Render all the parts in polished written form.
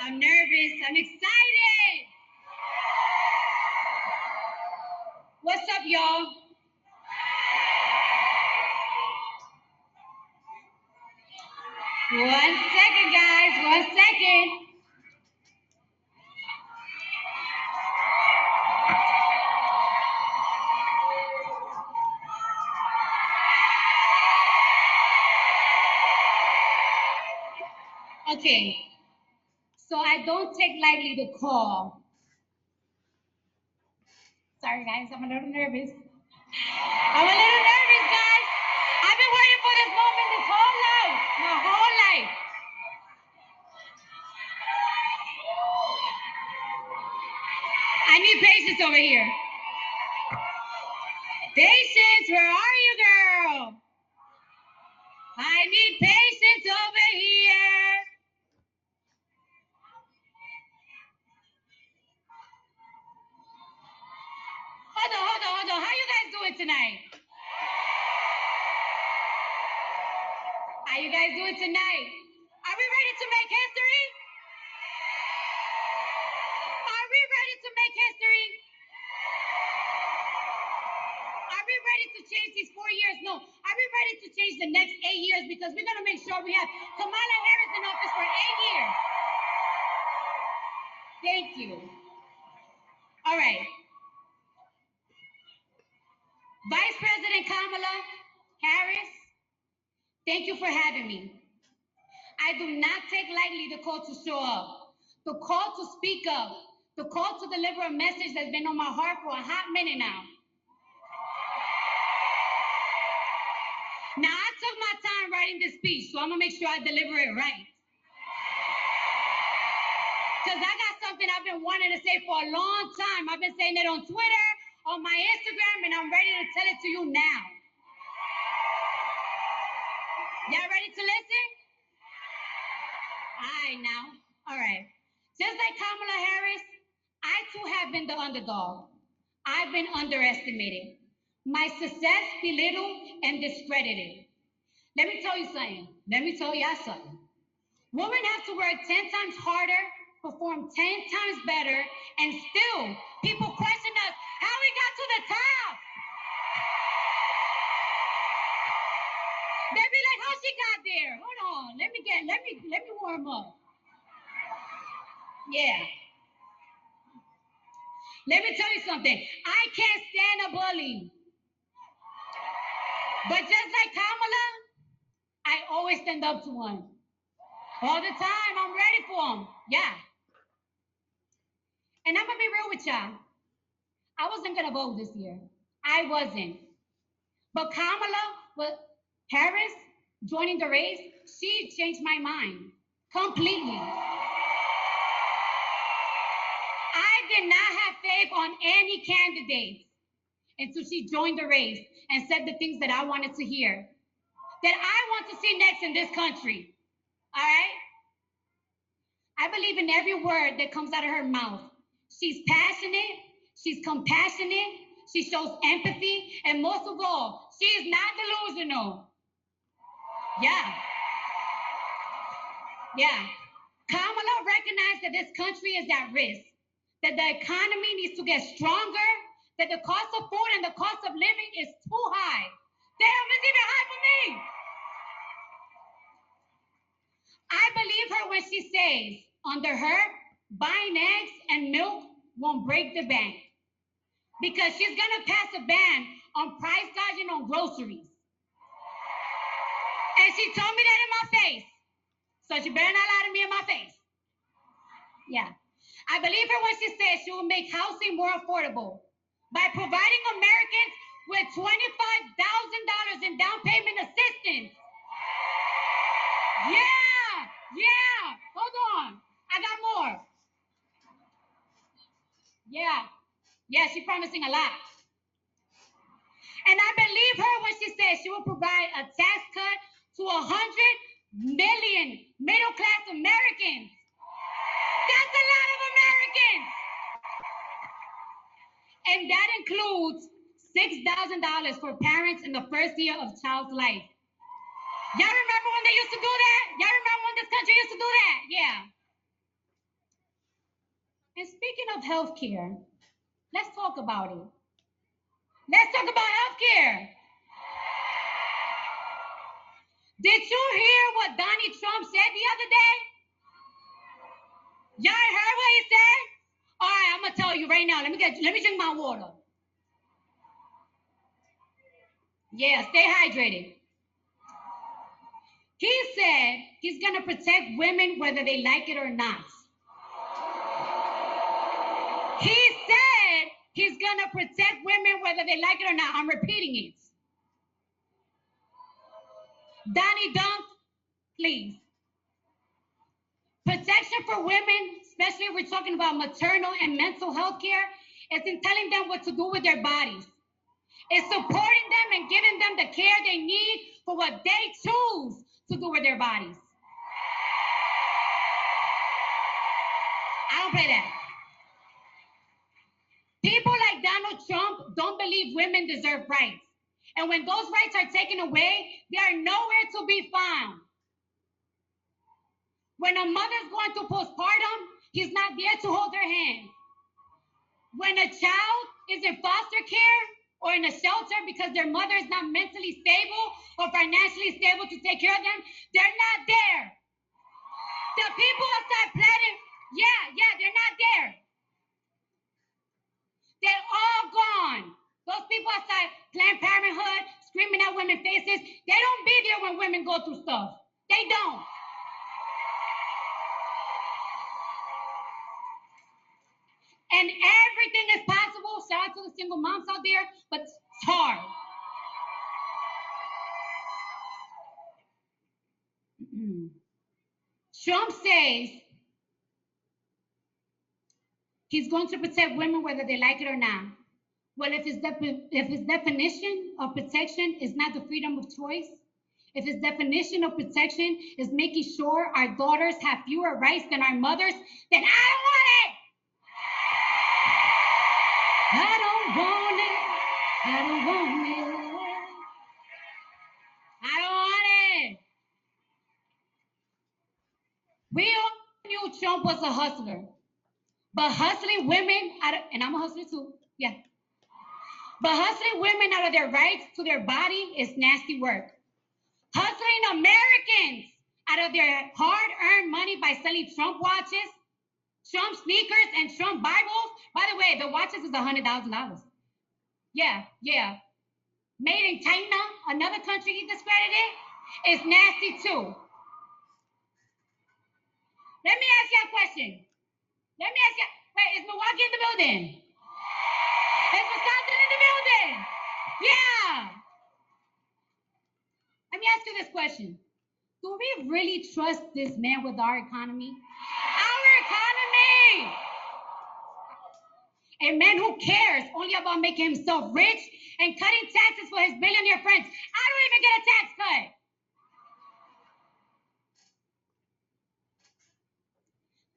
I'm nervous. I'm excited. What's up, y'all? One second, guys. 1 second. Okay. So I don't take lightly the call. Sorry, guys. I'm a little nervous. Guys. I've been waiting for this moment this whole life. My whole life. I need patience over here. Patience, where are you, girl? I need patience over here. Hold on. How you guys doing tonight? How you guys doing tonight? Are we ready to make history? Are we ready to make history? Are we ready to change these 4 years? No. Are we ready to change the next 8 years? Because we're going to make sure we have Kamala Harris in office for 8 years. Thank you. All right. Vice President Kamala Harris, thank you for having me. I do not take lightly the call to show up, the call to speak up, the call to deliver a message that's been on my heart for a hot minute now. Now, I took my time writing this speech, so I'm going to make sure I deliver it right. Because I got something I've been wanting to say for a long time. I've been saying it on Twitter, on my Instagram, and I'm ready to tell it to you now. Y'all ready to listen? All right, now. All right. Just like Kamala Harris, I too have been the underdog. I've been underestimated. My success belittled and discredited. Let me tell you something. Let me tell y'all something. Women have to work 10 times harder, perform 10 times better, and still people question us how we got to the top. They be like, how she got there? Hold on. Let me warm up. Yeah. Let me tell you something. I can't stand a bully. But just like Kamala, I always stand up to one. All the time, I'm ready for them. Yeah. And I'm going to be real with y'all. I wasn't going to vote this year. I wasn't. But Kamala Harris joining the race, she changed my mind completely. I did not have faith on any candidate until she joined the race and said the things that I wanted to hear, that I want to see next in this country. All right? I believe in every word that comes out of her mouth. She's passionate, she's compassionate, she shows empathy, and most of all, she is not delusional. Yeah. Kamala recognized that this country is at risk, that the economy needs to get stronger, that the cost of food and the cost of living is too high. Damn, it's even high for me. I believe her when she says, under her, buying eggs and milk won't break the bank, because she's gonna pass a ban on price gouging on groceries. And she told me that in my face. So she better not lie to me in my face. Yeah. I believe her when she says she will make housing more affordable by providing Americans with $25,000 in down payment assistance. Yeah. Hold on. I got more. Yeah, she's promising a lot. And I believe her when she says she will provide a tax cut to 100 million middle-class Americans. That's a lot of Americans. And that includes $6,000 for parents in the first year of child's life. Y'all remember when they used to do that? Y'all remember when this country used to do that? Yeah. And speaking of healthcare, let's talk about it. Let's talk about healthcare. Did you hear what Donald Trump said the other day? Y'all heard what he said? All right, I'm gonna tell you right now. Let me drink my water. Yeah, stay hydrated. He said he's gonna protect women whether they like it or not. He said he's gonna protect women whether they like it or not. I'm repeating it. Donnie Dunk, please. Protection for women, especially if we're talking about maternal and mental health care, is in telling them what to do with their bodies. It's supporting them and giving them the care they need for what they choose to do with their bodies. I don't play that. People like Donald Trump don't believe women deserve rights. And when those rights are taken away, they are nowhere to be found. When a mother's going through postpartum, he's not there to hold her hand. When a child is in foster care or in a shelter because their mother is not mentally stable or financially stable to take care of them, they're not there. The people outside planning, they're not there. They're all gone. Those people outside Planned Parenthood screaming at women's faces, they don't be there when women go through stuff. They don't. And everything is possible. Shout out to the single moms out there, but it's hard. Trump says he's going to protect women whether they like it or not. Well, if his definition of protection is not the freedom of choice, if his definition of protection is making sure our daughters have fewer rights than our mothers, then I don't want it. I don't want it. I don't want it. I don't want it. We all knew Trump was a hustler. But hustling women and I'm a hustler too, yeah. But hustling women out of their rights to their body is nasty work. Hustling Americans out of their hard-earned money by selling Trump watches, Trump sneakers, and Trump Bibles. By the way, the watches is $100,000. Yeah. Made in China, another country he discredited, is nasty too. Let me ask you a question. Wait, is Milwaukee in the building? Is Wisconsin in the building? Yeah. Let me ask you this question. Do we really trust this man with our economy? Our economy! A man who cares only about making himself rich and cutting taxes for his billionaire friends. I don't even get a tax cut.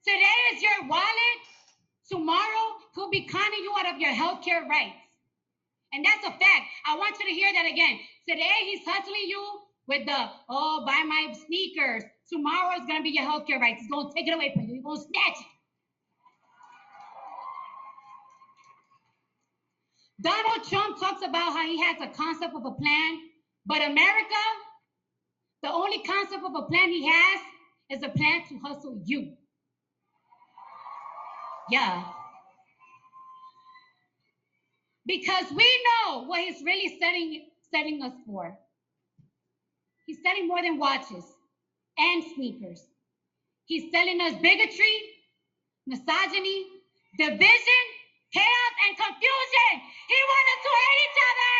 Today is your wallet. Tomorrow, he'll be conning you out of your healthcare rights. And that's a fact. I want you to hear that again. Today, he's hustling you with buy my sneakers. Tomorrow is going to be your healthcare rights. He's going to take it away from you. He's going to snatch it. Donald Trump talks about how he has a concept of a plan, but America, the only concept of a plan he has is a plan to hustle you. Yeah. Because we know what he's really setting us for. He's selling more than watches and sneakers. He's selling us bigotry, misogyny, division, chaos, and confusion. He wants us to hate each other.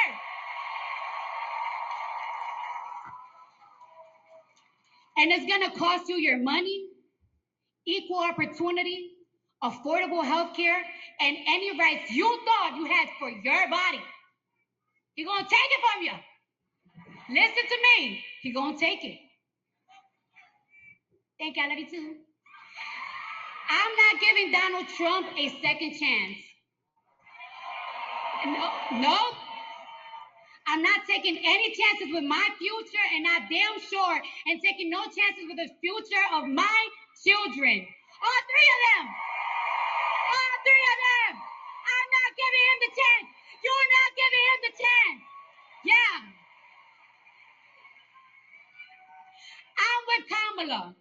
And it's going to cost you your money, equal opportunity, affordable health care, and any rights you thought you had for your body. He's going to take it from you. Listen to me. He's going to take it. Thank you. I love you too. I'm not giving Donald Trump a second chance. No. I'm not taking any chances with my future, and I'm damn sure and taking no chances with the future of my children. All three of them. Kamala.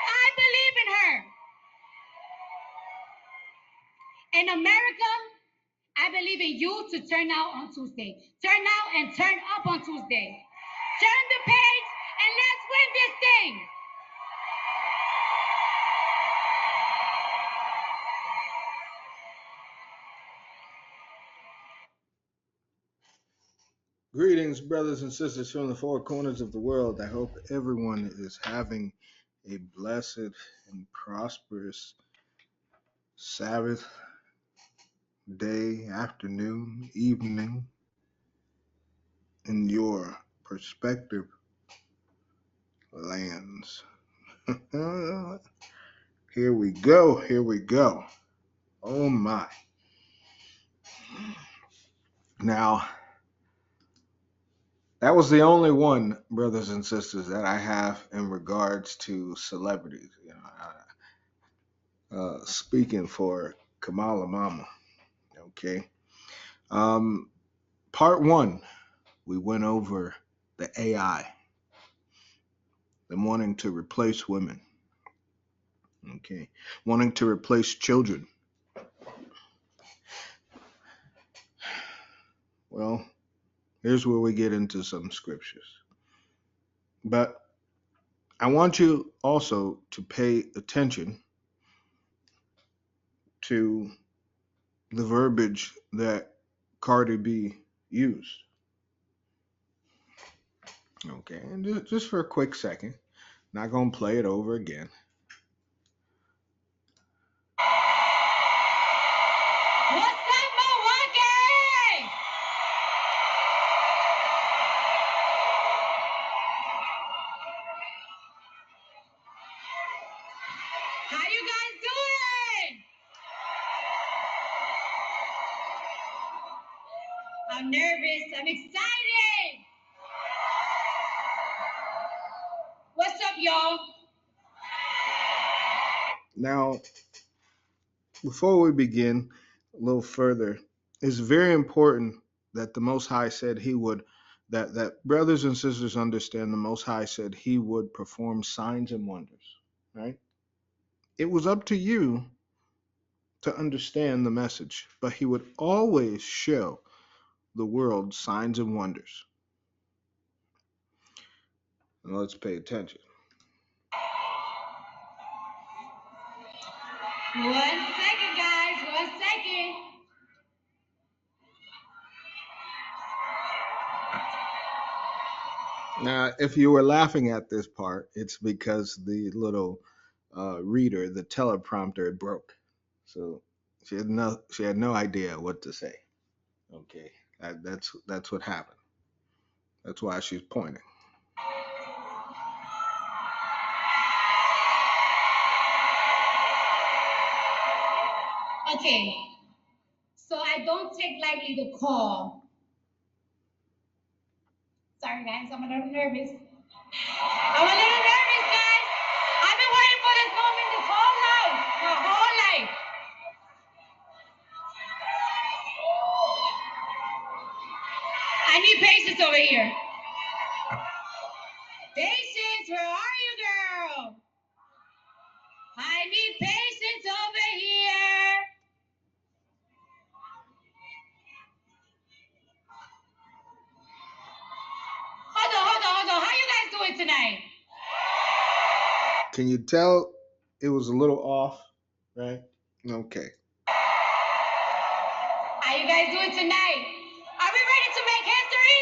I believe in her. In America, I believe in you to turn out on Tuesday. Turn out and turn up on Tuesday. Turn the page and let's win this thing. Greetings, brothers and sisters from the four corners of the world. I hope everyone is having a blessed and prosperous Sabbath day, afternoon, evening in your perspective lands. Here we go. Here we go. Oh my. Now, that was the only one, brothers and sisters, that I have in regards to celebrities. Speaking for Kamala Mama. Okay. Part one, we went over the AI, them wanting to replace women. Okay. Wanting to replace children. Well, here's where we get into some scriptures. But I want you also to pay attention to the verbiage that Cardi B used. Okay, and just for a quick second, not gonna play it over again. What's up, Milwaukee? How you guys doing? I'm nervous. I'm excited. What's up, y'all? Now, before we begin a little further, it's very important that the Most High said he would, that brothers and sisters understand the Most High said he would perform signs and wonders, right? It was up to you to understand the message, but he would always show the world signs and wonders. And let's pay attention. One second, guys. 1 second. Now, if you were laughing at this part, it's because the little reader, the teleprompter, it broke. So she had no idea what to say. Okay, that's what happened. That's why she's pointing. Okay. So I don't take lightly the call. Sorry, guys. I'm a little nervous. Guys. I've been waiting for this moment this whole life. My whole life. I need patience over here. Patience, where are you, girl? I need patience over here. Hold on. How you guys doing tonight? Can you tell it was a little off, right? Okay. How you guys doing tonight? Are we ready to make history?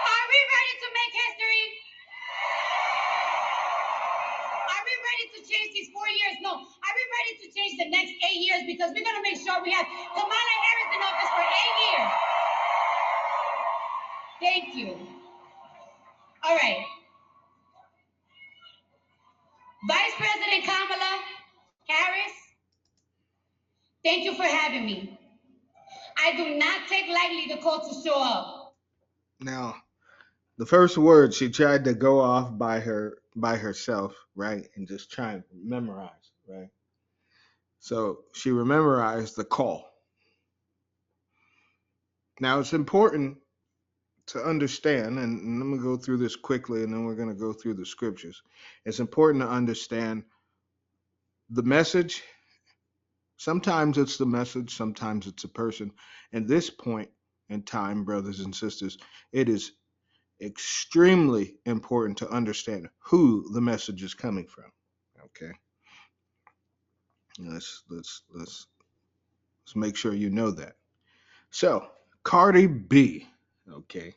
Are we ready to make history? Are we ready to change these 4 years? No. Are we ready to change the next 8 years? Because we're going to make sure we have Kamala Harris in office for 8 years. Thank you. All right. Vice President Kamala Harris, thank you for having me. I do not take lightly the call to show up. Now, the first word she tried to go off by herself, right, and just try and memorize, right? So she memorized the call. Now it's important to understand, and I'm going to go through this quickly and then we're going to go through the scriptures. It's important to understand the message. Sometimes it's the message, sometimes it's a person. At this point in time, brothers and sisters, it is extremely important to understand who the message is coming from. Okay, let's make sure you know that. So, Cardi B. Okay,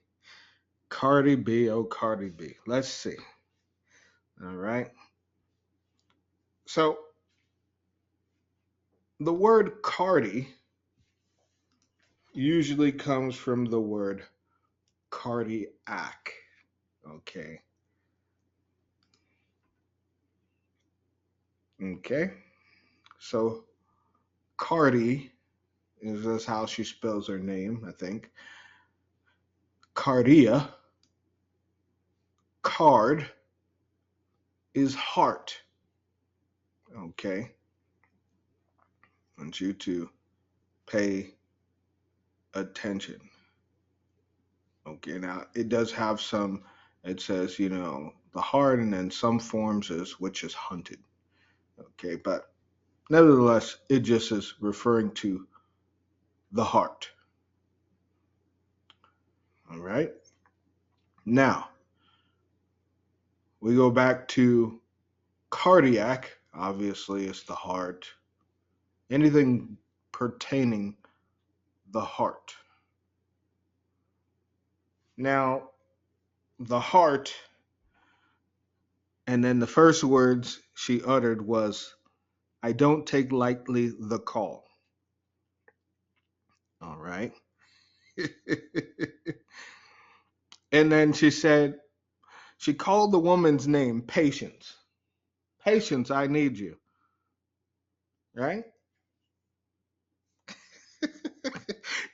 Cardi B. Oh, Cardi B. Let's see. All right. So, the word Cardi usually comes from the word cardiac. Okay. Okay. So, Cardi is that's how she spells her name, I think. Cardia, card is heart. Okay. I want you to pay attention. Okay. Now, it does have some, it says, the heart, and then some forms is which is hunted. Okay. But nevertheless, it just is referring to the heart. All right. Now, we go back to cardiac. Obviously, it's the heart. Anything pertaining the heart. Now, the heart, and then the first words she uttered was, I don't take lightly the call. All right. And then she said, she called the woman's name, Patience. Patience, I need you. Right?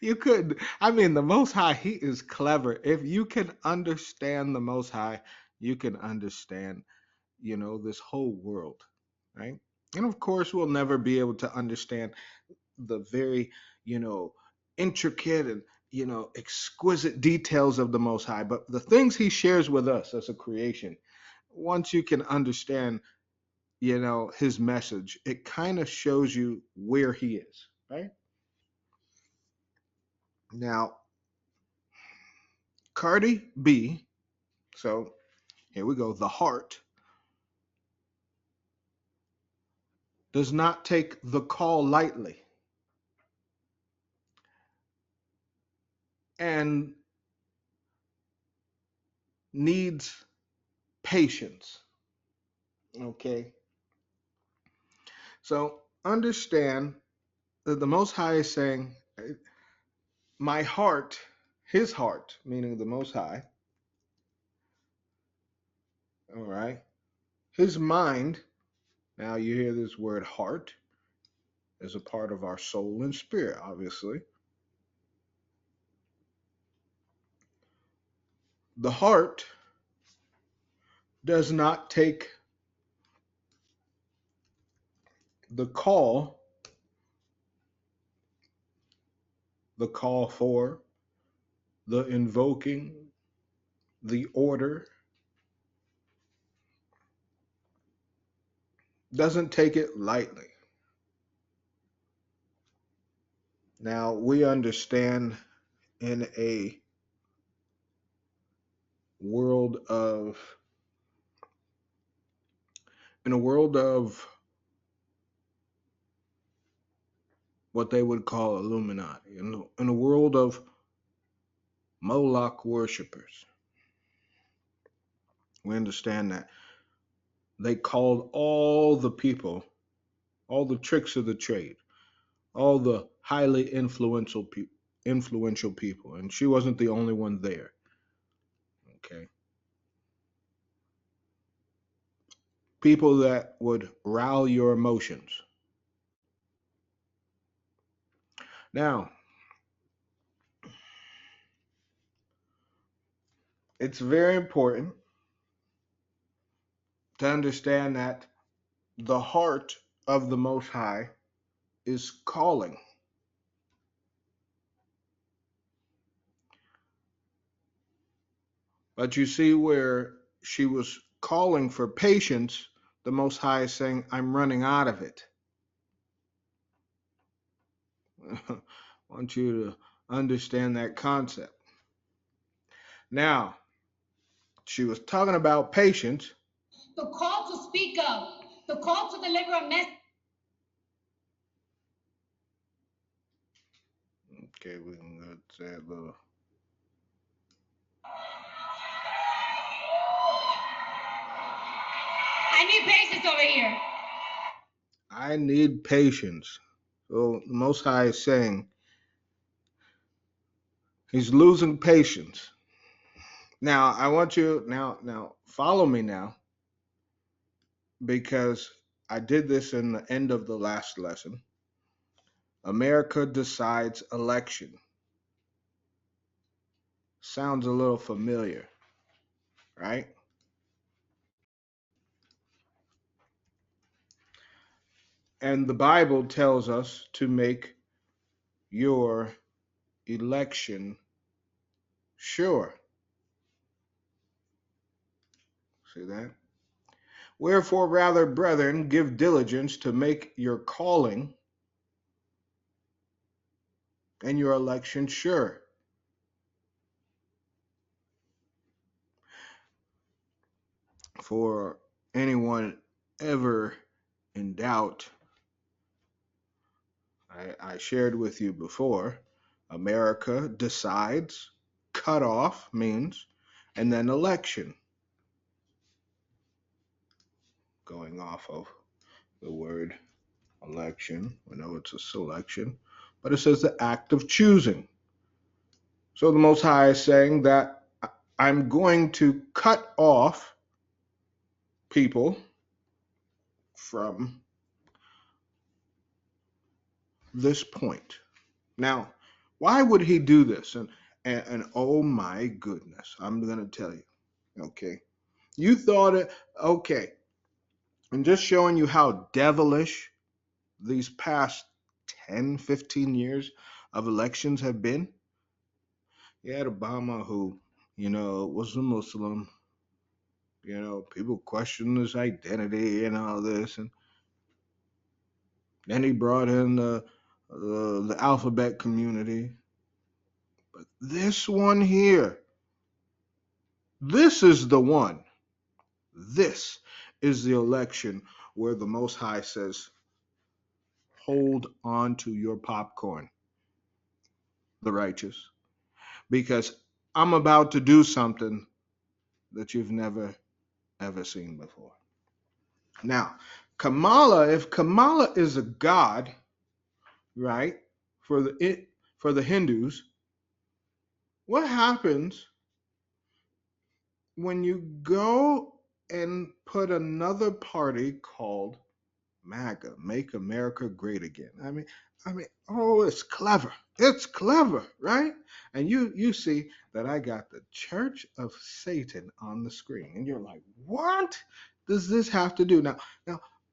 You could, I mean, the Most High, He is clever. If you can understand the Most High, you can understand, this whole world. Right? And of course, we'll never be able to understand the very, you know, intricate and, exquisite details of the Most High. But the things He shares with us as a creation, once you can understand, His message, it kind of shows you where He is, right? Now, Cardi B, so here we go, the heart does not take the call lightly and needs patience. Okay. So understand that the Most High is saying, my heart, His heart, meaning the Most High, all right, His mind, now you hear this word heart, is a part of our soul and spirit, obviously. The heart does not take the call for, the invoking, the order, doesn't take it lightly. Now, we understand in a world of in a world of what they would call Illuminati, in a world of Moloch worshippers. We understand that they called all the people, all the tricks of the trade, all the highly influential people, and she wasn't the only one there. Okay, people that would rile your emotions. Now, it's very important to understand that the heart of the Most High is calling. But you see where she was calling for patience, the Most High is saying, I'm running out of it. I want you to understand that concept. Now, she was talking about patience. The call to speak up, the call to deliver a message. Okay, we can go to that little. I need patience over here. I need patience. So the Most High is saying he's losing patience. Now I want you now follow me now, because I did this in the end of the last lesson. America decides election. Sounds a little familiar, right? And the Bible tells us to make your election sure. See that? Wherefore, rather, brethren, give diligence to make your calling and your election sure. For anyone ever in doubt, I shared with you before, America decides, cut off means, and then election, going off of the word election. We know it's a selection, but it says the act of choosing. So the Most High is saying that I'm going to cut off people from this point. Now, why would he do this? And oh my goodness, I'm going to tell you. Okay. You thought it, okay. I'm just showing you how devilish these past 10, 15 years of elections have been. You had Obama, who, was a Muslim. People questioned his identity and all this. And then he brought in the alphabet community. But this one here, this is the one. This is the election where the Most High says, hold on to your popcorn, the righteous, because I'm about to do something that you've never, ever seen before. Now, if Kamala is a god, right, for the Hindus, what happens when you go and put another party called MAGA, Make America Great Again? Oh, it's clever. It's clever, right? And you see that I got the Church of Satan on the screen, and you're like, what does this have to do? Now,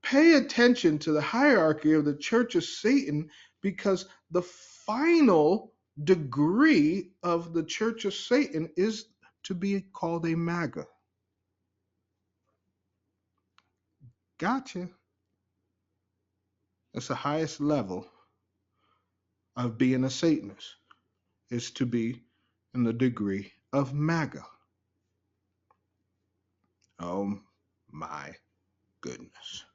pay attention to the hierarchy of the Church of Satan, because the final degree of the Church of Satan is to be called a MAGA. Gotcha. That's the highest level of being a Satanist, is to be in the degree of MAGA. Oh my goodness.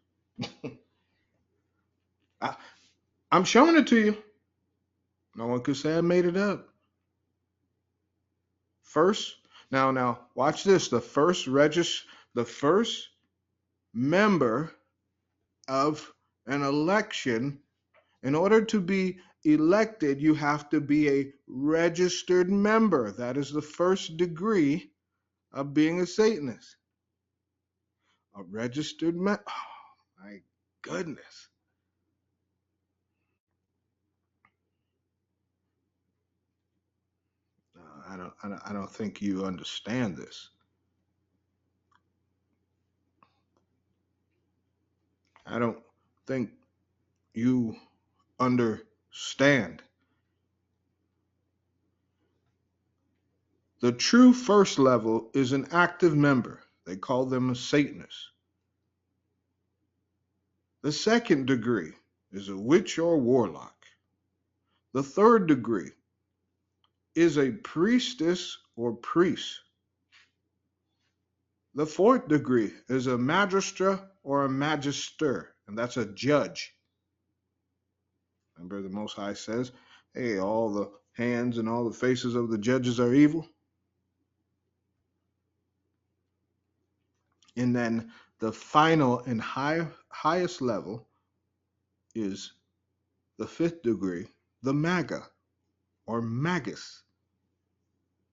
I'm showing it to you. No one could say I made it up. First, now watch this. The first member of an election, in order to be elected, you have to be a registered member. That is the first degree of being a Satanist. A registered member. Oh, my goodness. I don't think you understand this. I don't think you understand. The true first level is an active member. They call them a Satanist. The second degree is a witch or warlock. The third degree is a priestess or priest. The fourth degree is a magistra or a magister, and that's a judge. Remember, the Most High says, hey, all the hands and all the faces of the judges are evil. And then the final and highest level is the fifth degree, the maga or magus.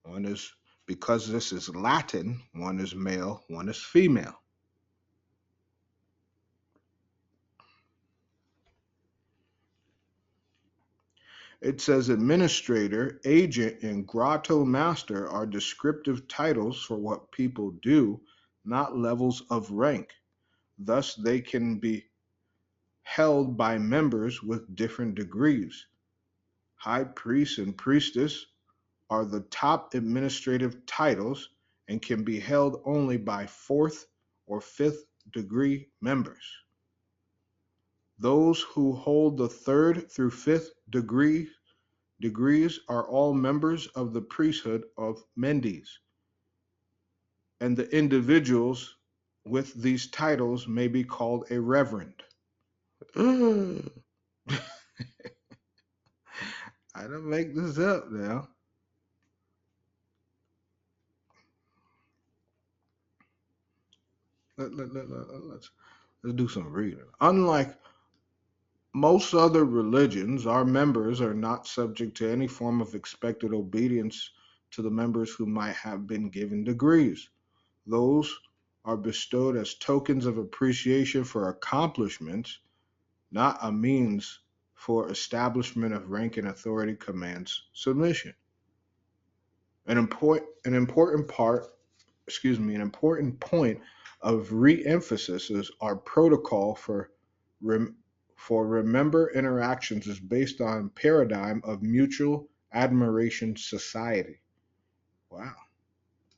One is, because this is Latin, one is male, one is female. It says administrator, agent, and grotto master are descriptive titles for what people do, not levels of rank. Thus, they can be held by members with different degrees. High priest and priestess are the top administrative titles and can be held only by fourth or fifth degree members. Those who hold the third through fifth degrees are all members of the priesthood of Mendes, and the individuals with these titles may be called a reverend. I don't make this up now. Let's do some reading. Unlike most other religions, our members are not subject to any form of expected obedience to the members who might have been given degrees. Those are bestowed as tokens of appreciation for accomplishments, not a means for establishment of rank and authority commands submission. An important part, an important point of re-emphasis is our protocol for remember interactions is based on paradigm of mutual admiration society. Wow.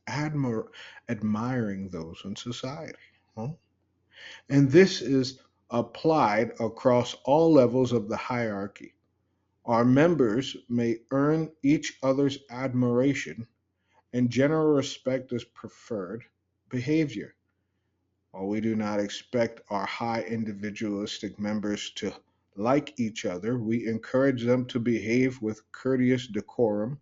Admiring those in society. Huh? And this is applied across all levels of the hierarchy. Our members may earn each other's admiration, and general respect is preferred behavior. While we do not expect our high individualistic members to like each other, we encourage them to behave with courteous decorum.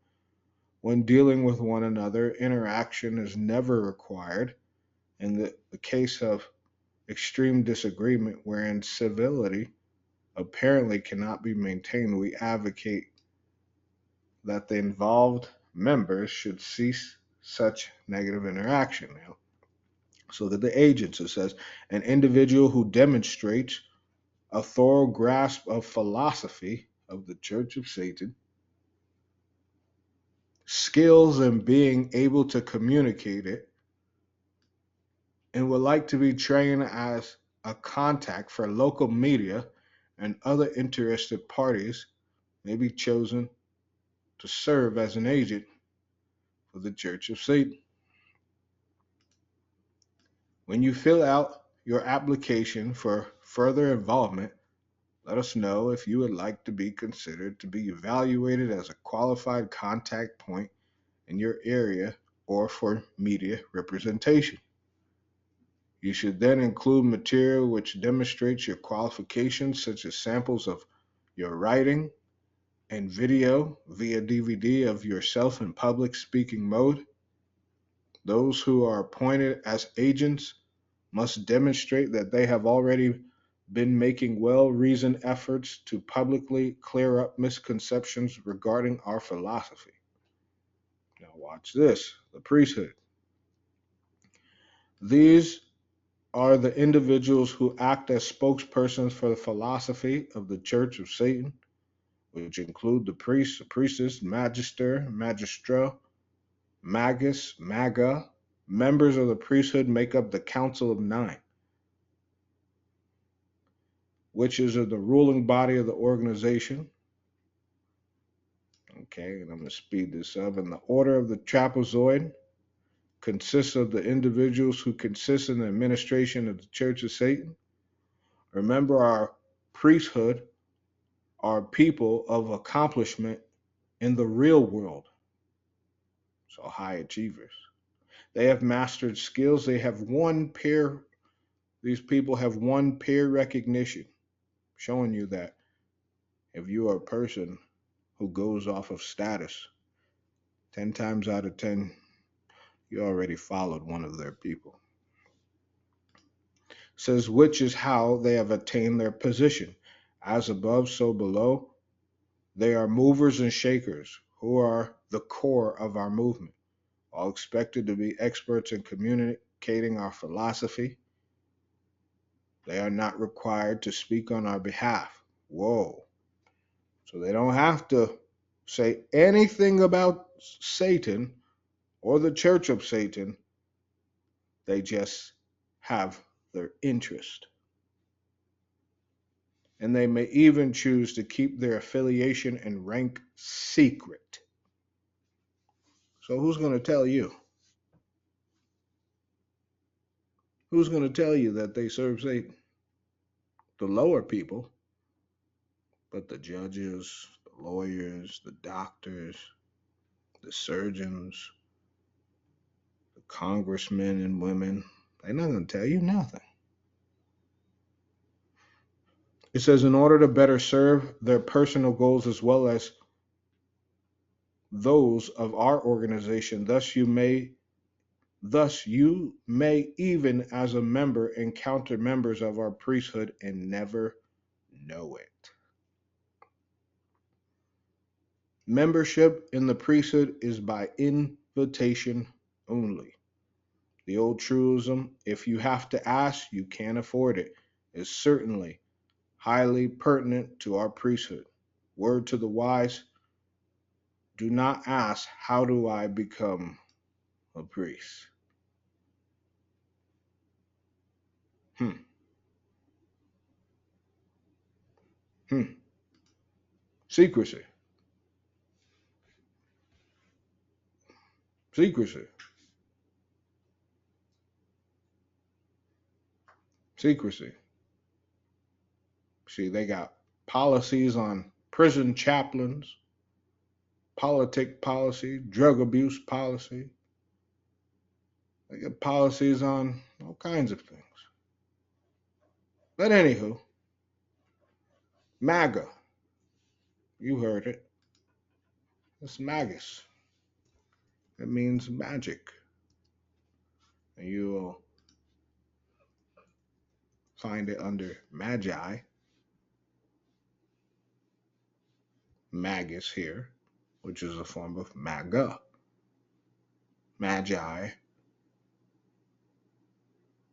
When dealing with one another, interaction is never required. In the case of extreme disagreement wherein civility apparently cannot be maintained, we advocate that the involved members should cease such negative interaction. Now, so that the agents, it says, an individual who demonstrates a thorough grasp of philosophy of the Church of Satan, skills in being able to communicate it, and would like to be trained as a contact for local media and other interested parties may be chosen to serve as an agent for the Church of Satan. When you fill out your application for further involvement, let us know if you would like to be considered to be evaluated as a qualified contact point in your area or for media representation. You should then include material which demonstrates your qualifications, such as samples of your writing and video via DVD of yourself in public speaking mode. Those who are appointed as agents must demonstrate that they have already been making well-reasoned efforts to publicly clear up misconceptions regarding our philosophy. Now watch this, the priesthood. These are the individuals who act as spokespersons for the philosophy of the Church of Satan, which include the priest, priestess, magister, magistra, magus, maga. Members of the priesthood make up the Council of Nine, which is the ruling body of the organization. Okay, and I'm going to speed this up. And the order of the trapezoid consists of the individuals who consist in the administration of the Church of Satan. Remember, our priesthood are people of accomplishment in the real world, so high achievers. They have mastered skills. These people have won peer recognition, showing you that if you are a person who goes off of status, 10 times out of 10, you already followed one of their people. It says, which is how they have attained their position. As above, so below. They are movers and shakers who are the core of our movement, all expected to be experts in communicating our philosophy. They are not required to speak on our behalf. Whoa. So they don't have to say anything about Satan or the Church of Satan. They just have their interest. And they may even choose to keep their affiliation and rank secret. So who's going to tell you? Who's going to tell you that they serve Satan? The lower people, but the judges, the lawyers, the doctors, the surgeons, the congressmen and women, they're not going to tell you nothing. It says, in order to better serve their personal goals as well as those of our organization, thus you may even as a member encounter members of our priesthood and never know it. Membership in the priesthood is by invitation only. The old truism, if you have to ask, you can't afford it, is certainly highly pertinent to our priesthood. Word to the wise, do not ask, how do I become a priest? Hmm. Hmm. Secrecy. Secrecy. Secrecy. See, they got policies on prison chaplains, politic policy, drug abuse policy. They got policies on all kinds of things. But anywho, MAGA, you heard it. It's magus. It means magic. And you will find it under magi, magus here, which is a form of MAGA. Magi.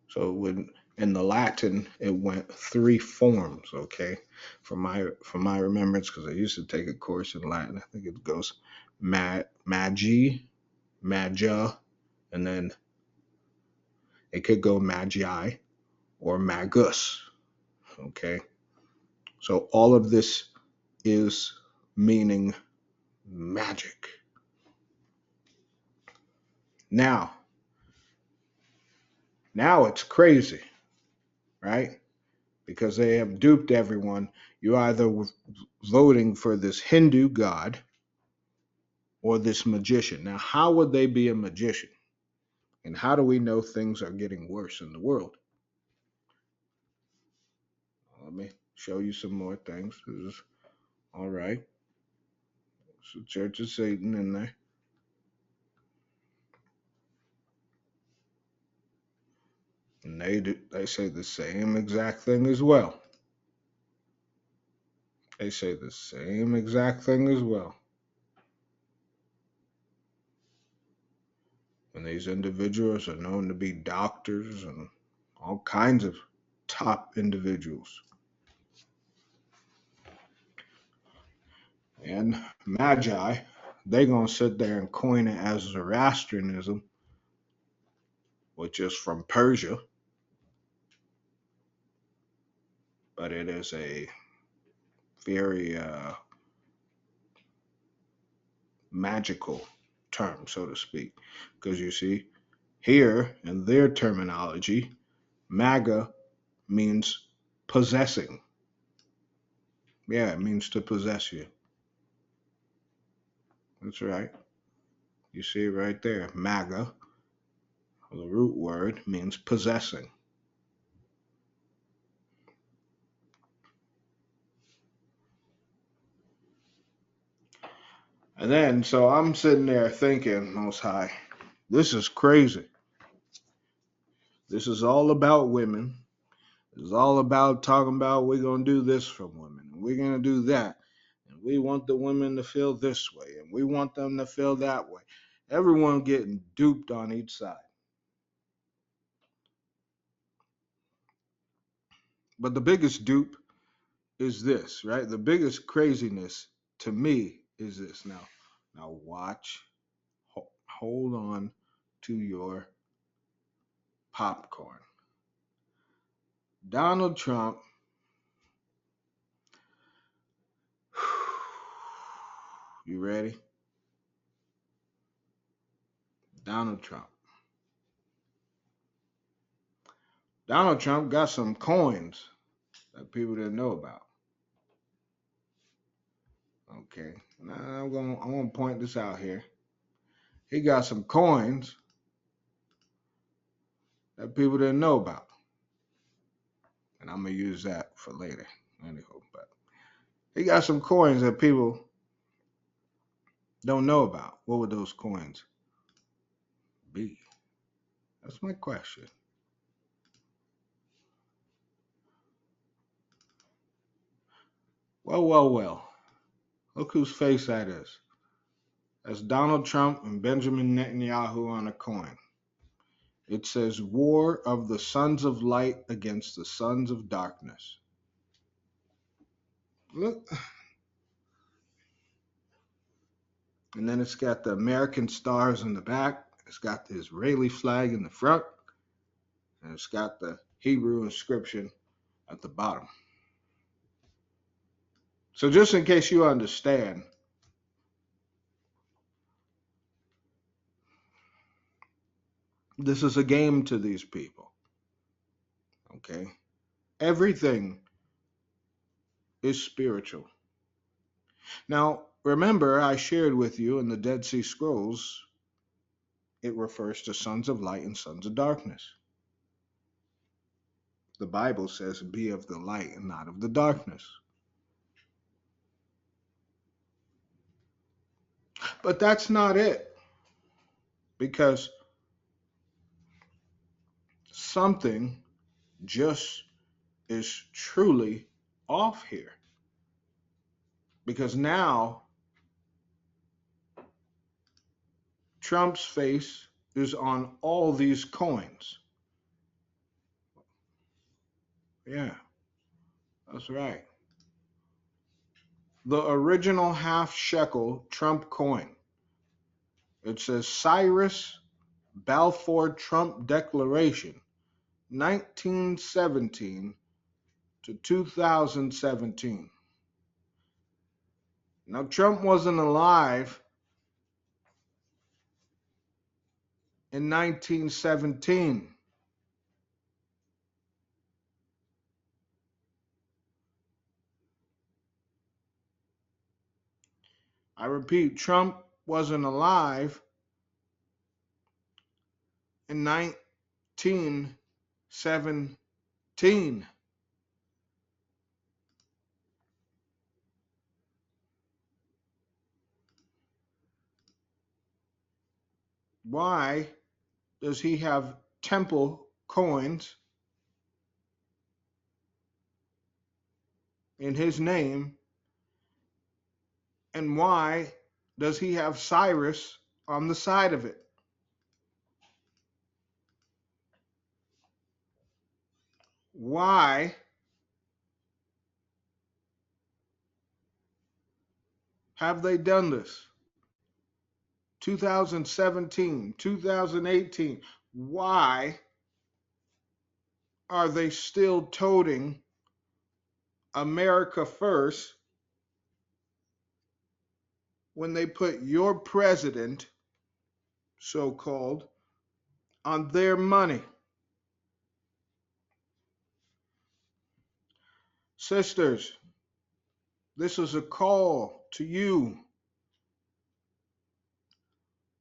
So when in the Latin it went three forms, okay? From my remembrance, because I used to take a course in Latin. I think it goes magi, magia, and then it could go magi or magus. Okay. So all of this is meaning magic. Now it's crazy, right? Because they have duped everyone. You're either voting for this Hindu god or this magician. Now, how would they be a magician? And how do we know things are getting worse in the world? Let me show you some more things. This is all right. It's the Church of Satan in there. And they say the same exact thing as well. They say the same exact thing as well. And these individuals are known to be doctors and all kinds of top individuals. And magi, they're going to sit there and coin it as Zoroastrianism, which is from Persia, but it is a very magical term, so to speak. Because you see, here in their terminology, MAGA means possessing. Yeah, it means to possess you. That's right. You see it right there. MAGA, the root word, means possessing. And then, so I'm sitting there thinking, Most High, this is crazy. This is all about women. It's all about talking about we're going to do this for women, and we're going to do that. And we want the women to feel this way, and we want them to feel that way. Everyone getting duped on each side. But the biggest dupe is this, right? The biggest craziness to me is this. Now watch. Hold on to your popcorn. Donald Trump. You ready? Donald Trump. Donald Trump got some coins that people didn't know about. Okay. Now I'm gonna point this out here. He got some coins that people didn't know about. And I'm gonna use that for later. Anyhow, but he got some coins that people don't know about. What would those coins be? That's my question. Well. Look whose face that is. That's Donald Trump and Benjamin Netanyahu on a coin. It says War of the Sons of Light against the Sons of Darkness. Look. And then it's got the American stars in the back. It's got the Israeli flag in the front. And it's got the Hebrew inscription at the bottom. So just in case you understand, this is a game to these people. Okay? Everything is spiritual. Now, remember, I shared with you in the Dead Sea Scrolls, it refers to sons of light and sons of darkness. The Bible says, be of the light and not of the darkness. But that's not it, because something just is truly off here. Because now Trump's face is on all these coins. Yeah, that's right. The original half shekel Trump coin. It says Cyrus Balfour Trump Declaration, 1917 to 2017. Now, Trump wasn't alive in 1917. I repeat, Trump wasn't alive in 1917. Why does he have temple coins in his name? And why does he have Cyrus on the side of it? Why have they done this? 2017, 2018. Why are they still toting America first when they put your president, so-called, on their money. Sisters, this is a call to you.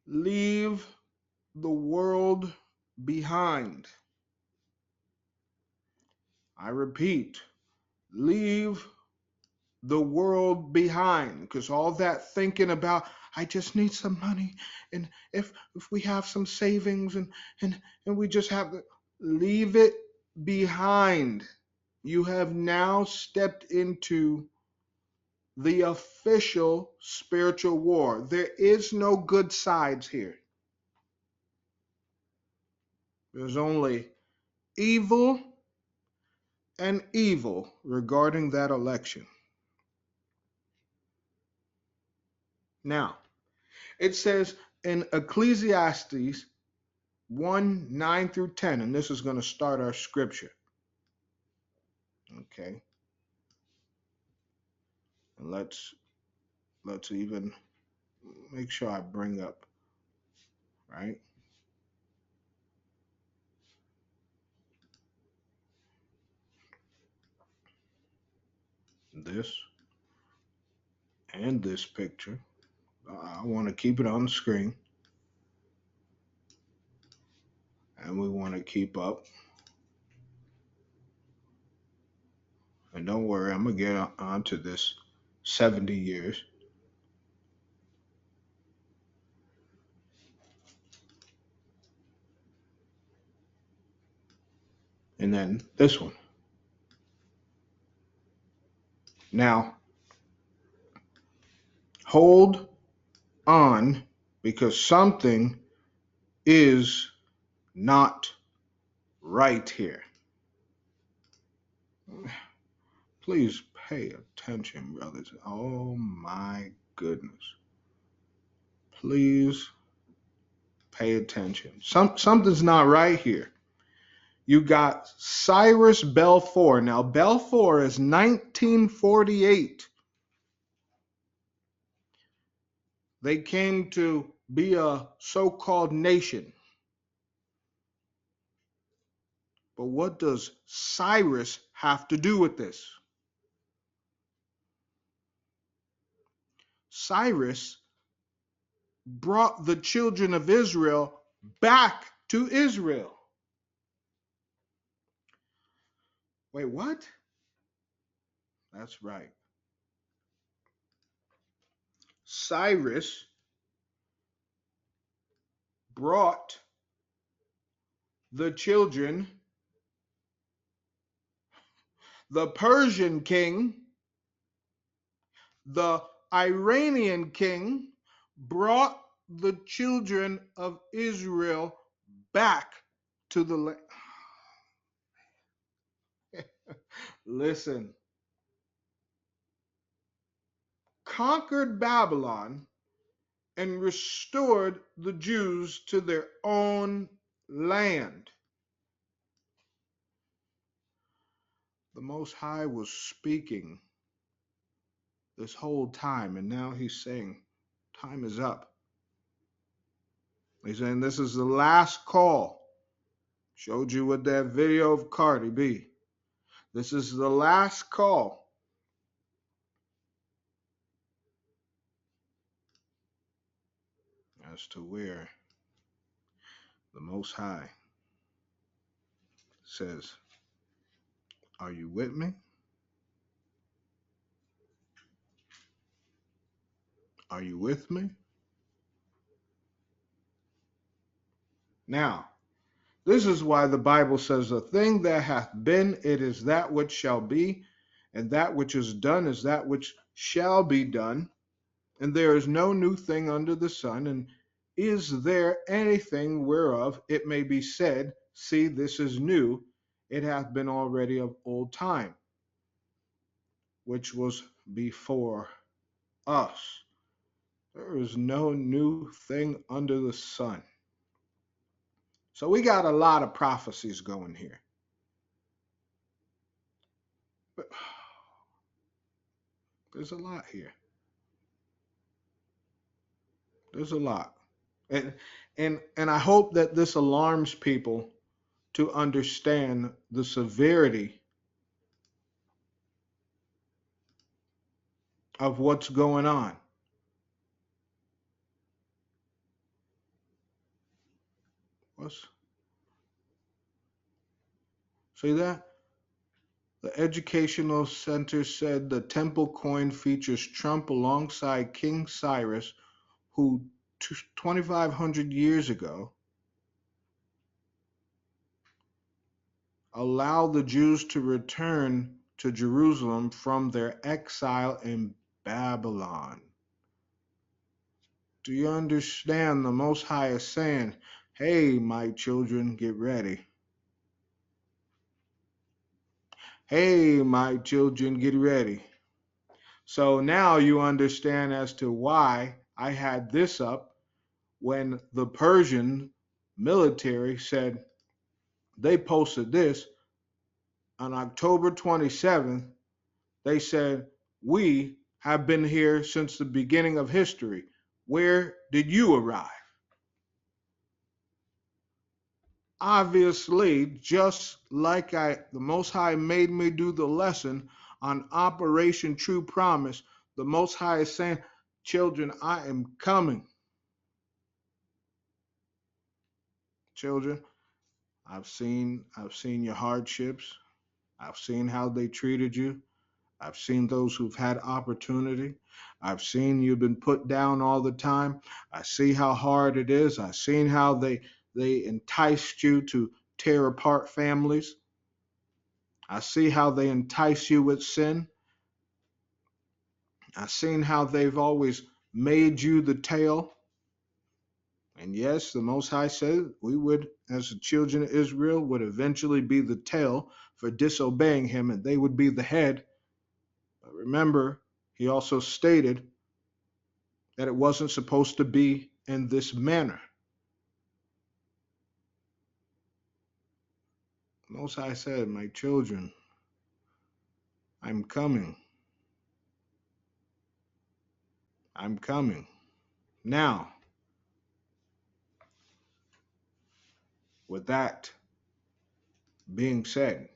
Leave the world behind. I repeat, leave the world behind, because all that thinking about, I just need some money, and if we have some savings, and we just have to leave it behind. You have now stepped into the official spiritual war. There is no good sides here. There's only evil and evil regarding that election. Now, it says in Ecclesiastes 1:9 through 10, and this is going to start our scripture. Okay. And let's even make sure I bring up, right? This and this picture. I want to keep it on the screen. And we want to keep up. And don't worry, I'm going to get onto this 70 years. And then this one. Now, hold on, because something is not right here. Please pay attention, brothers. Oh my goodness. Please pay attention. Something's not right here. You got Cyrus Balfour. Now, Balfour is 1948. They came to be a so-called nation. But what does Cyrus have to do with this? Cyrus brought the children of Israel back to Israel. Wait, what? That's right. Cyrus brought the children, the Persian king, the Iranian king, brought the children of Israel back to the land. Listen, conquered Babylon and restored the Jews to their own land. The Most High was speaking this whole time, and now he's saying, time is up. He's saying, this is the last call. Showed you with that video of Cardi B. This is the last call. As to where the Most High says, are you with me? Are you with me? Now, this is why the Bible says, a thing that hath been, it is that which shall be, and that which is done is that which shall be done. And there is no new thing under the sun. And is there anything whereof it may be said, see, this is new, it hath been already of old time, which was before us. There is no new thing under the sun. So we got a lot of prophecies going here. But there's a lot here. There's a lot. And and I hope that this alarms people to understand the severity of what's going on. What's See that? The Educational Center said the temple coin features Trump alongside King Cyrus, who 2,500 years ago allowed the Jews to return to Jerusalem from their exile in Babylon. Do you understand? The Most High is saying, hey, my children, get ready. Hey, my children, get ready. So now you understand as to why I had this up when the Persian military said they posted this on October 27th. They said, we have been here since the beginning of history. Where did you arrive? Obviously, just like the Most High made me do the lesson on Operation True Promise, the Most High is saying, children, I am coming. Children, I've seen your hardships. I've seen how they treated you. I've seen those who've had opportunity. I've seen you've been put down all the time. I see how hard it is. I've seen how they enticed you to tear apart families. I see how they entice you with sin. I've seen how they've always made you the tail. And yes, the Most High said we would, as the children of Israel, would eventually be the tail for disobeying him, and they would be the head. But remember, he also stated that it wasn't supposed to be in this manner. The Most High said, my children, I'm coming. I'm coming. Now, with that being said,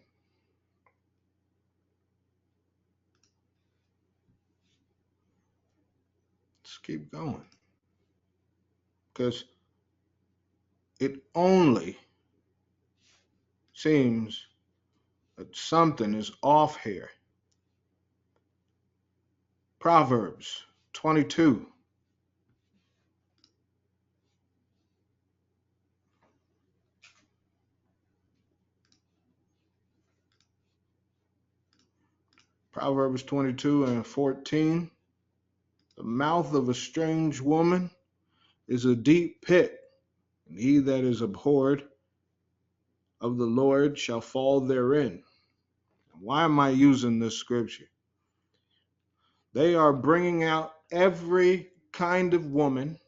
let's keep going. Because it only seems that something is off here. Proverbs 22. Proverbs 22 and 14. The mouth of a strange woman is a deep pit, and he that is abhorred of the Lord shall fall therein. Why am I using this scripture? They are bringing out every kind of woman,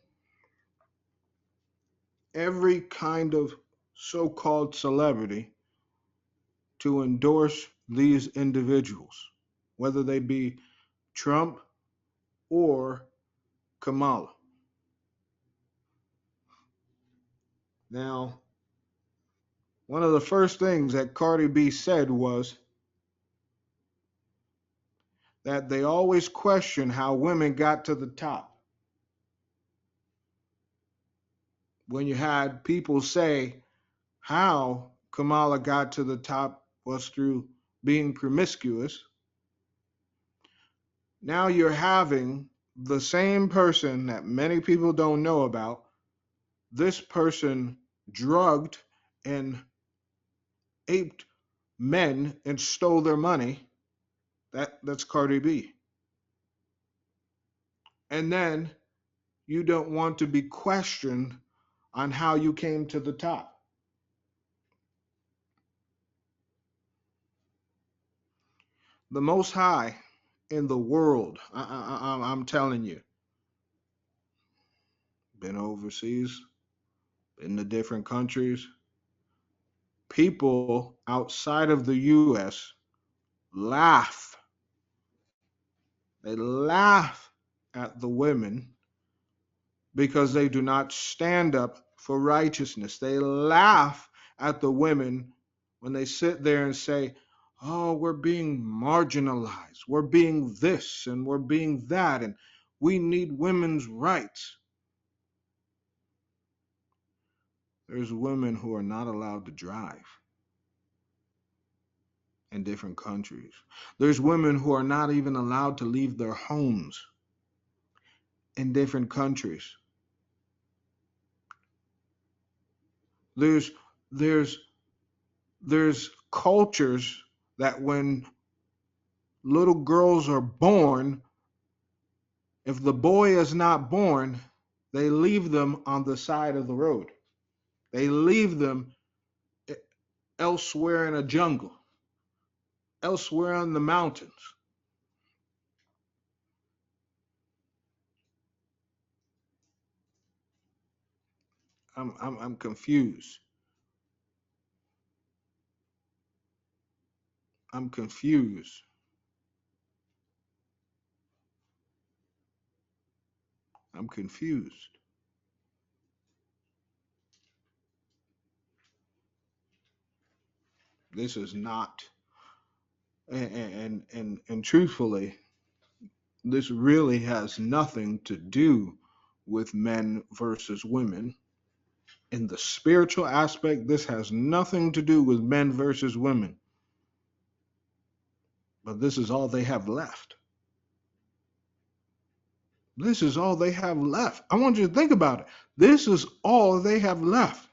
every kind of so-called celebrity to endorse these individuals, whether they be Trump or Kamala. Now, one of the first things that Cardi B said was that they always question how women got to the top. When you had people say how Kamala got to the top was through being promiscuous, now you're having the same person that many people don't know about. This person drugged and aped men and stole their money. That's Cardi B. And then you don't want to be questioned on how you came to the top. The Most High in the world, I'm telling you, been overseas, been to different countries. People outside of the US laugh. They laugh at the women because they do not stand up for righteousness. They laugh at the women when they sit there and say, oh, we're being marginalized, we're being this and we're being that, and we need women's rights. There's women who are not allowed to drive in different countries. There's women who are not even allowed to leave their homes in different countries. There's there's there's cultures that when little girls are born, if the boy is not born, they leave them on the side of the road. They leave them elsewhere in a jungle, elsewhere in the mountains. I'm confused. I'm confused. I'm confused. This is not, and truthfully, this really has nothing to do with men versus women. In the spiritual aspect, this has nothing to do with men versus women. But this is all they have left. This is all they have left. I want you to think about it. This is all they have left.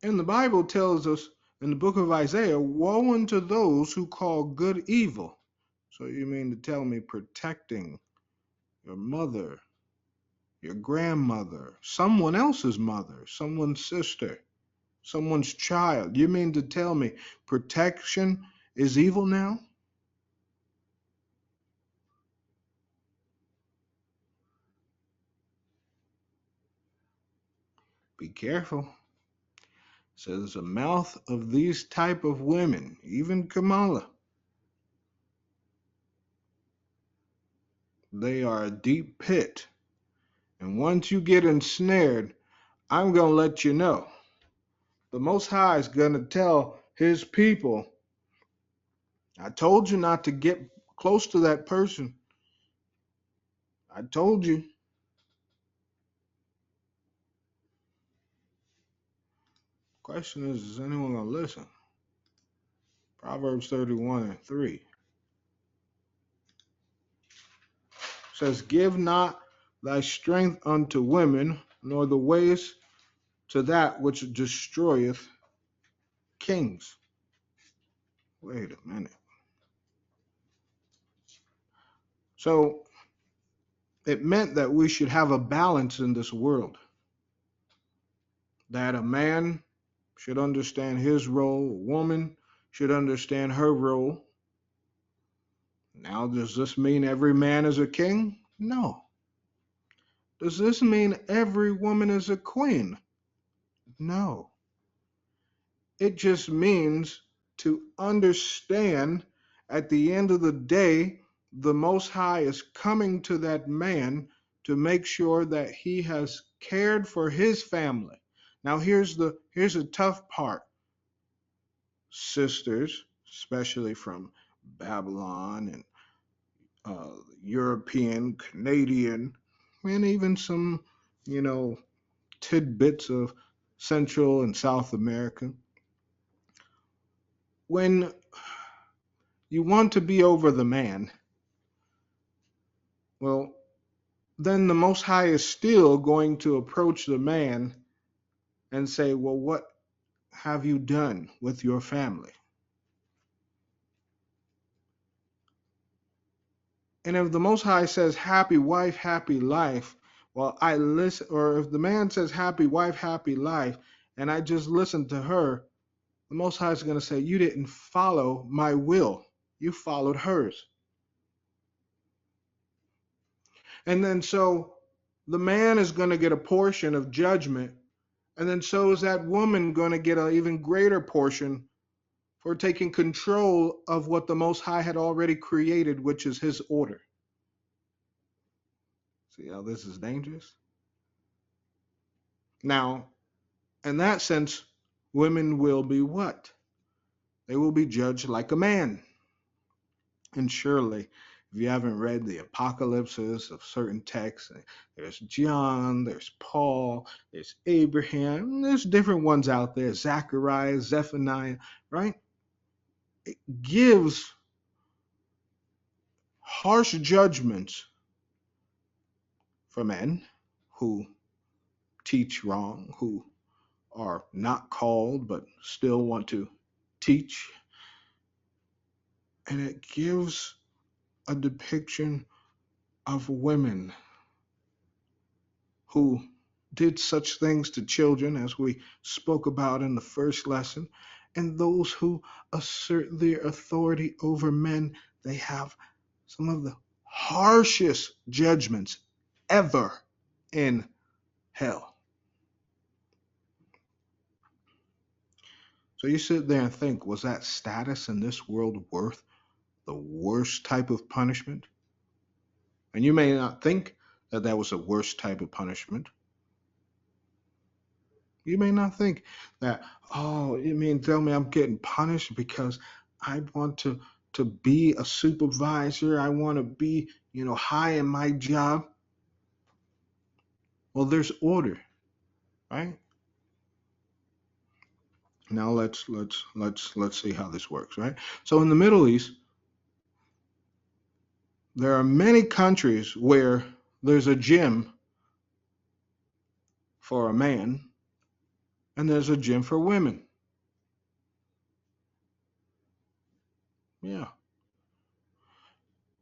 And the Bible tells us in the book of Isaiah, woe unto those who call good evil. So you mean to tell me protecting your mother, your grandmother, someone else's mother, someone's sister, someone's child? You mean to tell me protection is evil now? Be careful. Says the mouth of these type of women, even Kamala, they are a deep pit. And once you get ensnared, I'm going to let you know. The Most High is going to tell his people, I told you not to get close to that person. I told you. Question is anyone going to listen? Proverbs 31:3 says, give not thy strength unto women, nor the ways to that which destroyeth kings. Wait a minute. So it meant that we should have a balance in this world, that a man should understand his role, a woman should understand her role. Now, does this mean every man is a king? No. Does this mean every woman is a queen? No. It just means to understand at the end of the day, the Most High is coming to that man to make sure that he has cared for his family. Now here's a tough part. Sisters, especially from Babylon and European, Canadian, and even some, you know, tidbits of Central and South America. When you want to be over the man, well, then the Most High is still going to approach the man and say, well, what have you done with your family? And if the Most High says, happy wife, happy life, well, I listen, or if the man says, happy wife, happy life, and I just listen to her, the Most High is going to say, you didn't follow my will, you followed hers. And then so the man is going to get a portion of judgment, and then so is that woman going to get an even greater portion for taking control of what the Most High had already created, which is His order. See how this is dangerous? Now, in that sense, women will be what? They will be judged like a man. And surely, if you haven't read the apocalypses of certain texts, there's John, there's Paul, there's Abraham, there's different ones out there, Zechariah, Zephaniah, right? It gives harsh judgments for men who teach wrong, who are not called but still want to teach. And it gives a depiction of women who did such things to children, as we spoke about in the first lesson, and those who assert their authority over men. They have some of the harshest judgments ever in hell. So you sit there and think, was that status in this world worth the worst type of punishment? And you may not think that that was the worst type of punishment. You may not think that, oh, you mean tell me I'm getting punished because I want to be a supervisor. I want to be, high in my job. Well, there's order, right? Now let's see how this works, right? So in the Middle East, there are many countries where there's a gym for a man and there's a gym for women. Yeah.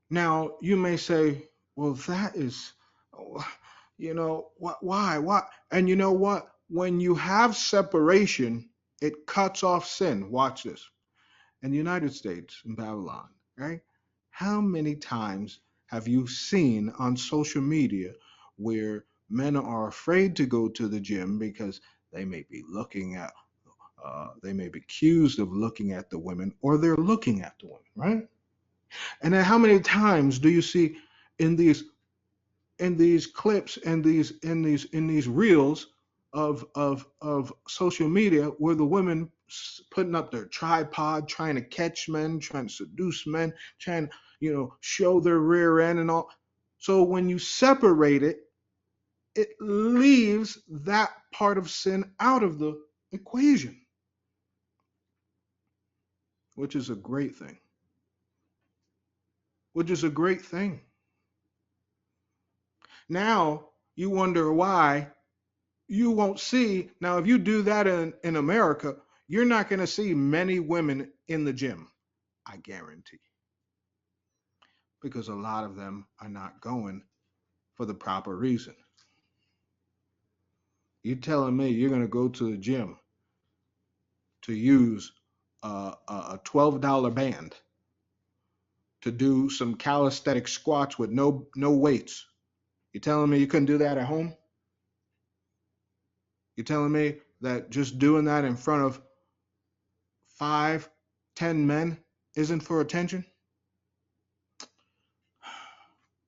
Now, you may say, well, that is, why? Why? And you know what? When you have separation, it cuts off sin. Watch this. In the United States, in Babylon, right? How many times have you seen on social media where men are afraid to go to the gym because they may be they may be accused of looking at the women, or they're looking at the women, right? And then how many times do you see in these clips and these reels of social media where the women putting up their tripod, trying to catch men, trying to seduce men, trying to, show their rear end and all. So when you separate it, it leaves that part of sin out of the equation, which is a great thing. Which is a great thing. Now you wonder why you won't see. Now, if you do that in America, you're not going to see many women in the gym, I guarantee. Because a lot of them are not going for the proper reason. You're telling me you're going to go to the gym to use a $12 band to do some calisthenic squats with no weights. You're telling me you couldn't do that at home? You're telling me that just doing that in front of 5, 10 men isn't for attention?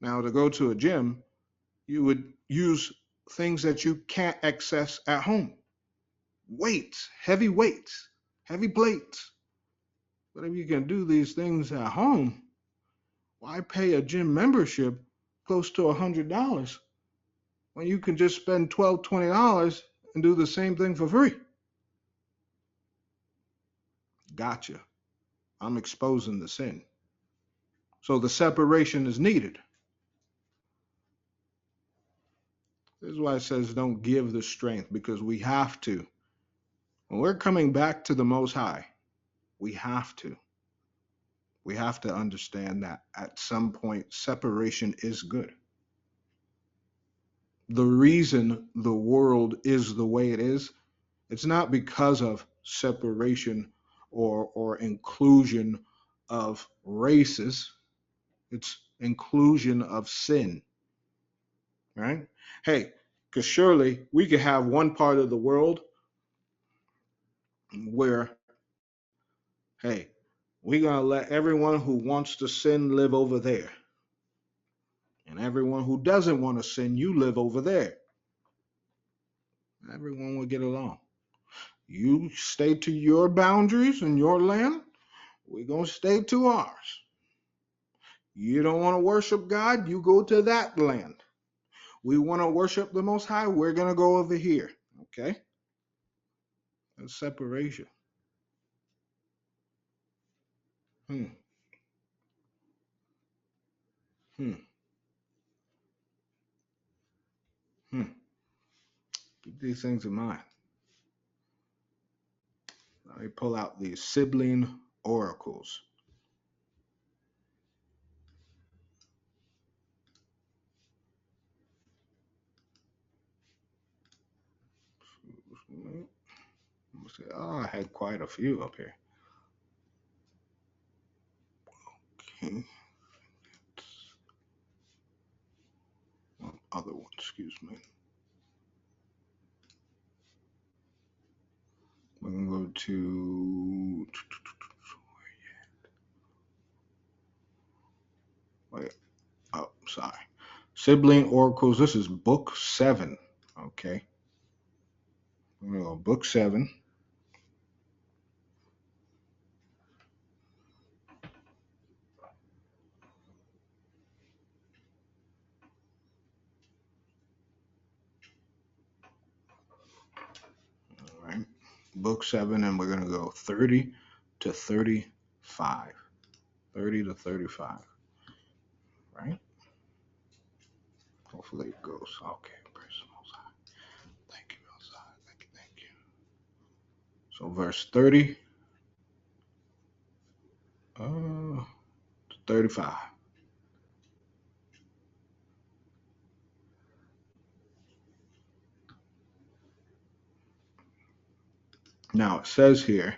Now, to go to a gym, you would use things that you can't access at home. Weights, heavy plates. But if you can do these things at home, why pay a gym membership close to $100 when you can just spend $12, $20 and do the same thing for free? Gotcha. I'm exposing the sin. So the separation is needed. This is why it says don't give the strength, because we have to. When we're coming back to the Most High, we have to. We have to understand that at some point, separation is good. The reason the world is the way it is, it's not because of separation or inclusion of races. It's inclusion of sin, right? Hey, because surely we could have one part of the world where, Hey, we're going to let everyone who wants to sin live over there. And everyone who doesn't want to sin, you live over there. Everyone will get along. You stay to your boundaries and your land. We're going to stay to ours. You don't want to worship God, you go to that land. We want to worship the Most High, we're going to go over here. Okay? That's separation. Hmm. Hmm. Hmm. Keep these things in mind. Let me pull out these sibling oracles. Oh, I had quite a few up here. Okay. Other one, excuse me. We're going to go to. Wait. Oh, sorry. Sibling oracles. This is book 7. Okay. We're going to go book 7. All right. Book 7, and we're going to go 30 to 35. 30 to 35. Right? Hopefully it goes. Okay. Praise the Most High. Thank you, Most High. Thank you. So verse 30 to 35. Now it says here,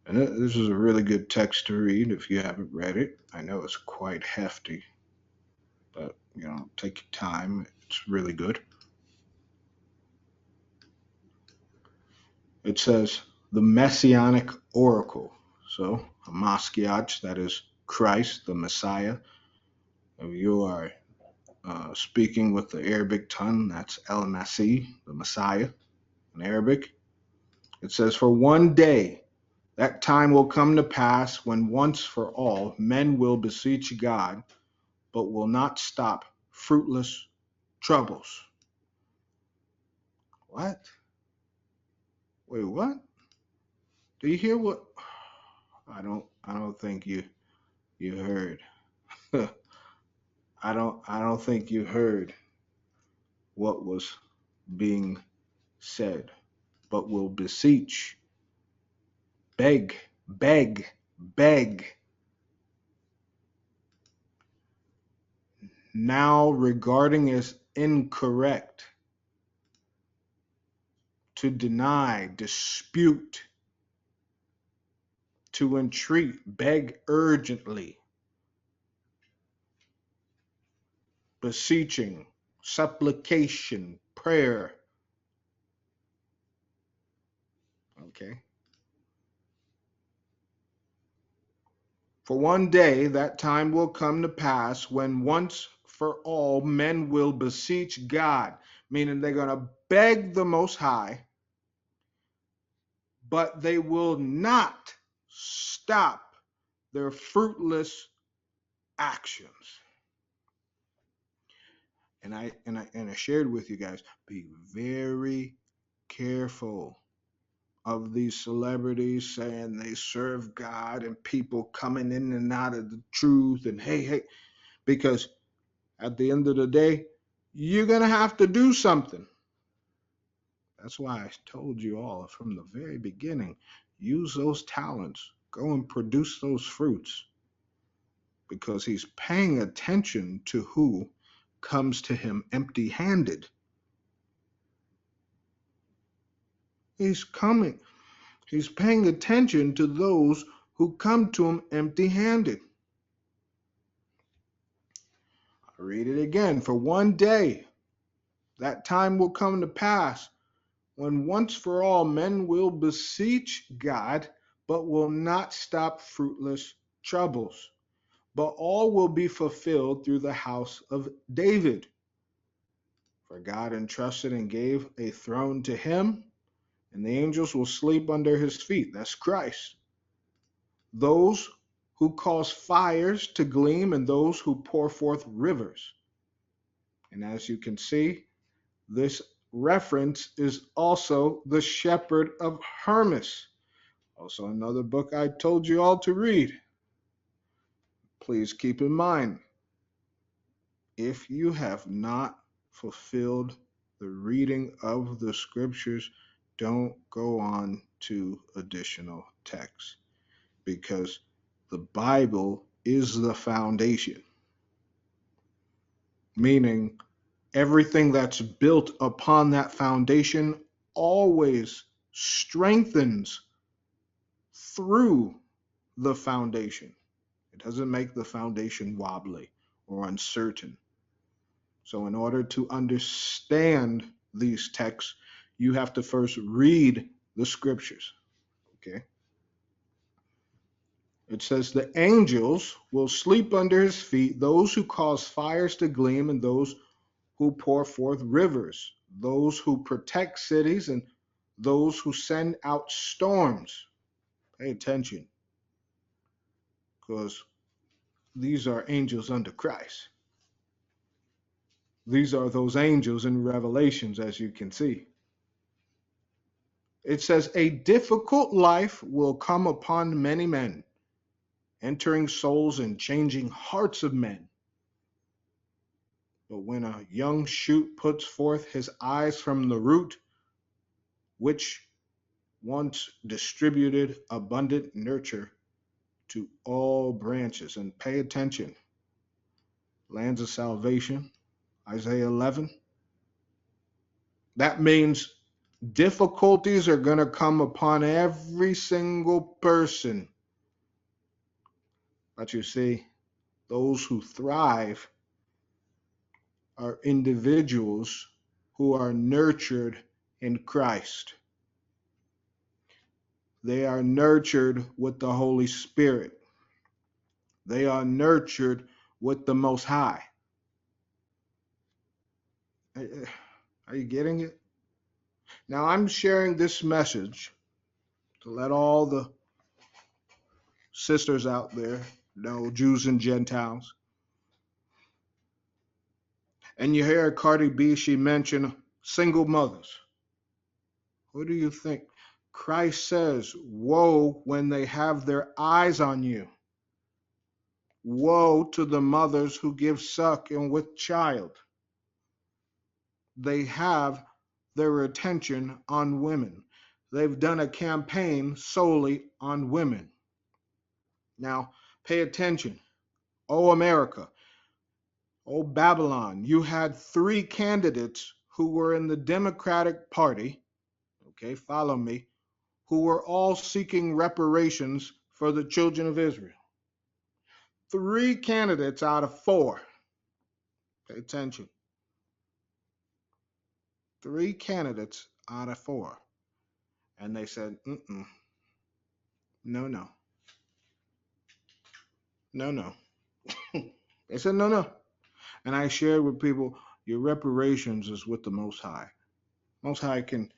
and this is a really good text to read if you haven't read it. I know it's quite hefty, but take your time. It's really good. It says the Messianic Oracle. So Hamashiach, that is Christ, the Messiah. If you are speaking with the Arabic tongue, that's El Masih, the Messiah in Arabic. It says, for one day, that time will come to pass when once for all men will beseech God, but will not stop fruitless troubles. What? Wait, what? Do you hear what? I don't think you heard. I don't think you heard what was being said, but will beseech, beg, beg, beg. Now regarding as incorrect, to deny, dispute, to entreat, beg urgently, beseeching, supplication, prayer. Okay. For one day that time will come to pass when once for all men will beseech God, meaning they're going to beg the Most High, but they will not stop their fruitless actions. And I shared with you guys, be very careful of these celebrities saying they serve God and people coming in and out of the truth and hey, because at the end of the day, you're going to have to do something. That's why I told you all from the very beginning, use those talents, go and produce those fruits, because he's paying attention to who comes to him empty-handed. He's paying attention to those who come to him empty-handed. I read it again. For one day, that time will come to pass when once for all men will beseech God, but will not stop fruitless troubles. But all will be fulfilled through the house of David. For God entrusted and gave a throne to him, and the angels will sleep under his feet. That's Christ. Those who cause fires to gleam, and those who pour forth rivers. And as you can see, this reference is also the shepherd of Hermas. Also, another book I told you all to read. Please keep in mind, if you have not fulfilled the reading of the scriptures, don't go on to additional texts, because the Bible is the foundation, meaning everything that's built upon that foundation always strengthens through the foundation. It doesn't make the foundation wobbly or uncertain. So, in order to understand these texts, you have to first read the scriptures. Okay? It says, the angels will sleep under his feet, those who cause fires to gleam, and those who pour forth rivers, those who protect cities, and those who send out storms. Pay attention, because these are angels under Christ. These are those angels in Revelations, as you can see. It says, a difficult life will come upon many men, entering souls and changing hearts of men. But when a young shoot puts forth his eyes from the root, which once distributed abundant nurture to all branches. And pay attention. Lands of salvation, Isaiah 11. That means difficulties are going to come upon every single person. But you see, those who thrive are individuals who are nurtured in Christ. They are nurtured with the Holy Spirit. They are nurtured with the Most High. Are you getting it? Now, I'm sharing this message to let all the sisters out there know, Jews and Gentiles. And you hear Cardi B, she mentioned single mothers. What do you think? Christ says, woe when they have their eyes on you. Woe to the mothers who give suck and with child. They have their attention on women. They've done a campaign solely on women. Now, pay attention. Oh, America. Oh, Babylon. You had 3 candidates who were in the Democratic Party, okay, follow me, who were all seeking reparations for the children of Israel. 3 candidates out of 4. Pay attention. 3 candidates out of 4. And they said, no, no. No, no. They said, no, no. And I shared with people, your reparations is with the Most High. Most High can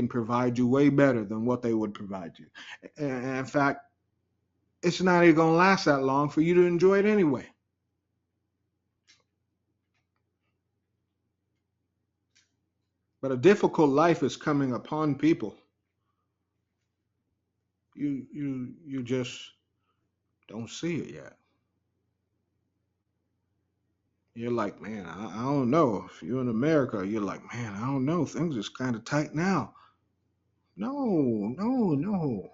provide you way better than what they would provide you. And in fact, it's not even going to last that long for you to enjoy it anyway. But a difficult life is coming upon people. You just don't see it yet. You're like, man, I don't know. If you're in America, you're like, man, I don't know. Things is kind of tight now. No, no, no.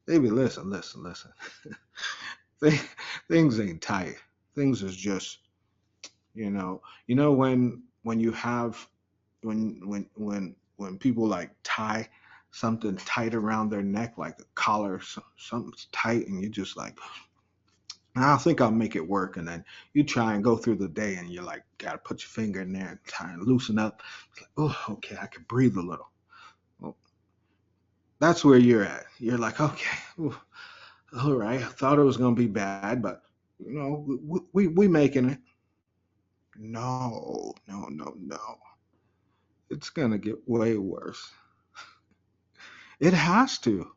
Baby, listen. Things ain't tight. Things is just, when you have when people like tie something tight around their neck, like a collar, something's tight, and you're just like, I think I'll make it work. And then you try and go through the day, and you're like, gotta put your finger in there and try and loosen up. It's like, oh, okay, I can breathe a little. Well, That's where you're at. You're like, okay, all right. I thought it was going to be bad, but we making it. No, no, no, no. It's going to get way worse. It has to.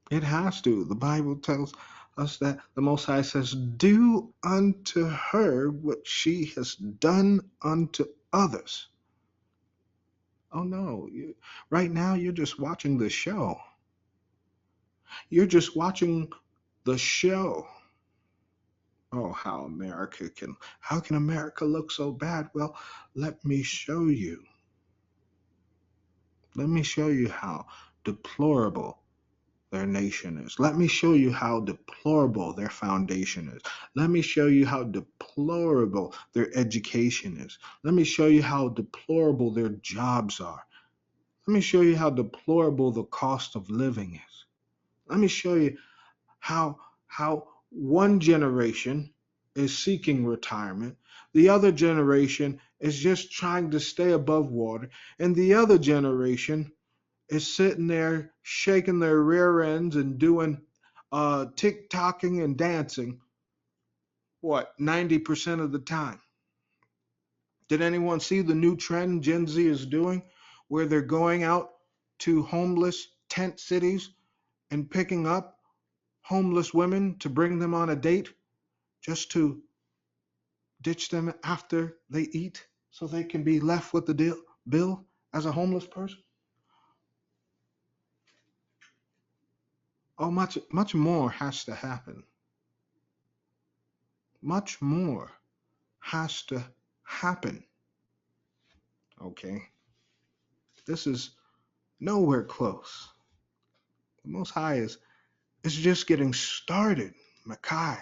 It has to. The Bible tells us that the Most High says, "Do unto her what she has done unto others." Oh no. Right now you're just watching the show. You're just watching the show. Oh, how can America look so bad? Well, let me show you. Let me show you how deplorable their nation is. Let me show you how deplorable their foundation is. Let me show you how deplorable their education is. Let me show you how deplorable their jobs are. Let me show you how deplorable the cost of living is. Let me show you how one generation is seeking retirement, the other generation is just trying to stay above water, and the other generation is sitting there shaking their rear ends and doing tick-tocking and dancing, what, 90% of the time. Did anyone see the new trend Gen Z is doing where they're going out to homeless tent cities and picking up homeless women to bring them on a date just to ditch them after they eat so they can be left with the bill as a homeless person? Oh, much more has to happen. Much more has to happen. Okay, this is nowhere close. The Most High is just getting started. Micah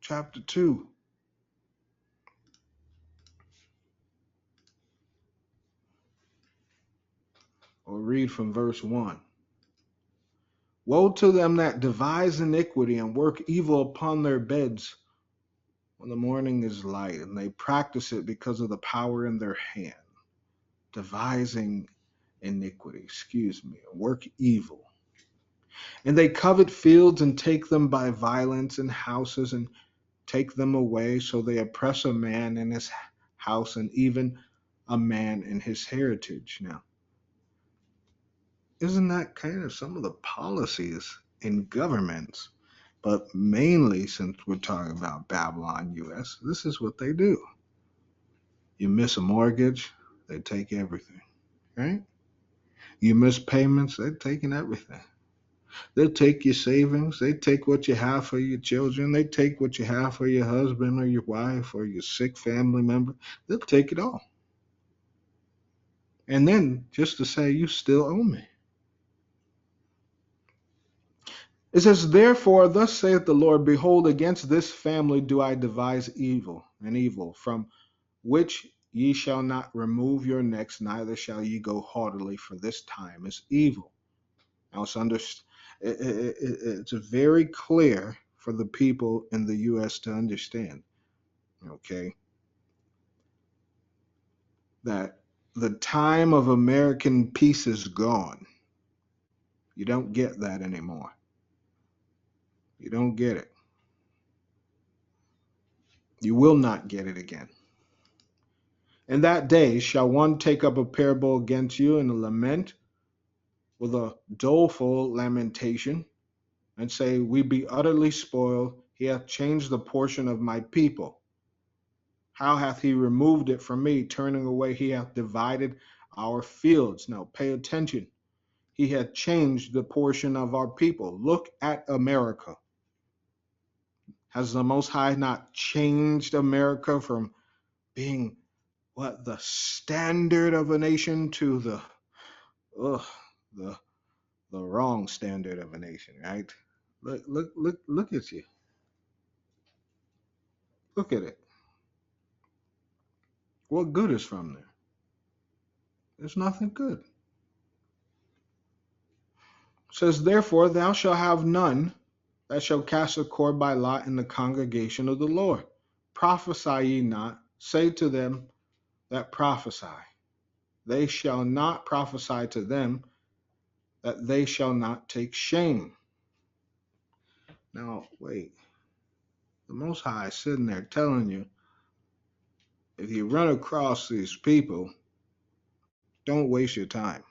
chapter 2, or read from verse 1. Woe to them that devise iniquity and work evil upon their beds when the morning is light, and they practice it because of the power in their hand. Devising iniquity, work evil. And they covet fields and take them by violence, and houses and take them away. So they oppress a man in his house and even a man in his heritage. Now, isn't that kind of some of the policies in governments? But mainly, since we're talking about Babylon, US, this is what they do. You miss a mortgage, they take everything, right? You miss payments, they're taking everything. They'll take your savings, they take what you have for your children, they take what you have for your husband or your wife or your sick family member. They'll take it all. And then just to say, you still owe me. It says, therefore, thus saith the Lord, behold, against this family do I devise evil, from which ye shall not remove your necks, neither shall ye go haughtily, for this time is evil. Now it's very clear for the people in the U.S. to understand, okay, that the time of American peace is gone. You don't get that anymore. You don't get it. You will not get it again. In that day shall one take up a parable against you and a lament with a doleful lamentation, and say, we be utterly spoiled. He hath changed the portion of my people. How hath he removed it from me? Turning away, he hath divided our fields. Now pay attention. He hath changed the portion of our people. Look at America. Has the Most High not changed America from being the standard of a nation to ugh, the the wrong standard of a nation, right? Look at you. Look at it. What good is from there? There's nothing good. It says, therefore, thou shalt have none that shall cast a cord by lot in the congregation of the Lord. Prophesy ye not, say to them that prophesy. they shall not prophesy to them, that they shall not take shame. Now, wait, the Most High is sitting there telling you, if you run across these people, don't waste your time.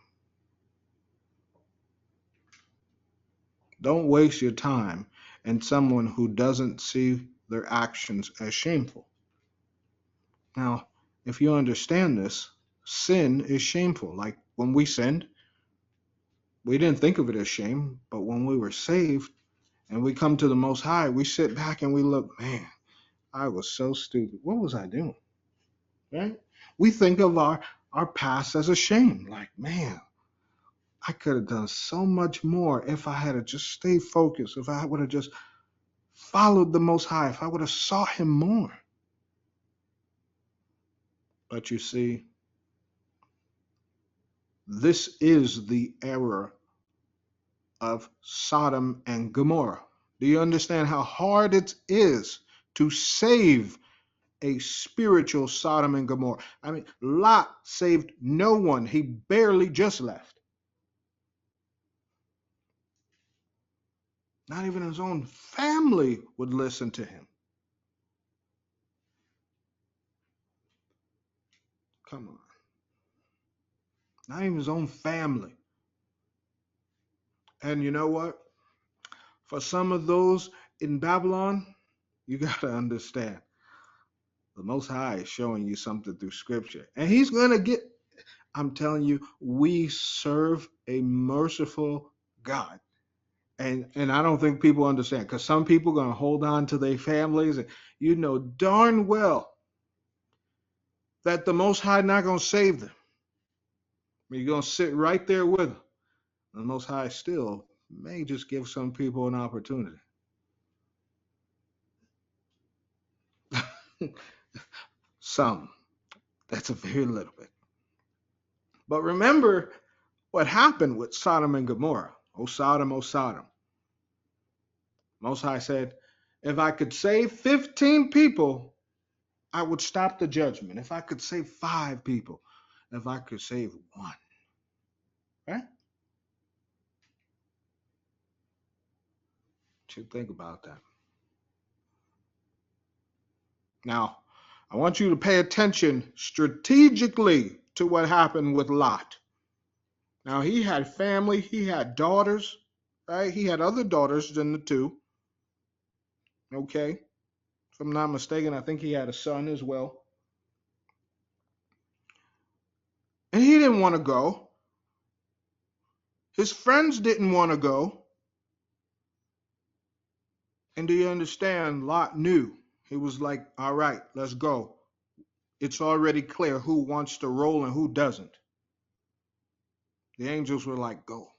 Don't waste your time in someone who doesn't see their actions as shameful. Now, if you understand this, sin is shameful. Like when we sinned, we didn't think of it as shame, but when we were saved and we come to the Most High, we sit back and we look, man, I was so stupid. What was I doing? Right? We think of our past as a shame. Like, man, I could have done so much more if I had just stayed focused, if I would have just followed the Most High, if I would have sought Him more. But you see, this is the error of Sodom and Gomorrah. Do you understand how hard it is to save a spiritual Sodom and Gomorrah? I mean, Lot saved no one. He barely just left. Not even his own family would listen to him. Come on. Not even his own family. And you know what? For some of those in Babylon, you got to understand the Most High is showing you something through Scripture. And He's going to get, I'm telling you, we serve a merciful God. And I don't think people understand, because some people are going to hold on to their families. And you know darn well that the Most High not going to save them. You're going to sit right there with them. The Most High still may just give some people an opportunity. Some. That's a very little bit. But remember what happened with Sodom and Gomorrah. O Sodom, O Sodom. Most High said, if I could save 15 people, I would stop the judgment. If I could save 5 people, if I could save 1. Right? What you think about that? Now, I want you to pay attention strategically to what happened with Lot. Now, he had family, he had daughters, right? He had other daughters than the 2. Okay? If I'm not mistaken, I think he had a son as well. And he didn't want to go. His friends didn't want to go. And do you understand? Lot knew. He was like, all right, let's go. It's already clear who wants to roll and who doesn't. The angels were like, go.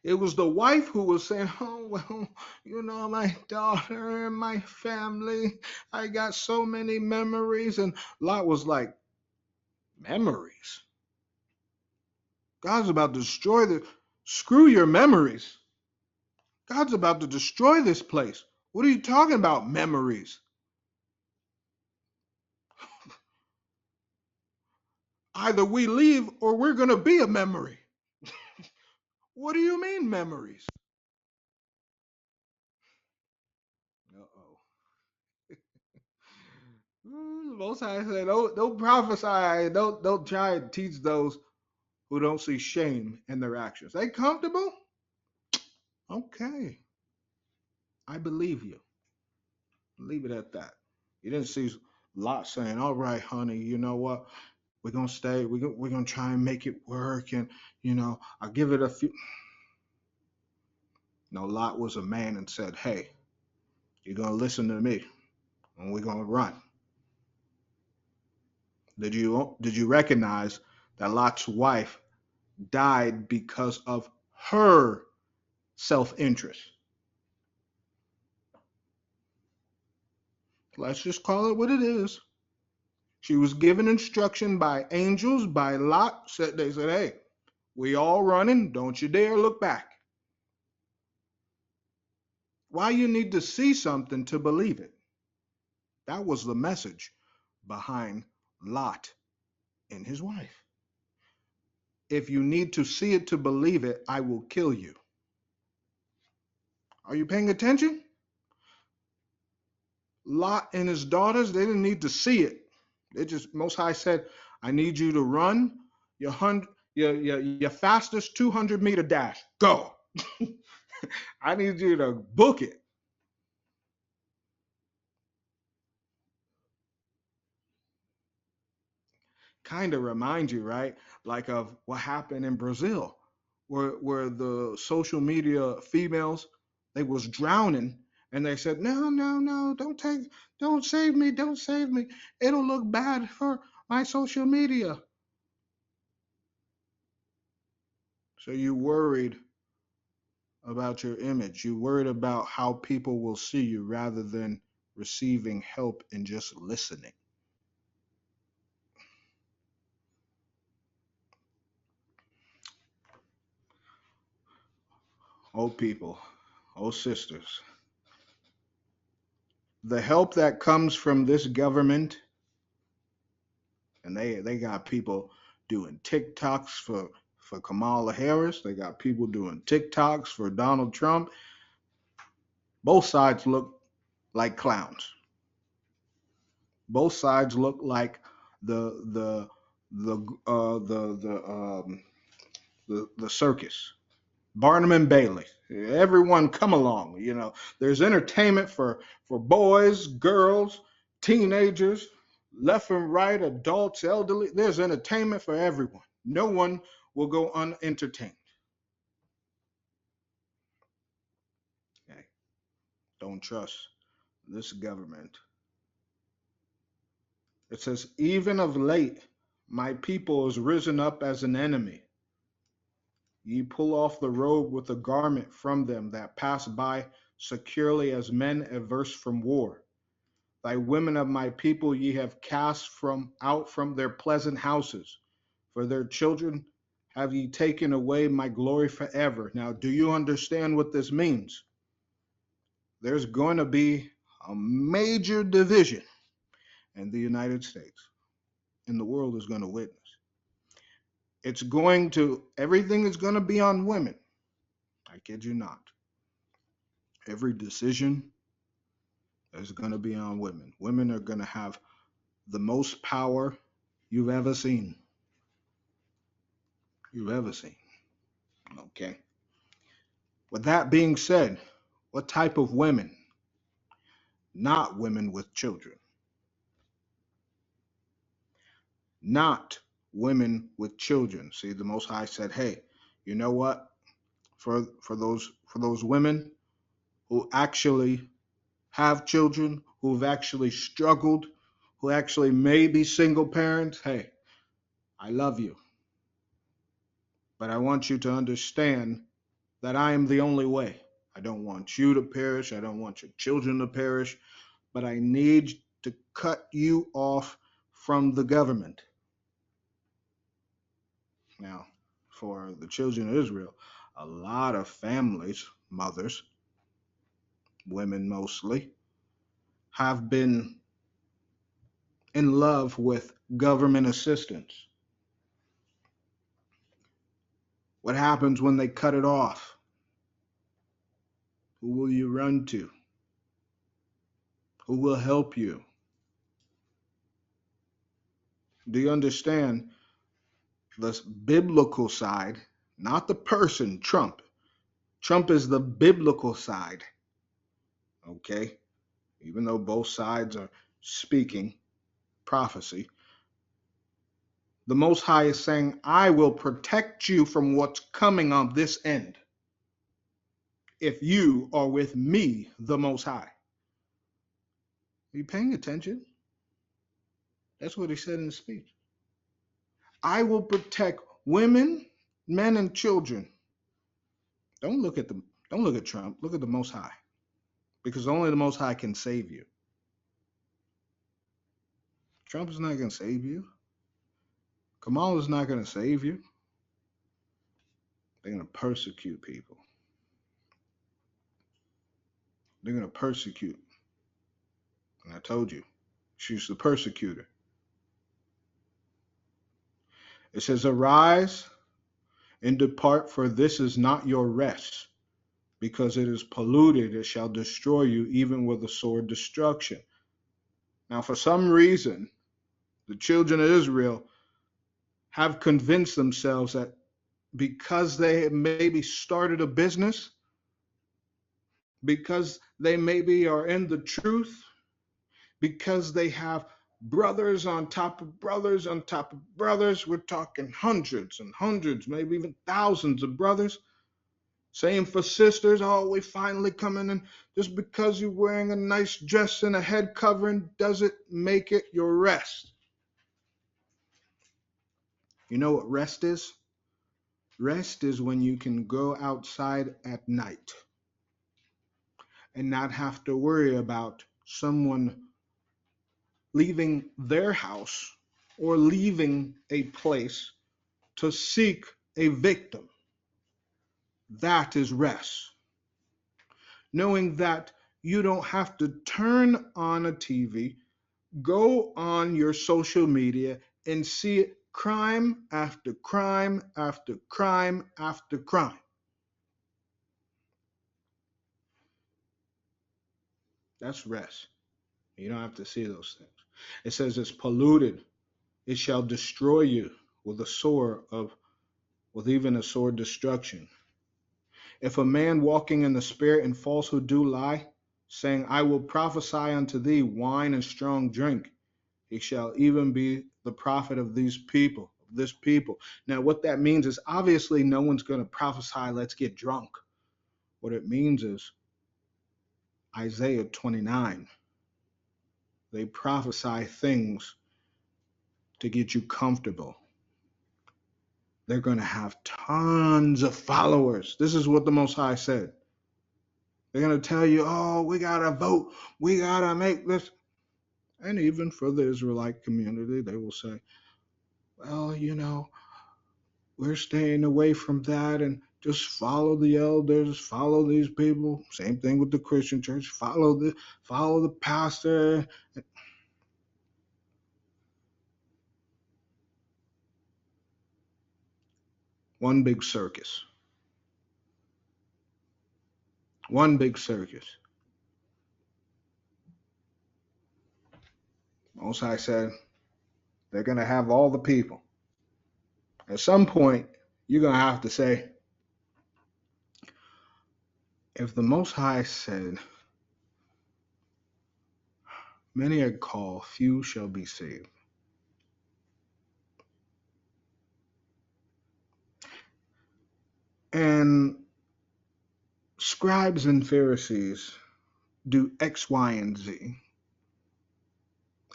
It was the wife who was saying, oh, well, you know, my daughter and my family, I got so many memories. And Lot was like, memories? God's about to destroy screw your memories. God's about to destroy this place. What are you talking about, memories? Either we leave or we're going to be a memory. What do you mean, memories? Uh-oh. Most High said, don't prophesy. Don't try and teach those who don't see shame in their actions. They comfortable? Okay. I believe you. Leave it at that. You didn't see Lot saying, all right, honey, you know what? We're going to stay. We're going to try and make it work. And, you know, I'll give it a few. No, Lot was a man and said, hey, you're going to listen to me and we're going to run. Did you recognize that Lot's wife died because of her self-interest? Let's just call it what it is. She was given instruction by angels, by Lot. They said, hey, we all running. Don't you dare look back. Why you need to see something to believe it? That was the message behind Lot and his wife. If you need to see it to believe it, I will kill you. Are you paying attention? Lot and his daughters, they didn't need to see it. They just, Most High said, I need you to run your fastest 200-meter dash. Go. I need you to book it. Kind of remind you, right? Like of what happened in Brazil, where the social media females, they was drowning and they said, no, no, no, don't save me, don't save me. It'll look bad for my social media. So you worried about your image. You worried about how people will see you rather than receiving help and just listening. Oh, people, oh, sisters, the help that comes from this government, and they got people doing TikToks for Kamala Harris. They got people doing TikToks for Donald Trump. Both sides look like clowns. Both sides look like the the the the circus. Barnum and Bailey. Everyone come along. There's entertainment for boys, girls, teenagers, left and right, adults, elderly. There's entertainment for everyone. No one will go unentertained. Okay? Don't trust this government. It says, even of late, my people is risen up as an enemy. Ye pull off the robe with the garment from them that pass by securely as men averse from war. Thy women of my people ye have cast from out from their pleasant houses. For their children have ye taken away my glory forever. Now, do you understand what this means? There's going to be a major division in the United States, and the world is going to witness. Everything is going to be on women. I kid you not. Every decision is going to be on women. Women are going to have the most power you've ever seen. You've ever seen. Okay. With that being said, what type of women? Not women with children. Not women with children. See, the Most High said, "Hey, you know what? For those women who actually have children, who've actually struggled, who actually may be single parents, hey, I love you, but I want you to understand that I am the only way. I don't want you to perish. I don't want your children to perish, but I need to cut you off from the government." Now, for the children of Israel, a lot of families, mothers, women mostly, have been in love with government assistance. What happens when they cut it off? Who will you run to? Who will help you? Do you understand the biblical side, not the person, Trump? Trump is the biblical side, okay? Even though both sides are speaking prophecy, the Most High is saying, I will protect you from what's coming on this end if you are with me, the Most High. Are you paying attention? That's what he said in the speech. I will protect women, men, and children. Don't look at them. Don't look at Trump. Look at the Most High, because only the Most High can save you. Trump is not going to save you. Kamala is not going to save you. They're going to persecute people. They're going to persecute. And I told you, she's the persecutor. It says, arise, and depart, for this is not your rest, because it is polluted. It shall destroy you, even with a sword destruction. Now, for some reason, the children of Israel have convinced themselves that because they maybe started a business, because they maybe are in the truth, because they have brothers on top of brothers on top of brothers. We're talking hundreds and hundreds, maybe even thousands of brothers. Same for sisters. Oh, we finally coming in. Just because you're wearing a nice dress and a head covering doesn't make it your rest. You know what rest is? Rest is when you can go outside at night and not have to worry about someone leaving their house or leaving a place to seek a victim. That is rest. Knowing that you don't have to turn on a TV, go on your social media, and see crime after crime after crime after crime. That's rest. You don't have to see those things. It says it's polluted. It shall destroy you with a sword of, with even a sword destruction. If a man walking in the spirit and falsehood do lie, saying, I will prophesy unto thee wine and strong drink, he shall even be the prophet of these people, of this people. Now, what that means is obviously no one's going to prophesy, let's get drunk. What it means is Isaiah 29. They prophesy things to get you comfortable. They're going to have tons of followers. This is what the Most High said. They're going to tell you, oh, we got to vote. We got to make this. And even for the Israelite community, they will say, well, we're staying away from that and just follow the elders, follow these people. Same thing with the Christian church. Follow the pastor. One big circus. One big circus. Most High said they're going to have all the people. At some point, you're going to have to say, if the Most High said, many are called, few shall be saved. And scribes and Pharisees do X, Y, and Z.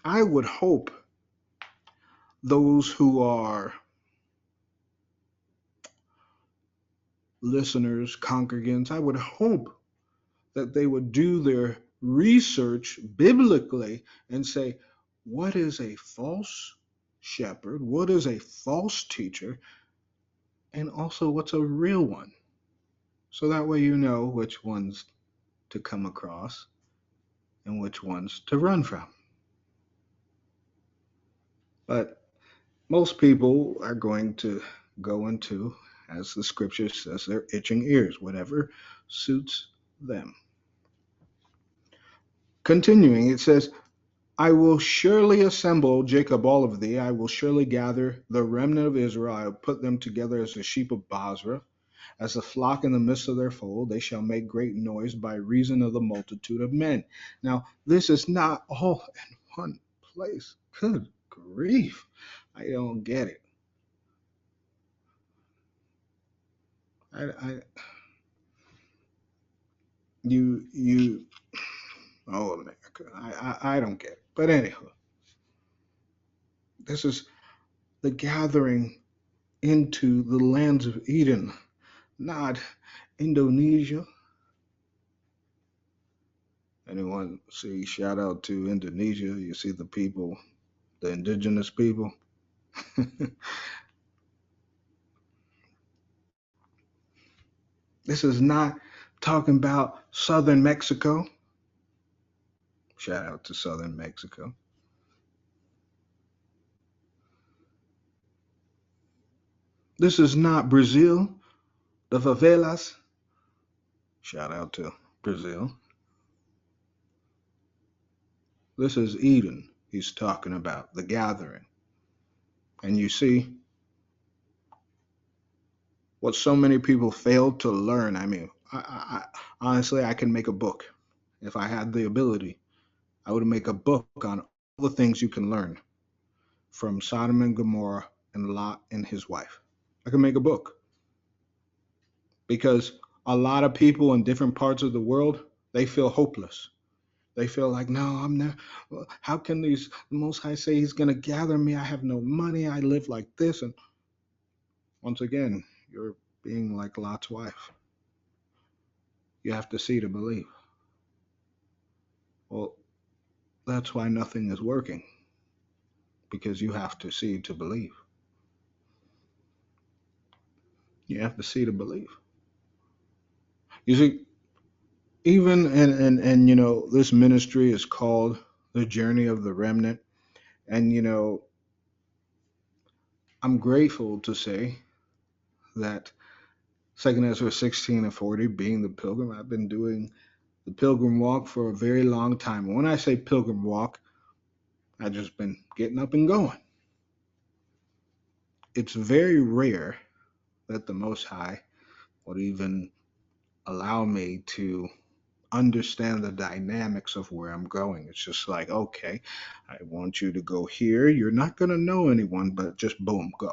I would hope those who are listeners, congregants, I would hope that they would do their research biblically and say, what is a false shepherd? What is a false teacher? And also, what's a real one? So that way you know which ones to come across and which ones to run from. But most people are going to go into, as the scripture says, their itching ears, whatever suits them. Continuing, it says, I will surely assemble, Jacob, all of thee. I will surely gather the remnant of Israel. I will put them together as the sheep of Basra, as a flock in the midst of their fold. They shall make great noise by reason of the multitude of men. Now, this is not all in one place. Good grief. I don't get it. I you oh America. I don't get it. But anyhow, this is the gathering into the lands of Eden, not Indonesia. Anyone see, shout out to Indonesia? You see the people, the indigenous people. This is not talking about southern Mexico. Shout out to southern Mexico. This is not Brazil, the favelas. Shout out to Brazil. This is Eden he's talking about, the gathering. And you see, what so many people fail to learn. I mean, honestly, I can make a book. If I had the ability, I would make a book on all the things you can learn from Sodom and Gomorrah and Lot and his wife. I can make a book because a lot of people in different parts of the world, they feel hopeless. They feel like, no, I'm not. How can these the Most High say He's going to gather me? I have no money. I live like this. And once again, you're being like Lot's wife. You have to see to believe. Well, that's why nothing is working because you have to see to believe. You have to see to believe. You see, even and this ministry is called the journey of the remnant, and I'm grateful to say that Second Ezra 16 and 40 being the pilgrim, I've been doing the pilgrim walk for a very long time. And when I say pilgrim walk, I've just been getting up and going. It's very rare that the Most High would even allow me to understand the dynamics of where I'm going. It's just like, okay, I want you to go here. You're not going to know anyone, but just boom, go.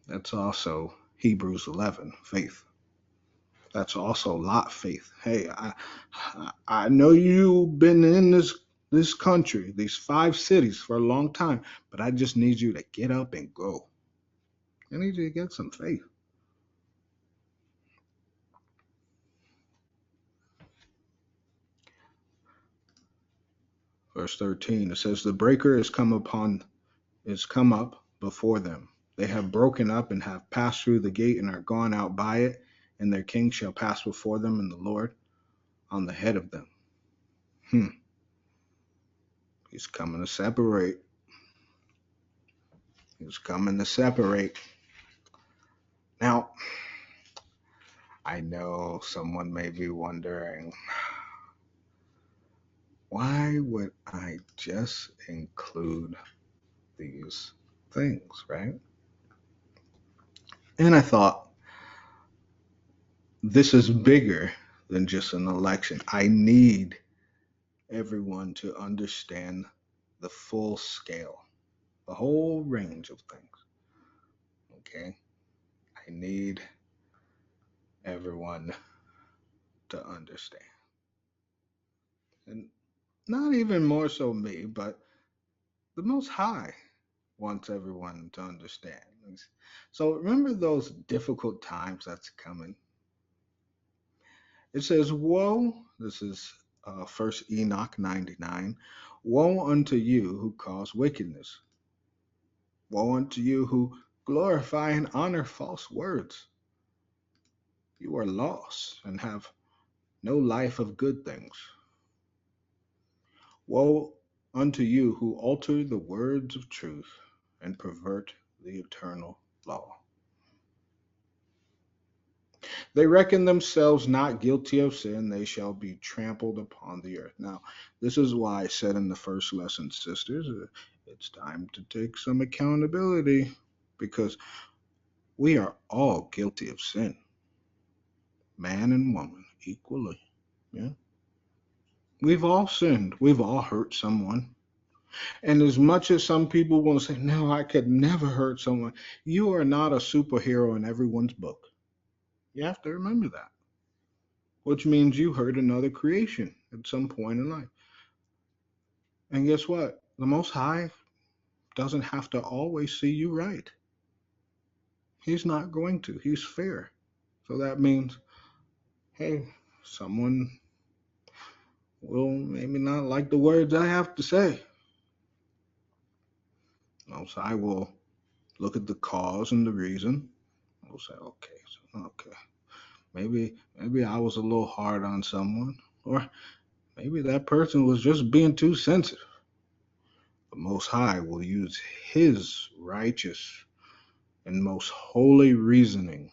That's also Hebrews 11, faith. That's also Lot faith. Hey, I know you've been in this country, these 5 cities for a long time, but I just need you to get up and go. I need you to get some faith. Verse 13, it says, the breaker is come up before them. They have broken up and have passed through the gate and are gone out by it, and their king shall pass before them, and the Lord on the head of them. He's coming to separate. He's coming to separate. Now, I know someone may be wondering, why would I just include these things, right? And I thought, this is bigger than just an election. I need everyone to understand the full scale, the whole range of things. Okay? I need everyone to understand. And not even more so me, but the Most High wants everyone to understand. So remember those difficult times that's coming. It says, woe, this is First Enoch 99, woe unto you who cause wickedness. Woe unto you who glorify and honor false words. You are lost and have no life of good things. Woe unto you who alter the words of truth and pervert the eternal law. They reckon themselves not guilty of sin, they shall be trampled upon the earth. Now, this is why I said in the first lesson, sisters, it's time to take some accountability because we are all guilty of sin, man and woman equally. Yeah. We've all sinned, we've all hurt someone. And as much as some people want to say, no, I could never hurt someone, you are not a superhero in everyone's book. You have to remember that, which means you hurt another creation at some point in life. And guess what? The Most High doesn't have to always see you right. He's not going to. He's fair. So that means, hey, someone will maybe not like the words I have to say. Most High will look at the cause and the reason. We'll say, okay. Maybe I was a little hard on someone, or maybe that person was just being too sensitive. The Most High will use his righteous and most holy reasoning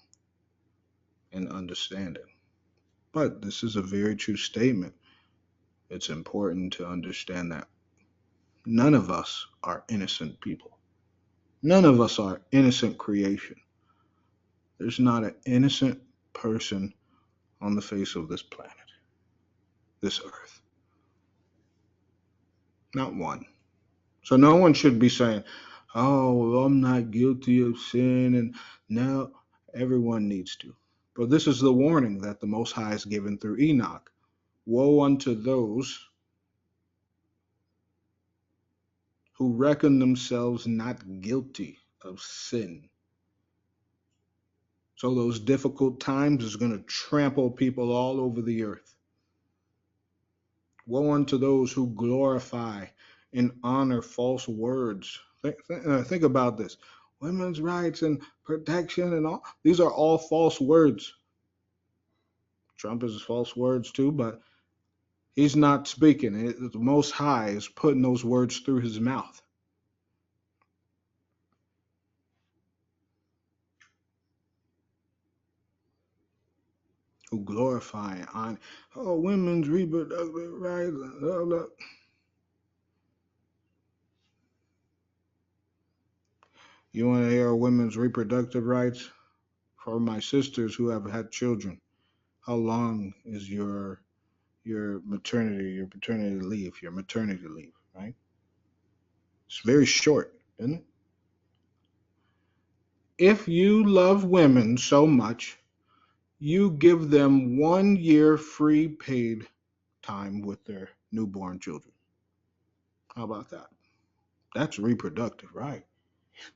and understanding. But this is a very true statement. It's important to understand that none of us are innocent people. None of us are innocent creation. There's not an innocent person on the face of this planet, this earth. Not one. So no one should be saying, oh, well, I'm not guilty of sin. And now everyone needs to. But this is the warning that the Most High has given through Enoch. Woe unto those who reckon themselves not guilty of sin. So those difficult times is going to trample people all over the earth. Woe unto those who glorify and honor false words. Think about this. Women's rights and protection and all. These are all false words. Trump is false words too, but he's not speaking. The Most High is putting those words through his mouth. Who glorify and honor. Oh, women's reproductive rights. Blah, blah. You want to hear women's reproductive rights? For my sisters who have had children, how long is your paternity leave, right? It's very short, isn't it? If you love women so much, you give them 1 year free paid time with their newborn children. How about that? That's reproductive, right?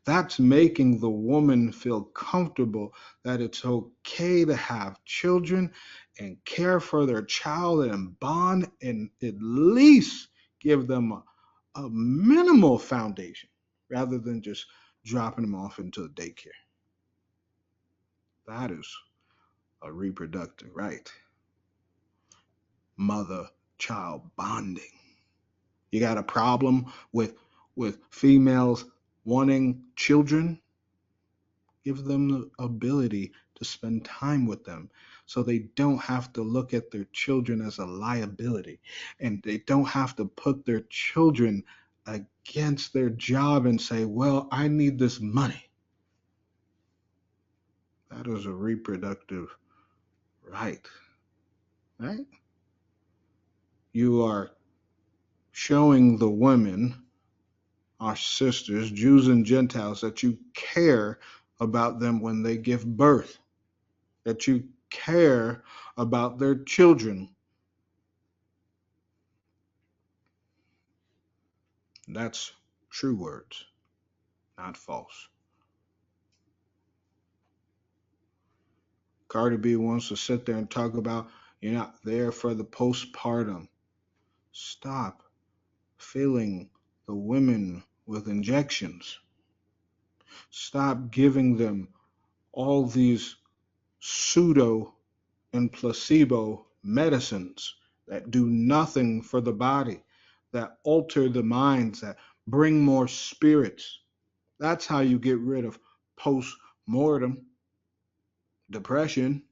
That's making the woman feel comfortable that it's okay to have children and care for their child and bond and at least give them a minimal foundation rather than just dropping them off into a daycare. That is a reproductive right. Mother-child bonding. You got a problem with females wanting children? Give them the ability to spend time with them so they don't have to look at their children as a liability and they don't have to put their children against their job and say, well, I need this money. That is a reproductive right, right? You are showing the women, our sisters, Jews and Gentiles, that you care about them when they give birth, that you care about their children. That's true words, not false. Cardi B wants to sit there and talk about you're not there for the postpartum. Stop filling the women with injections. Stop giving them all these pseudo and placebo medicines that do nothing for the body, that alter the minds, that bring more spirits. That's how you get rid of post-mortem depression.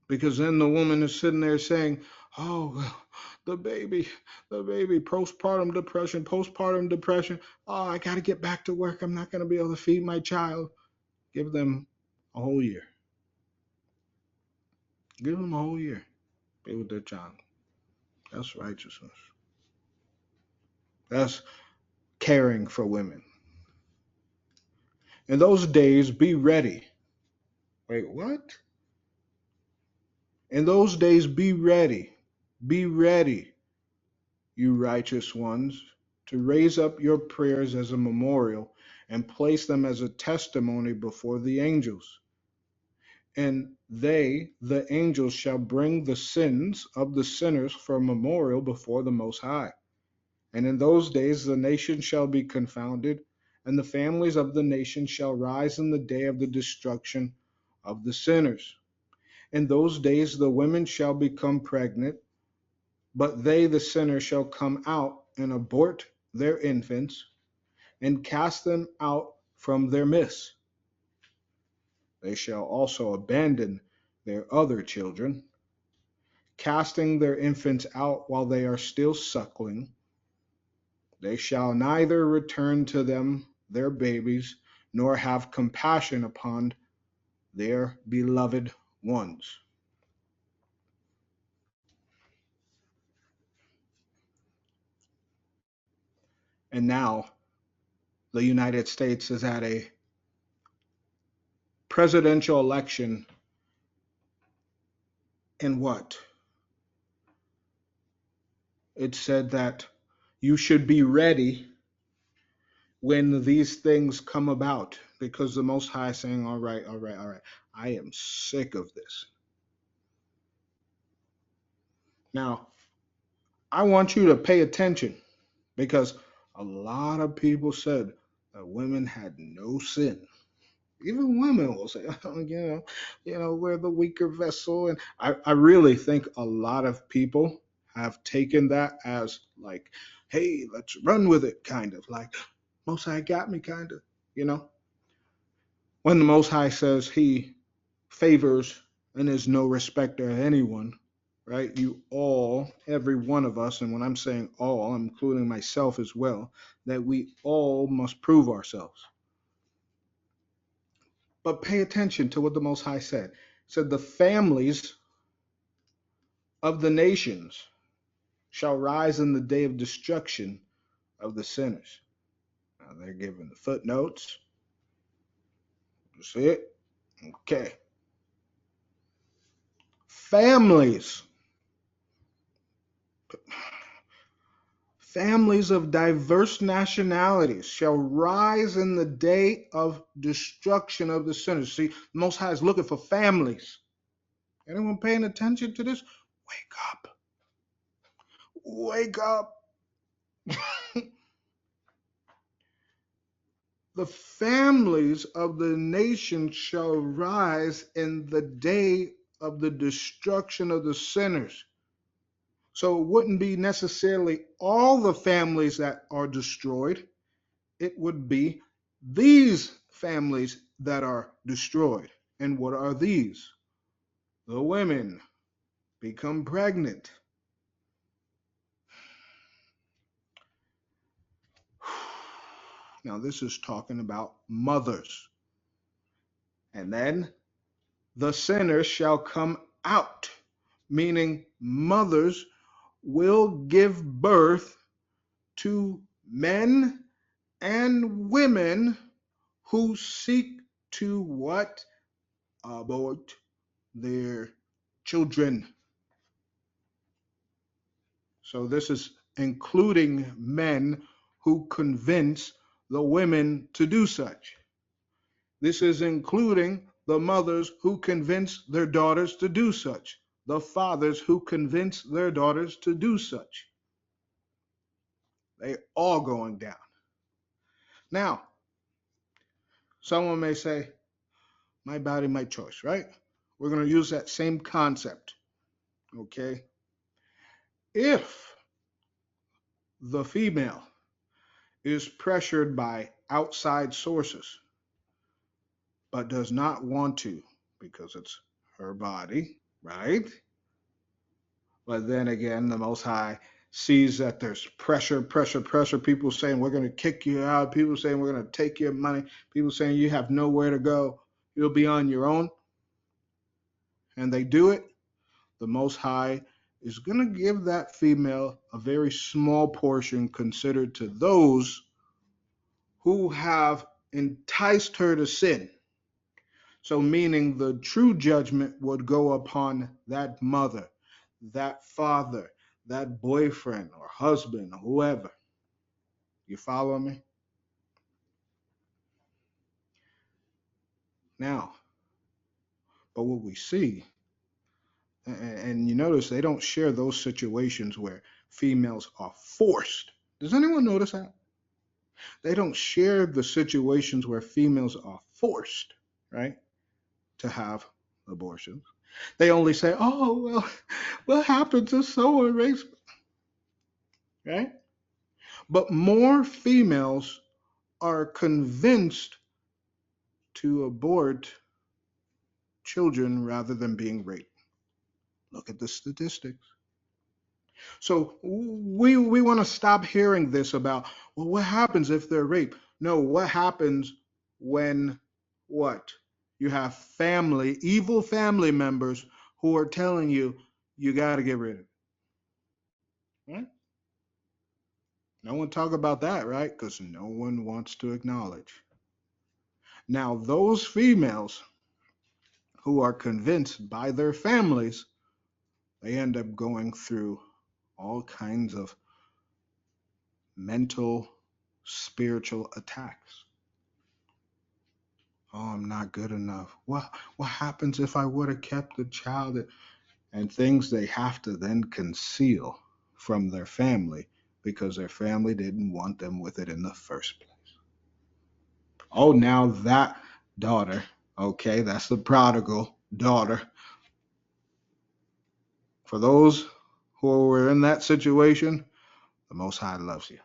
Because then the woman is sitting there saying, oh, well, the baby, postpartum depression. Oh, I got to get back to work. I'm not going to be able to feed my child. Give them a whole year. Give them a whole year. Be with their child. That's righteousness. That's caring for women. In those days, be ready. Wait, what? In those days, be ready. Be ready, you righteous ones, to raise up your prayers as a memorial and place them as a testimony before the angels. And they, the angels, shall bring the sins of the sinners for a memorial before the Most High. And in those days the nation shall be confounded, and the families of the nation shall rise in the day of the destruction of the sinners. In those days the women shall become pregnant, But they, the sinners, shall come out and abort their infants and cast them out from their midst. They shall also abandon their other children, casting their infants out while they are still suckling. They shall neither return to them their babies, nor have compassion upon their beloved ones. And now the United States is at a presidential election in what? It said that you should be ready when these things come about because the Most High is saying, all right, all right, all right, I am sick of this. Now, I want you to pay attention because a lot of people said that women had no sin. Even women will say, oh, we're the weaker vessel. And I really think a lot of people have taken that as like, hey, let's run with it, kind of like Most High got me, kind of, you know. When the Most High says he favors and is no respecter of anyone, right? You all, every one of us, and when I'm saying all, I'm including myself as well, that we all must prove ourselves. But pay attention to what the Most High said. He said, the families of the nations shall rise in the day of destruction of the sinners. Now they're giving the footnotes. That's it. Okay. Families. Families of diverse nationalities shall rise in the day of destruction of the sinners. See, Most High is looking for families. Anyone paying attention to this? Wake up. Wake up. The families of the nations shall rise in the day of the destruction of the sinners. So it wouldn't be necessarily all the families that are destroyed. It would be these families that are destroyed. And what are these? The women become pregnant. Now, this is talking about mothers. And then the sinners shall come out, meaning mothers will give birth to men and women who seek to what? Abort their children. So this is including men who convince the women to do such. This is including the mothers who convince their daughters to do such, the fathers who convince their daughters to do such. They all going down. Now, someone may say, my body, my choice, right? We're going to use that same concept, okay? If the female is pressured by outside sources, but does not want to because it's her body, right? But then again, the Most High sees that there's pressure, pressure, pressure. People saying, we're going to kick you out. People saying, we're going to take your money. People saying, you have nowhere to go. You'll be on your own. And they do it. The Most High is going to give that female a very small portion considered to those who have enticed her to sin. So, meaning the true judgment would go upon that mother, that father, that boyfriend or husband or whoever. You follow me? Now, but what we see, and you notice they don't share those situations where females are forced. Does anyone notice that? They don't share the situations where females are forced, right, to have abortions. They only say, oh, well, what happened to so and race? right? But more females are convinced to abort children rather than being raped. Look at the statistics. So we want to stop hearing this about, well, what happens if they're raped? No, what happens when what? You have family, evil family members who are telling you you got to get rid of it. Right? No one talk about that, right? Because no one wants to acknowledge. Now, those females who are convinced by their families, they end up going through all kinds of mental, spiritual attacks. Oh, I'm not good enough. What happens if I would have kept the child? And things they have to then conceal from their family because their family didn't want them with it in the first place. Oh, now that daughter, okay, that's the prodigal daughter. For those who were in that situation, the Most High loves you.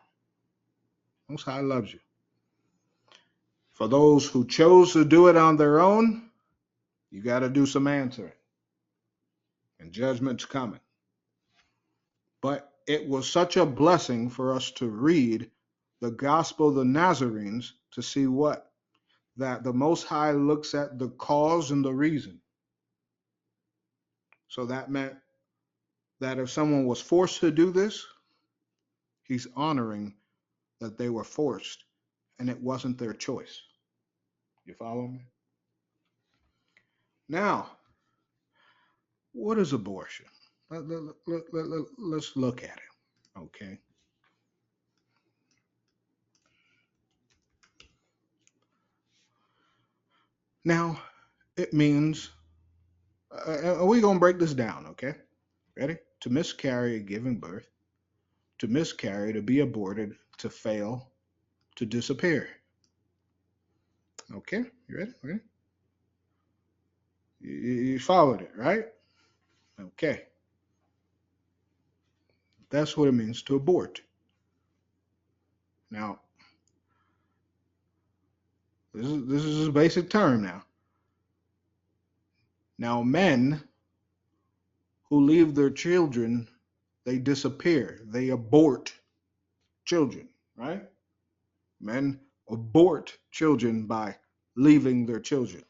Most High loves you. For those who chose to do it on their own, you got to do some answering, and judgment's coming. But it was such a blessing for us to read the Gospel of the Nazarenes to see what? That the Most High looks at the cause and the reason. So that meant that if someone was forced to do this, he's honoring that they were forced and it wasn't their choice. You follow me? Now, what is abortion? Let's look at it. Okay. Now, it means, we're going to break this down, okay? Ready? To miscarry, giving birth, to miscarry, to be aborted, to fail, to disappear. Okay, you ready? Ready? You followed it, right? Okay, that's what it means to abort. Now, this is a basic term now. Now, men who leave their children, they disappear, they abort children, right? Men abort children by leaving their children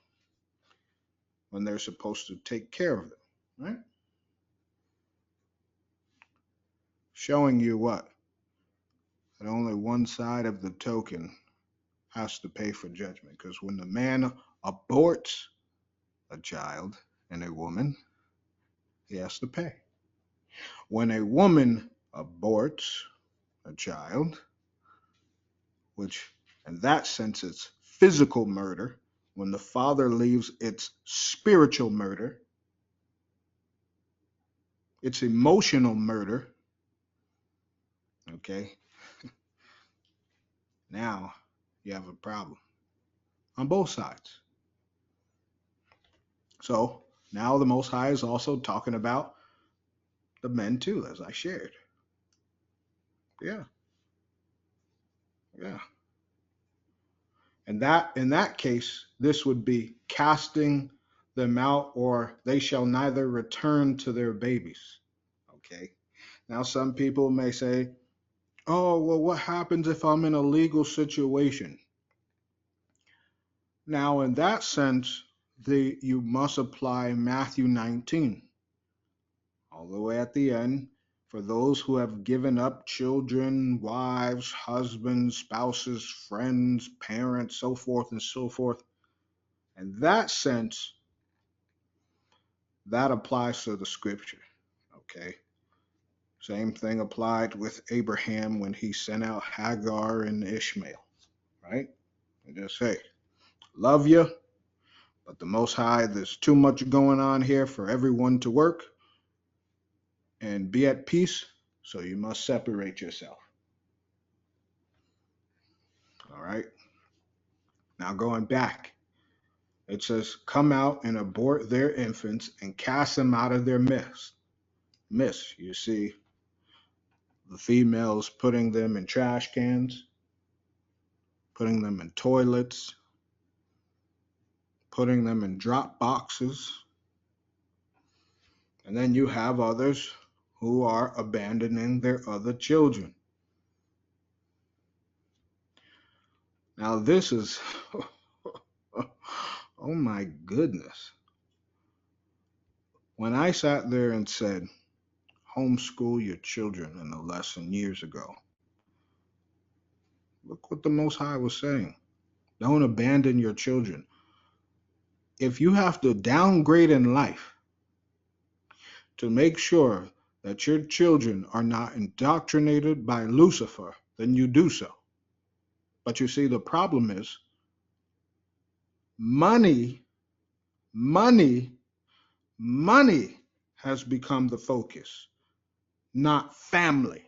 when they're supposed to take care of them, right? Showing you what? That only one side of the token has to pay for judgment. Because when the man aborts a child and a woman, he has to pay. When a woman aborts a child, which in that sense it's physical murder, when the father leaves, it's spiritual murder, it's emotional murder. Okay, now you have a problem on both sides. So now the Most High is also talking about the men too, as I shared. Yeah, yeah. And that in that case, this would be casting them out, or they shall neither return to their babies. Okay. Now some people may say, oh, well, what happens if I'm in a legal situation? Now, in that sense, you must apply Matthew 19 all the way at the end. For those who have given up children, wives, husbands, spouses, friends, parents, so forth and so forth. In that sense, that applies to the scripture. Okay. Same thing applied with Abraham when he sent out Hagar and Ishmael. Right? And just say, love you, but the Most High, there's too much going on here for everyone to work and be at peace, so you must separate yourself. All right. Now going back, it says, come out and abort their infants and cast them out of their midst. You see, The females putting them in trash cans, putting them in toilets, putting them in drop boxes. And then you have others who are abandoning their other children. Now, this is, oh my goodness. When I sat there and said, homeschool your children in a lesson years ago, look what the Most High was saying. Don't abandon your children. If you have to downgrade in life to make sure that your children are not indoctrinated by Lucifer, then you do so. But you see, the problem is money, money, money has become the focus, not family.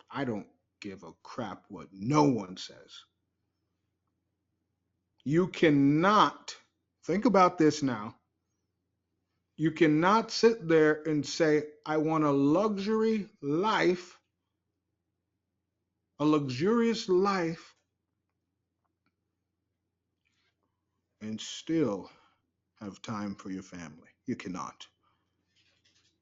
I don't give a crap what no one says. You cannot, think about this now. You cannot sit there and say, I want a luxury life, a luxurious life, and still have time for your family. You cannot.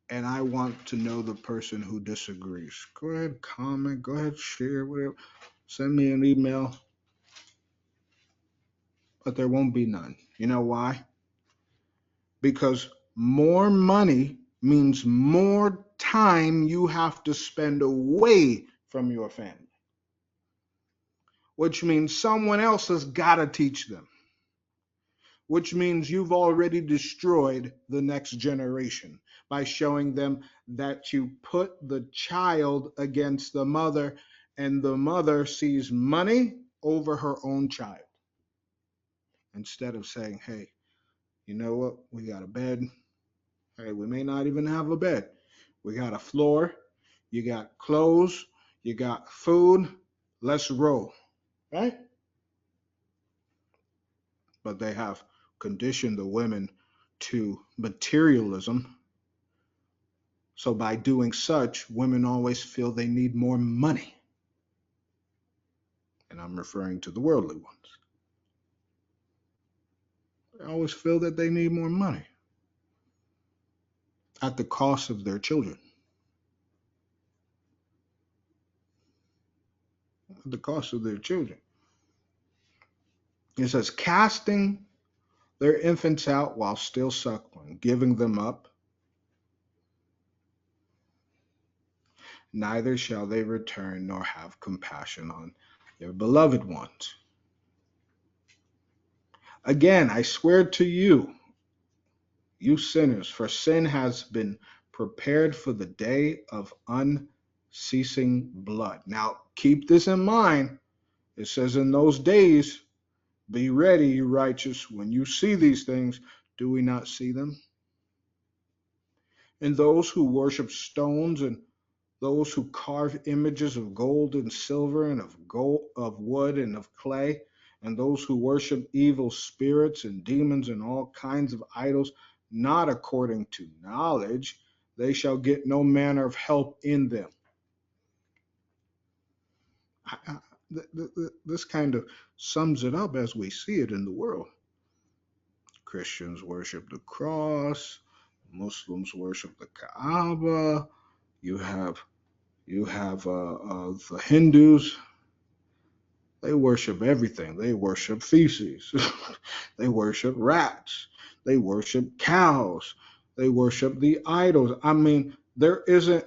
And I want to know the person who disagrees. Go ahead, comment, go ahead, share, whatever. Send me an email. But there won't be none. You know why? Because more money means more time you have to spend away from your family, which means someone else has got to teach them, which means you've already destroyed the next generation by showing them that you put the child against the mother and the mother sees money over her own child. Instead of saying, hey, you know what? We got a bed. Hey, we may not even have a bed. We got a floor. You got clothes. You got food. Let's roll. Right? But they have conditioned the women to materialism. So by doing such, women always feel they need more money. And I'm referring to the worldly ones. They always feel that they need more money at the cost of their children. At the cost of their children. It says, casting their infants out while still suckling, giving them up, neither shall they return nor have compassion on their beloved ones. Again, I swear to you, you sinners, for sin has been prepared for the day of unceasing blood. Now, keep this in mind. It says, in those days, be ready, you righteous. When you see these things, do we not see them? And those who worship stones and those who carve images of gold and silver and of wood and of clay, and those who worship evil spirits and demons and all kinds of idols, not according to knowledge, they shall get no manner of help in them. This kind of sums it up as we see it in the world. Christians worship the cross, Muslims worship the Kaaba, you have the Hindus. They worship everything. They worship feces. They worship rats. They worship cows. They worship the idols. I mean, there isn't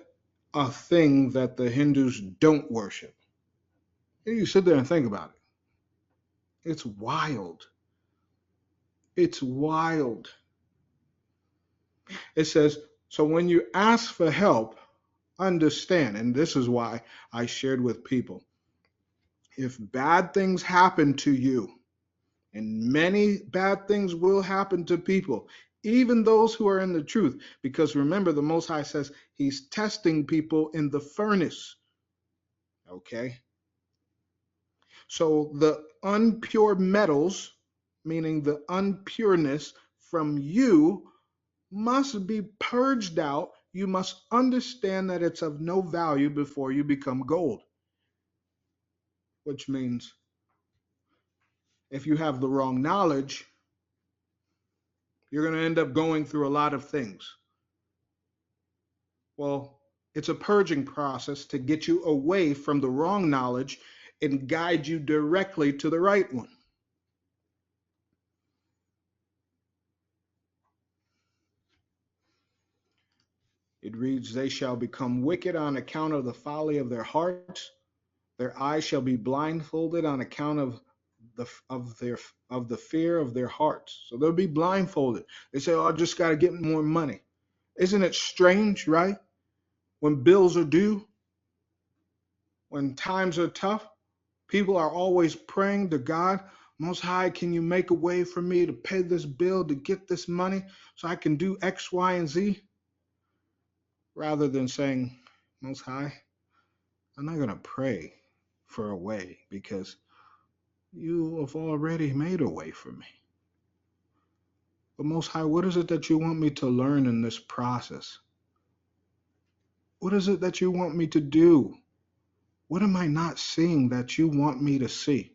a thing that the Hindus don't worship. You sit there and think about it. It's wild. It's wild. It says, so when you ask for help, understand, and this is why I shared with people, if bad things happen to you, and many bad things will happen to people, even those who are in the truth, because remember, the Most High says he's testing people in the furnace. Okay? So the unpure metals, meaning the unpureness from you, must be purged out You must understand that it's of no value before you become gold, which means if you have the wrong knowledge, you're going to end up going through a lot of things. Well, it's a purging process to get you away from the wrong knowledge and guide you directly to the right one. It reads, they shall become wicked on account of the folly of their hearts. Their eyes shall be blindfolded on account of the fear of their hearts. So they'll be blindfolded. They say, "Oh, I just got to get more money." Isn't it strange, right? When bills are due, when times are tough, people are always praying to God, Most High, can you make a way for me to pay this bill, to get this money so I can do X, Y, and Z? Rather than saying, Most High, I'm not going to pray for a way because you have already made a way for me. But Most High, what is it that you want me to learn in this process? What is it that you want me to do? What am I not seeing that you want me to see?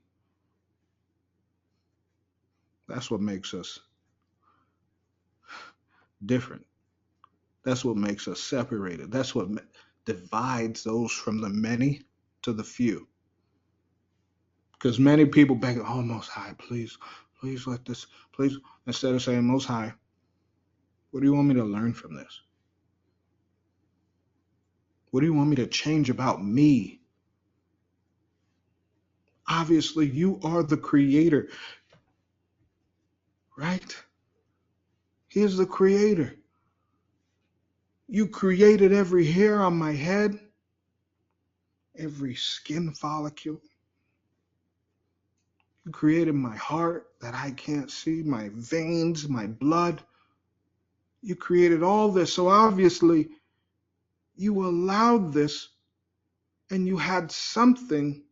That's what makes us different. That's what makes us separated. That's what divides those from the many to the few. Because many people beg, oh, Most High, please, please let this, please, instead of saying, Most High, what do you want me to learn from this? What do you want me to change about me? Obviously, you are the creator, right? He is the creator. You created every hair on my head, every skin follicle. You created my heart that I can't see, my veins, my blood. You created all this. So obviously, you allowed this and you had something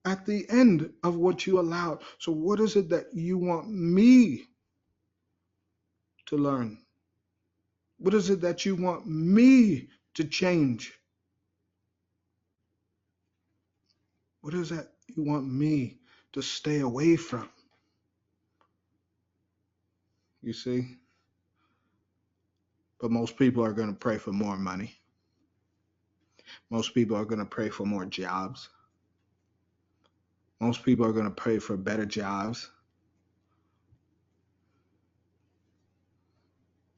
at the end of what you allowed. So, what is it that you want me to learn? What is it that you want me to change? What is that you want me to stay away from? You see? But most people are going to pray for more money. Most people are going to pray for more jobs. Most people are going to pray for better jobs,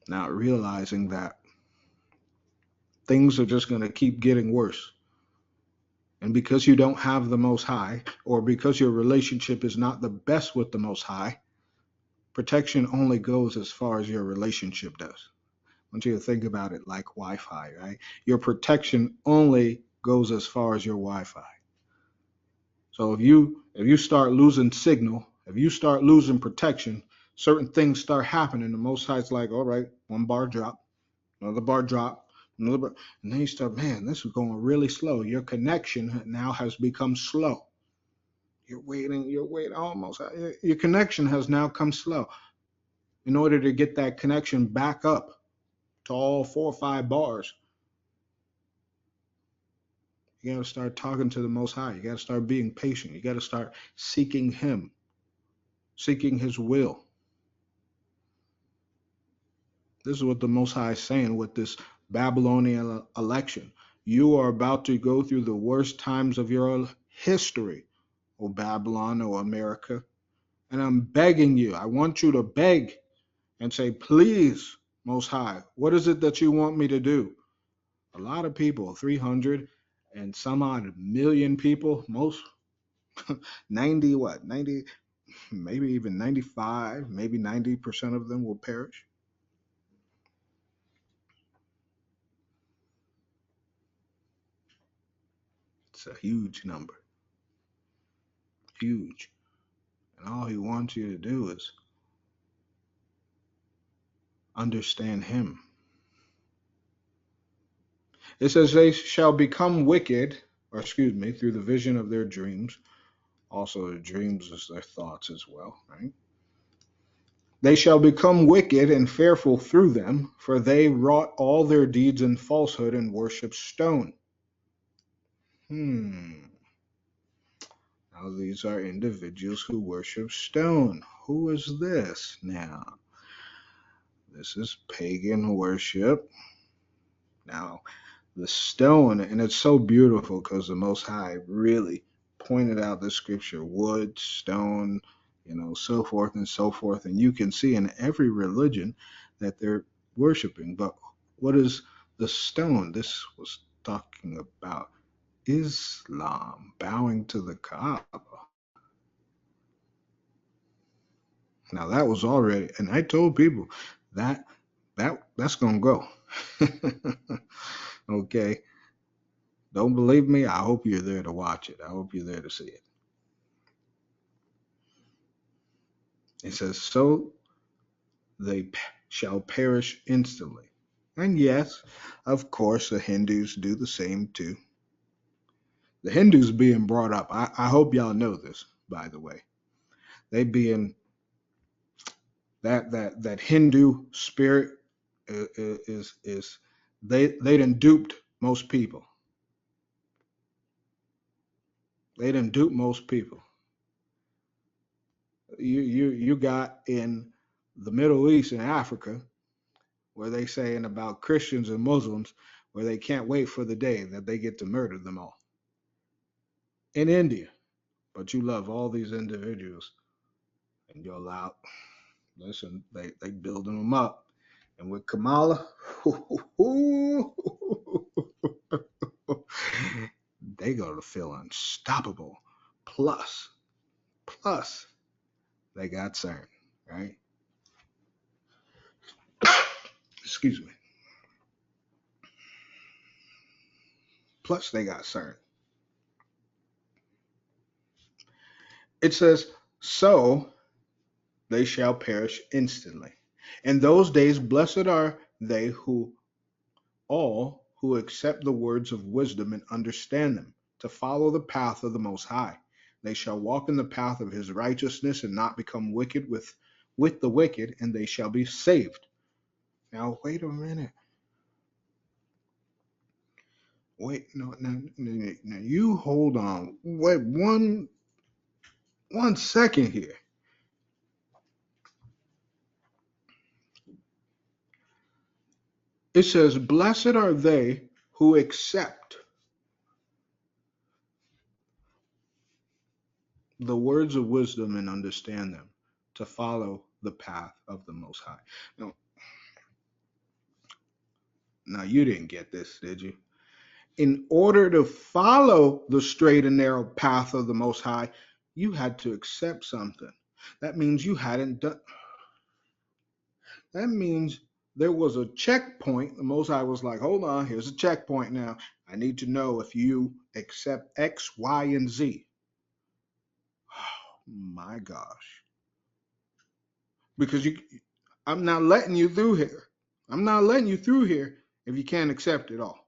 not realizing that things are just going to keep getting worse. And because you don't have the Most High, or because your relationship is not the best with the Most High, protection only goes as far as your relationship does. I want you to think about it like Wi-Fi, right? Your protection only goes as far as your Wi-Fi. So if you start losing signal, if you start losing protection, certain things start happening. The Most High's like, all right, one bar drop, another bar drop, another bar, and then you start, man, this is going really slow. Your connection now has become slow. You're waiting almost. Your connection has now come slow. In order to get that connection back up to all 4 or 5 bars, you got to start talking to the Most High. You got to start being patient. You got to start seeking Him, seeking His will. This is what the Most High is saying with this Babylonian election. You are about to go through the worst times of your history, O Babylon, O America. And I'm begging you, I want you to beg and say, please, Most High, what is it that you want me to do? A lot of people, 300 and some odd million people, most 90, 90, maybe even 95, maybe 90% of them will perish. It's a huge number, huge. And all he wants you to do is understand him. It says they shall become wicked, or excuse me, through the vision of their dreams. Also, the dreams is their thoughts as well, right? They shall become wicked and fearful through them, for they wrought all their deeds in falsehood and worship stone. Hmm. Now these are individuals who worship stone. Who is this now? This is pagan worship. Now, the stone, and it's so beautiful because the Most High really pointed out the scripture wood, stone, so forth and so forth. And you can see in every religion that they're worshiping. But what is the stone? This was talking about Islam bowing to the Kaaba. Now that was already, and I told people that that's gonna go. Okay, don't believe me? I hope you're there to watch it. I hope you're there to see it. It says, "So they shall perish instantly." And yes, of course, the Hindus do the same too. The Hindus being brought up. I hope y'all know this, by the way. They being that Hindu spirit is they done duped most people. They done duped most people. You got in the Middle East and Africa where they saying about Christians and Muslims where they can't wait for the day that they get to murder them all. In India, but you love all these individuals and you're allowed. Listen, they building them up, and with Kamala, they gonna feel unstoppable. Plus, they got CERN, right? Excuse me. Plus, they got CERN. It says, "So they shall perish instantly. In those days, blessed are they who all who accept the words of wisdom and understand them, to follow the path of the Most High. They shall walk in the path of his righteousness and not become wicked with the wicked, and they shall be saved." Now, wait a minute. Wait, no, no, no, no, you hold on. Wait one second here. It says, "Blessed are they who accept the words of wisdom and understand them, to follow the path of the Most High." Now, you didn't get this, did you? In order to follow the straight and narrow path of the Most High, you had to accept something. That means you hadn't done. That means there was a checkpoint. The Most High was like, "Hold on, here's a checkpoint now. I need to know if you accept X, Y, and Z." Oh, my gosh. Because I'm not letting you through here. I'm not letting you through here if you can't accept it all.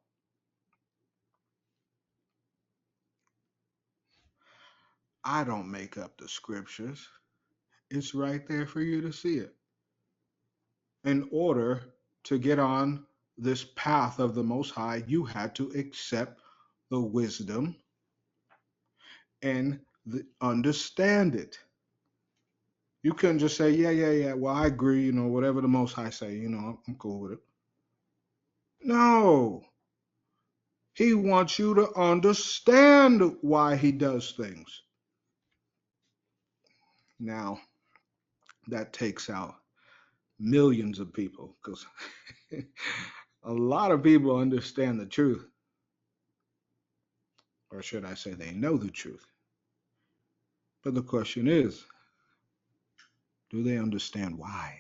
I don't make up the scriptures. It's right there for you to see it. In order to get on this path of the Most High, you had to accept the wisdom and understand it. You couldn't just say, "Yeah, yeah, yeah, well, I agree, whatever the Most High say, I'm cool with it." No, he wants you to understand why he does things. Now, that takes out millions of people because a lot of people understand the truth, or should I say, they know the truth. But the question is, do they understand why?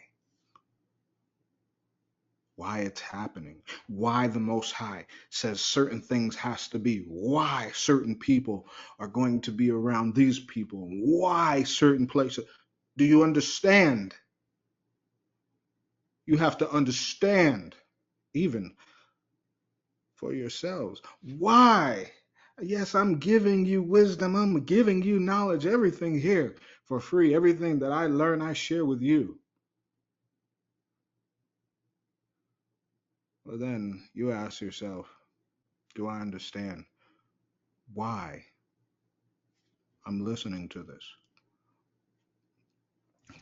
Why it's happening? Why the Most High says certain things has to be? Why certain people are going to be around these people? Why certain places? Do you understand? You have to understand, even for yourselves. Why? Yes, I'm giving you wisdom. I'm giving you knowledge. Everything here for free. Everything that I learn, I share with you. But then you ask yourself, do I understand why I'm listening to this?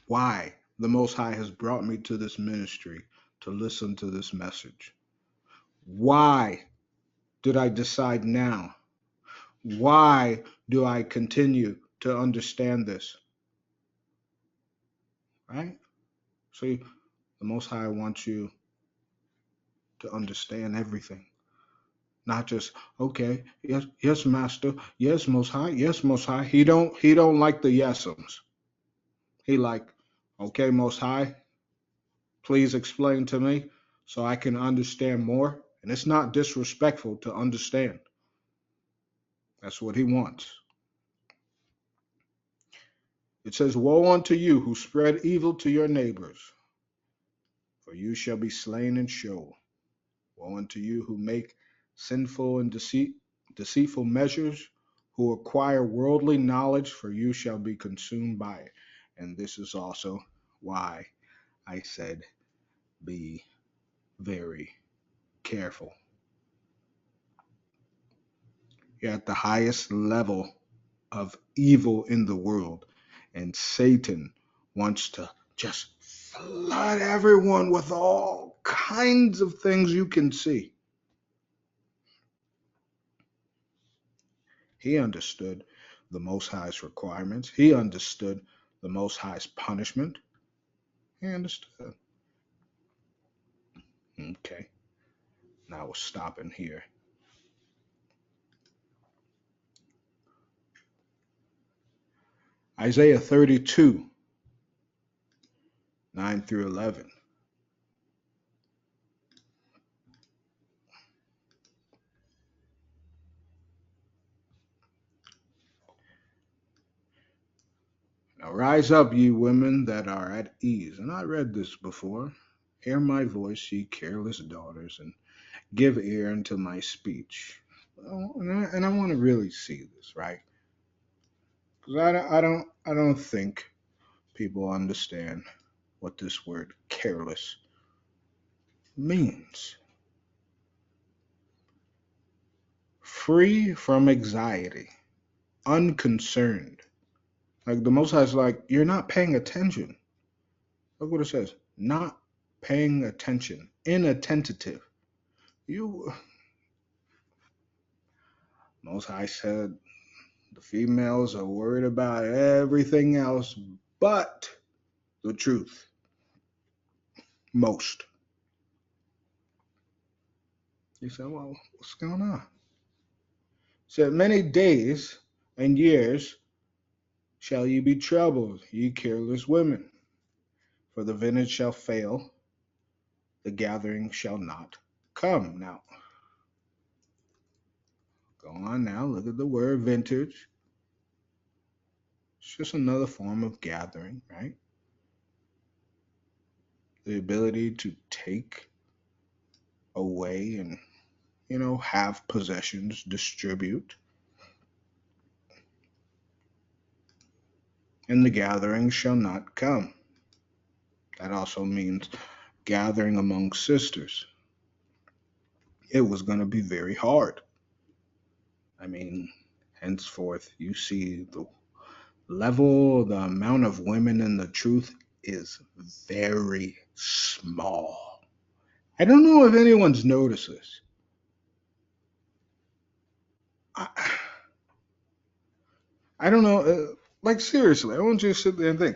Why the Most High has brought me to this ministry to listen to this message? Why did I decide now? Why do I continue to understand this? Right? See, the Most High wants you to understand everything. Not just, okay, yes, yes, Master, yes, Most High, yes, Most High. He don't like the yesums. He like, okay, Most High, please explain to me so I can understand more. And it's not disrespectful to understand. That's what he wants. It says, woe unto you who spread evil to your neighbors, for you shall be slain in Sheol. Woe unto you who make sinful and deceitful measures, who acquire worldly knowledge, for you shall be consumed by it. And this is also why I said, be very careful. You're at the highest level of evil in the world, and Satan wants to just flood everyone with all kinds of things you can see. He understood the Most High's requirements. He understood the Most High's punishment. He understood. Okay, now we're stopping here. Isaiah 32, 9 through 11. Now rise up, ye women that are at ease. And I read this before. Hear my voice, ye careless daughters, and give ear unto my speech. And I want to really see this, right? Because I don't think people understand what this word careless means. Free from anxiety, unconcerned. Like the Most High is like, you're not paying attention. Look what it says. Not paying attention, inattentive. You, Most High said, the females are worried about everything else but the truth. Most. You said, well, what's going on? He said, many days and years shall ye be troubled, ye careless women. For the vintage shall fail, the gathering shall not come. Now, go on now, look at the word vintage. It's just another form of gathering, right? The ability to take away and, have possessions, distribute. And the gathering shall not come. That also means gathering among sisters. It was going to be very hard. I mean, henceforth, you see the level, the amount of women in the truth is very small. I don't know if anyone's noticed this. I, I don't know. Like, seriously, I want you to sit there and think.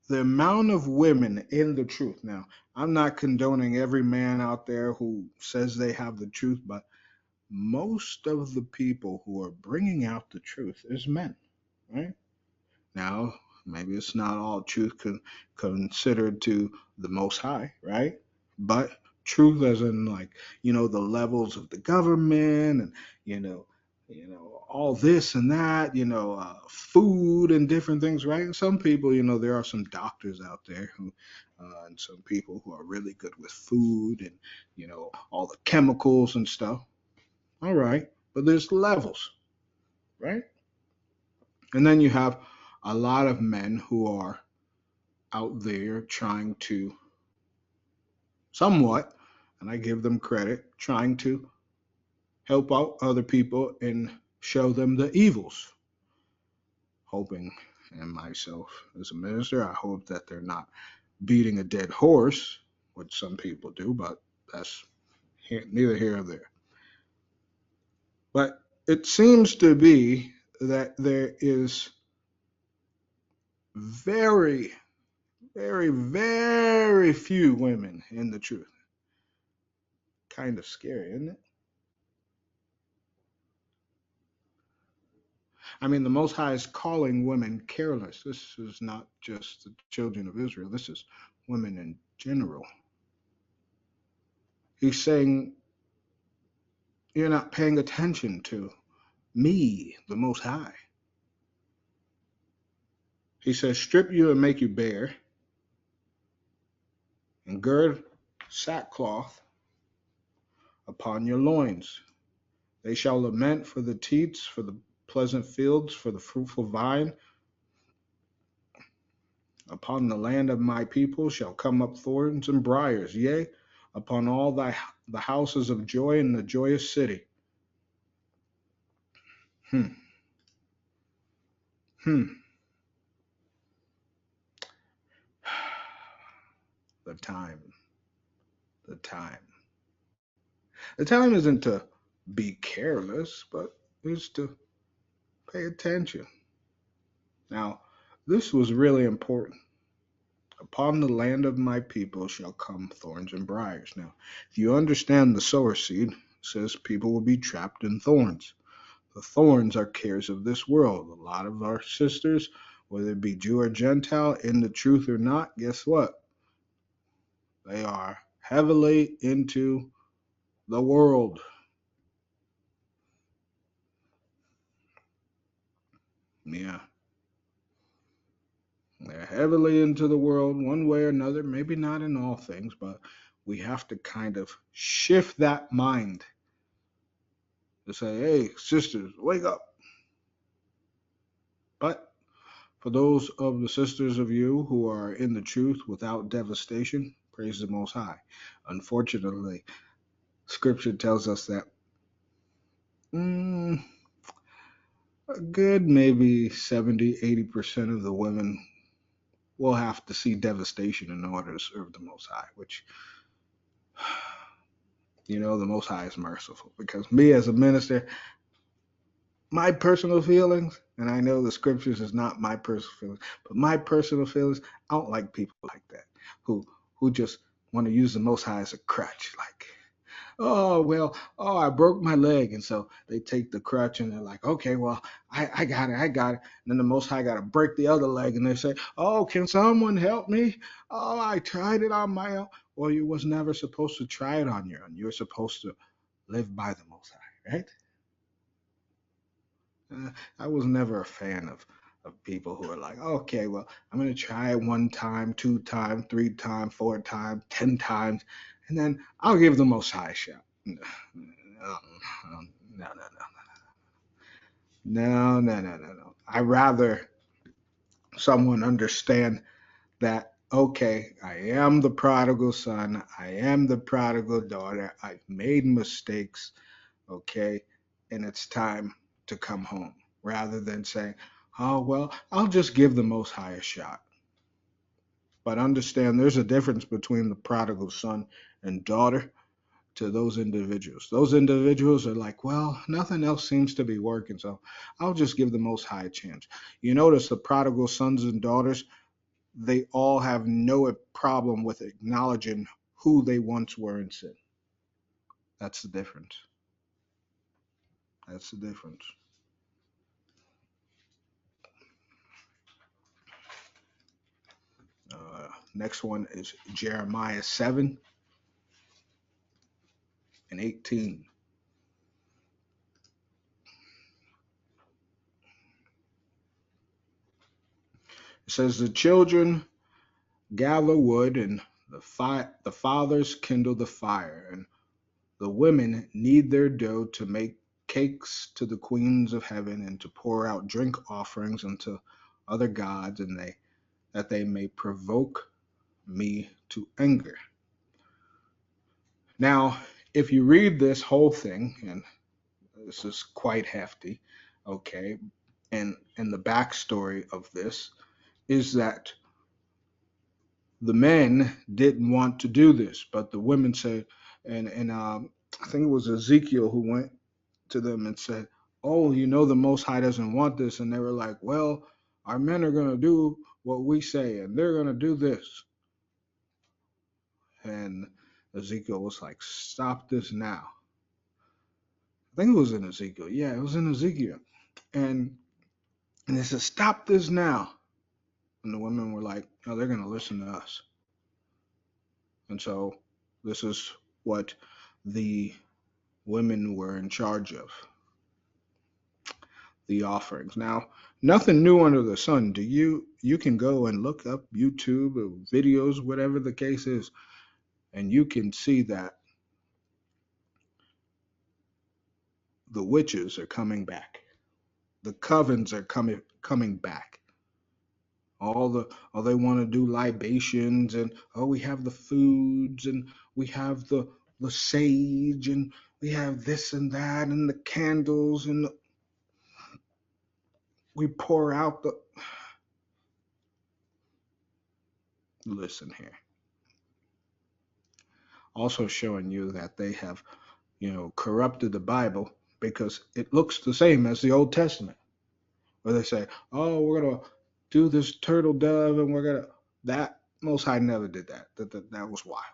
The amount of women in the truth. Now, I'm not condoning every man out there who says they have the truth, but most of the people who are bringing out the truth is men, right? Now, maybe it's not all truth considered to the Most High, right? But truth, as in like the levels of the government and you know, all this and that, food and different things, right? And some people, there are some doctors out there who, and some people who are really good with food and all the chemicals and stuff. All right, but there's levels, right? And then you have a lot of men who are out there trying to somewhat and I give them credit, trying to help out other people and show them the evils. Hoping, and myself as a minister, I hope that they're not beating a dead horse, which some people do, but that's neither here nor there. But it seems to be that there is very, very, very few women in the truth. Kind of scary, isn't it? I mean, the Most High is calling women careless. This is not just the children of Israel, this is women in general. He's saying, you're not paying attention to me, the Most High. He says, strip you and make you bare, and gird sackcloth upon your loins. They shall lament for the teats, for the pleasant fields, for the fruitful vine. Upon the land of my people shall come up thorns and briars, yea, upon all the houses of joy in the joyous city. Hmm. Hmm. The time. The time. The time isn't to be careless, but is to pay attention. Now, this was really important. Upon the land of my people shall come thorns and briars. Now, if you understand the sower seed, it says people will be trapped in thorns. The thorns are cares of this world. A lot of our sisters, whether it be Jew or Gentile, in the truth or not, guess what? They are heavily into the world. Yeah, they're heavily into the world one way or another, maybe not in all things, but we have to kind of shift that mind to say, hey, sisters, wake up. But for those of the sisters of you who are in the truth without devastation, praise the Most High. Unfortunately, Scripture tells us that mm, a good maybe 70-80% of the women will have to see devastation in order to serve the Most High, which, the Most High is merciful. Because me as a minister, my personal feelings, and I know the Scriptures is not my personal feelings, but my personal feelings, I don't like people like that who just want to use the Most High as a crutch. Like, oh, well, oh, I broke my leg. And so they take the crutch and they're like, okay, well, I got it. I got it. And then the Most High got to break the other leg. And they say, oh, can someone help me? Oh, I tried it on my own. Well, you was never supposed to try it on your own. You're supposed to live by the Most High, right? I was never a fan of people who are like, okay, well, I'm going to try it one time, two times, three times, four times, 10 times, and then I'll give the Most High a shot. No, no, no, no, no, no, no, no. I rather someone understand that, okay, I am the prodigal son, I am the prodigal daughter, I've made mistakes, okay, and it's time to come home, rather than saying, oh, well, I'll just give the Most High a shot. But understand there's a difference between the prodigal son and daughter to those individuals. Those individuals are like, well, nothing else seems to be working, so I'll just give the Most High a chance. You notice the prodigal sons and daughters, they all have no problem with acknowledging who they once were in sin. That's the difference. That's the difference. Next one is Jeremiah 7 and 18. It says, the children gather wood, and the fathers kindle the fire, and the women knead their dough to make cakes to the queens of heaven, and to pour out drink offerings unto other gods, and that they may provoke me to anger. Now, if you read this whole thing, and this is quite hefty, okay, and the backstory of this is that the men didn't want to do this, but the women said, and I think it was Ezekiel who went to them and said, "Oh, you know, the Most High doesn't want this," and they were like, "Well, our men are going to do what we say, and they're going to do this." And Ezekiel was like, "Stop this now." I think it was in Ezekiel. Yeah, it was in Ezekiel, and and they said, "Stop this now." And the women were like, "No, they're going to listen to us." And so this is what the women were in charge of, the offerings. Now, nothing new under the sun. You can go and look up YouTube or videos, whatever the case is, and you can see that the witches are coming back. The covens are coming back. All they want to do libations, and oh, we have the foods, and we have the sage, and we have this and that, and the candles, and we pour out the. Listen here. Also showing you that they have, corrupted the Bible because it looks the same as the Old Testament, where they say, "Oh, we're gonna do this turtle dove, and we're gonna." That Most High never did that. That was wild.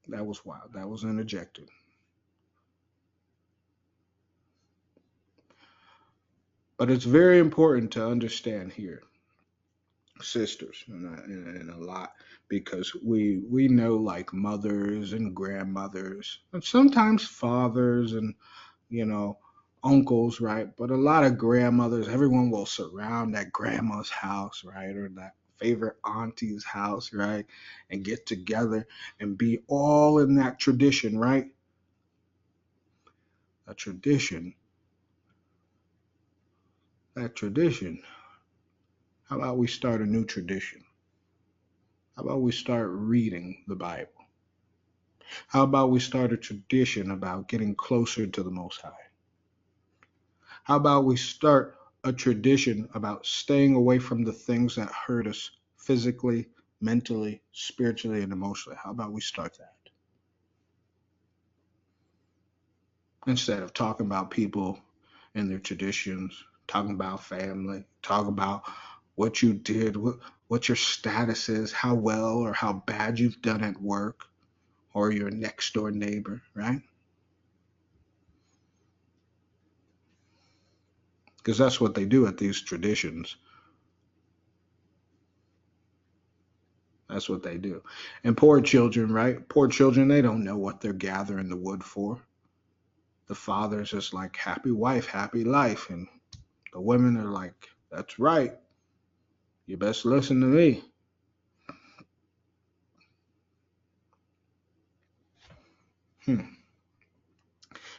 That was wild. That was interjected. But it's very important to understand here, sisters, and a lot, because we know like mothers and grandmothers, and sometimes fathers, and you know, uncles, right? But a lot of grandmothers, everyone will surround that grandma's house, right? Or that favorite auntie's house, right? And get together and be all in that tradition, right? A tradition. That tradition. How about we start a new tradition? How about we start reading the Bible? How about we start a tradition about getting closer to the Most High? How about we start a tradition about staying away from the things that hurt us physically, mentally, spiritually, and emotionally? How about we start that? Instead of talking about people and their traditions, talking about family, talking about what you did, what your status is, how well or how bad you've done at work or your next door neighbor, right? Because that's what they do at these traditions. That's what they do. And poor children, right? Poor children, they don't know what they're gathering the wood for. The father's just like, happy wife, happy life. And the women are like, that's right. You best listen to me. Hmm.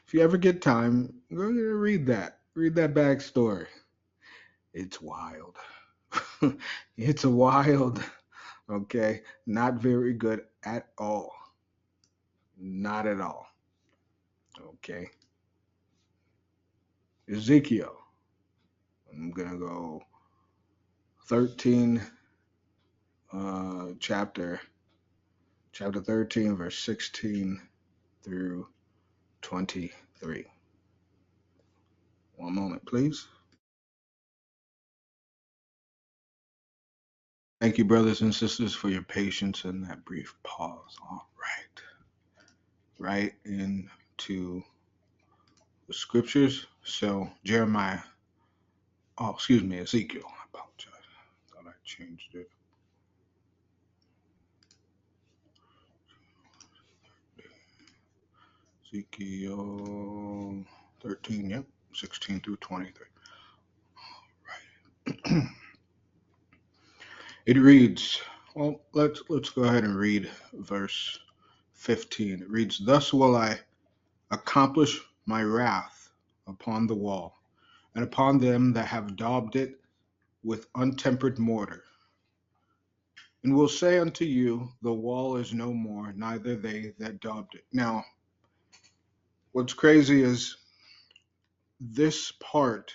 If you ever get time, go ahead and read that. Read that backstory. It's wild. It's wild. Okay. Not very good at all. Not at all. Okay. Ezekiel. I'm going to go 13, chapter 13, verse 16 through 23. One moment, please. Thank you, brothers and sisters, for your patience and that brief pause. All right. Right into the scriptures. So, Jeremiah, oh, excuse me, Ezekiel. I apologize. Thought I changed it. Ezekiel 13, yep, 16 through 23. Right. It reads, well, let's go ahead and read verse 15. It reads, "Thus will I accomplish my wrath upon the wall, and upon them that have daubed it with untempered mortar, and will say unto you, the wall is no more, neither they that daubed it. Now, what's crazy is this part,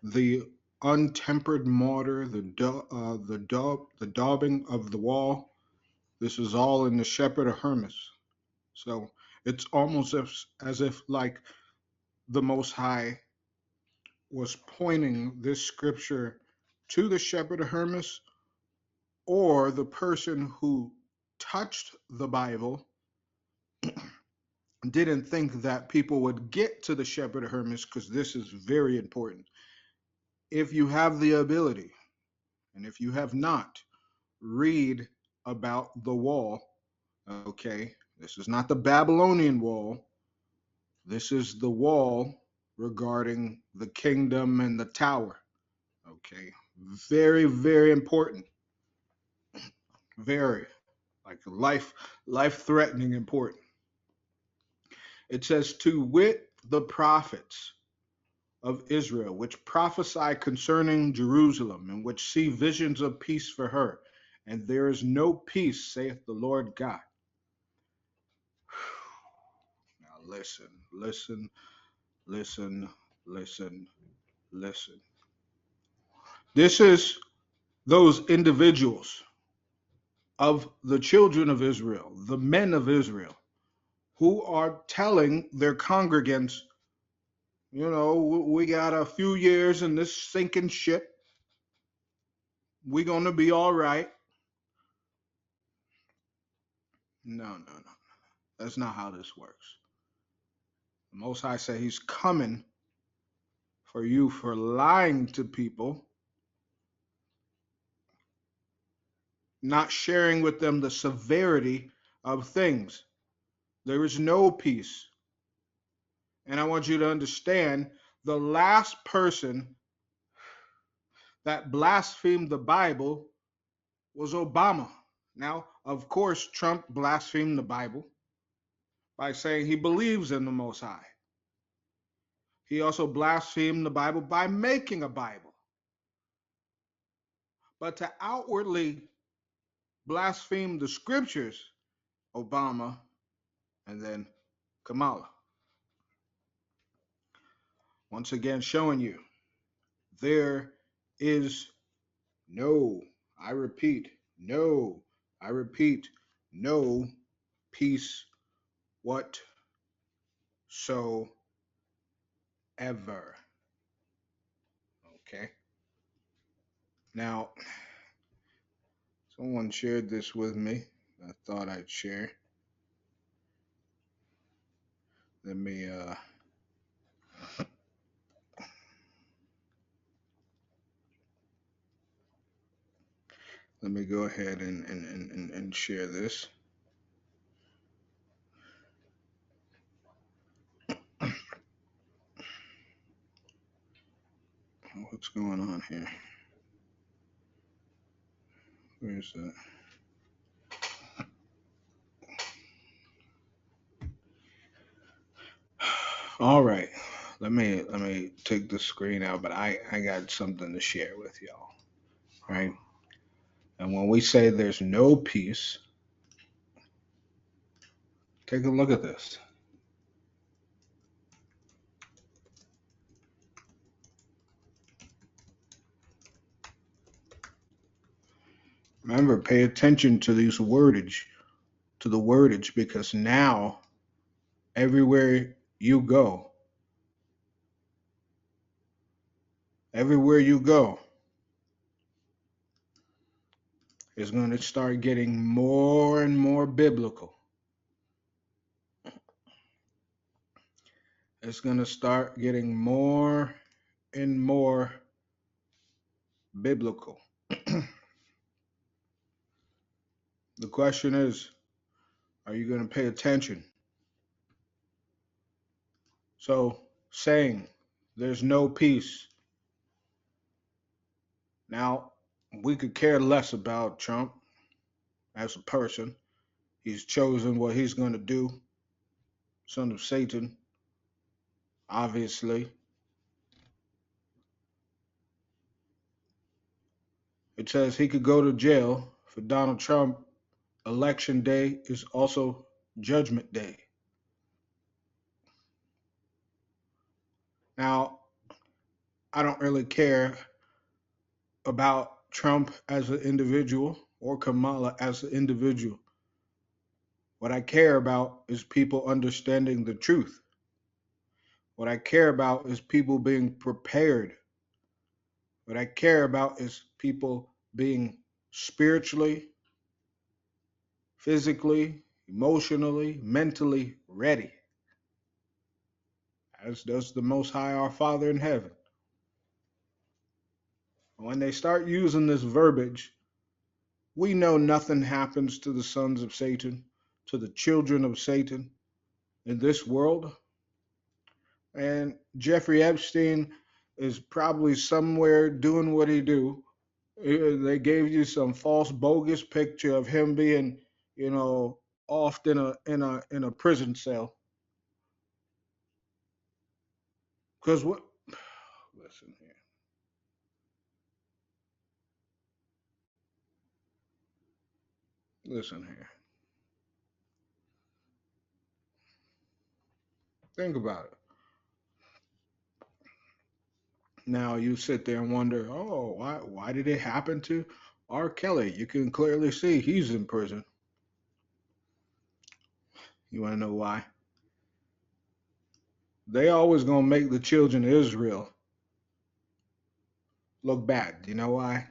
the untempered mortar, the daubing of the wall. This is all in the Shepherd of Hermas. So it's almost as if like the Most High was pointing this scripture to the Shepherd of Hermas, or the person who touched the Bible didn't think that people would get to the Shepherd of Hermas, because this is very important. If you have the ability, and if you have not, read about the wall. Okay, this is not the Babylonian wall. This is the wall regarding the kingdom and the tower. Okay, very, very important. Very, like life threatening important. It says, to wit, the prophets of Israel, which prophesy concerning Jerusalem, and which see visions of peace for her. And there is no peace, saith the Lord God. Now listen, listen, listen, listen, listen. This is those individuals of the children of Israel, the men of Israel, who are telling their congregants, we got a few years in this sinking ship. We're going to be all right. No, no, no. That's not how this works. The Most High said he's coming for you for lying to people, not sharing with them the severity of things. There is no peace. And I want you to understand, the last person that blasphemed the Bible was Obama. Now, of course, Trump blasphemed the Bible by saying he believes in the Most High. He also blasphemed the Bible by making a Bible. But to outwardly blaspheme the scriptures, Obama and then Kamala. Once again, showing you there is no, I repeat, no, I repeat, no peace whatsoever. Okay. Now, someone shared this with me. I thought I'd share. Let me go ahead and share this. What's going on here? Where's that? All right. Let me take the screen out, but I got something to share with y'all. Right? And when we say there's no peace, take a look at this. Remember, pay attention to these wordage, to the wordage, because now everywhere you go, everywhere you go, is going to start getting more and more biblical. It's going to start getting more and more biblical. The question is, are you going to pay attention? So, saying there's no peace. Now, we could care less about Trump as a person. He's chosen what he's going to do. Son of Satan, obviously. It says he could go to jail For Donald Trump, election day is also judgment day. Now, I don't really care about Trump as an individual or Kamala as an individual. What I care about is people understanding the truth. What I care about is people being prepared. What I care about is people being spiritually, physically, emotionally, mentally ready, as does the Most High, our Father in heaven. When they start using this verbiage, we know nothing happens to the sons of Satan, to the children of Satan in this world. And Jeffrey Epstein is probably somewhere doing what he do. They gave you some false, bogus picture of him being, you know, off in a prison cell. Because what? Listen here. Listen here. Think about it. Now you sit there and wonder, oh, why did it happen to R. Kelly? You can clearly see he's in prison. You want to know why? They always gonna make the children of Israel look bad. You know why?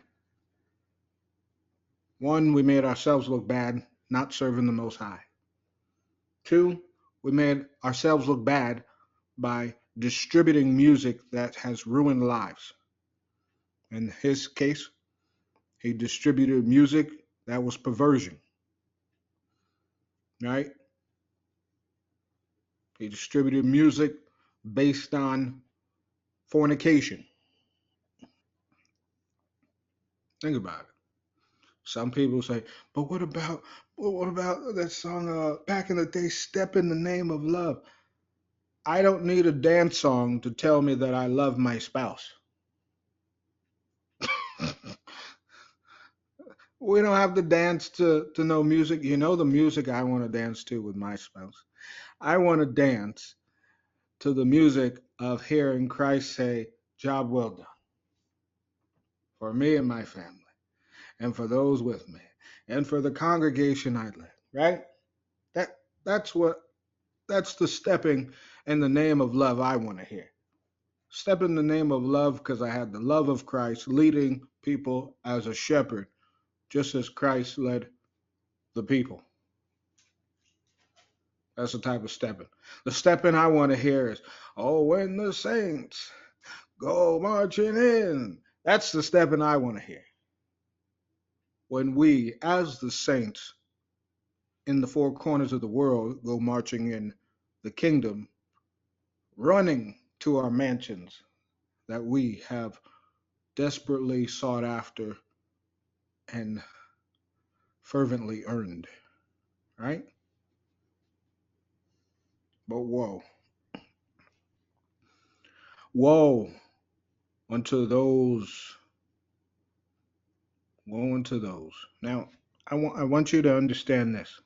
One, we made ourselves look bad not serving the Most High. Two, we made ourselves look bad by distributing music that has ruined lives. In his case, he distributed music that was perversion, right? He distributed music based on fornication. Think about it. Some people say, but what about that song back in the day, Step in the Name of Love? I don't need a dance song to tell me that I love my spouse. We don't have to dance to know music. You know the music I want to dance to with my spouse. I want to dance to the music of hearing Christ say, Job well done, for me and my family, and for those with me, and for the congregation I led, right? That that's what that's the stepping in the name of love I want to hear. Step in the name of love because I had the love of Christ leading people as a shepherd, just as Christ led the people. That's the type of stepping. The stepping I want to hear is, oh, when the saints go marching in. That's the stepping I want to hear. When we, as the saints in the four corners of the world, go marching in the kingdom, running to our mansions that we have desperately sought after and fervently earned, right? But woe unto those, woe unto those. Now, I want you to understand this.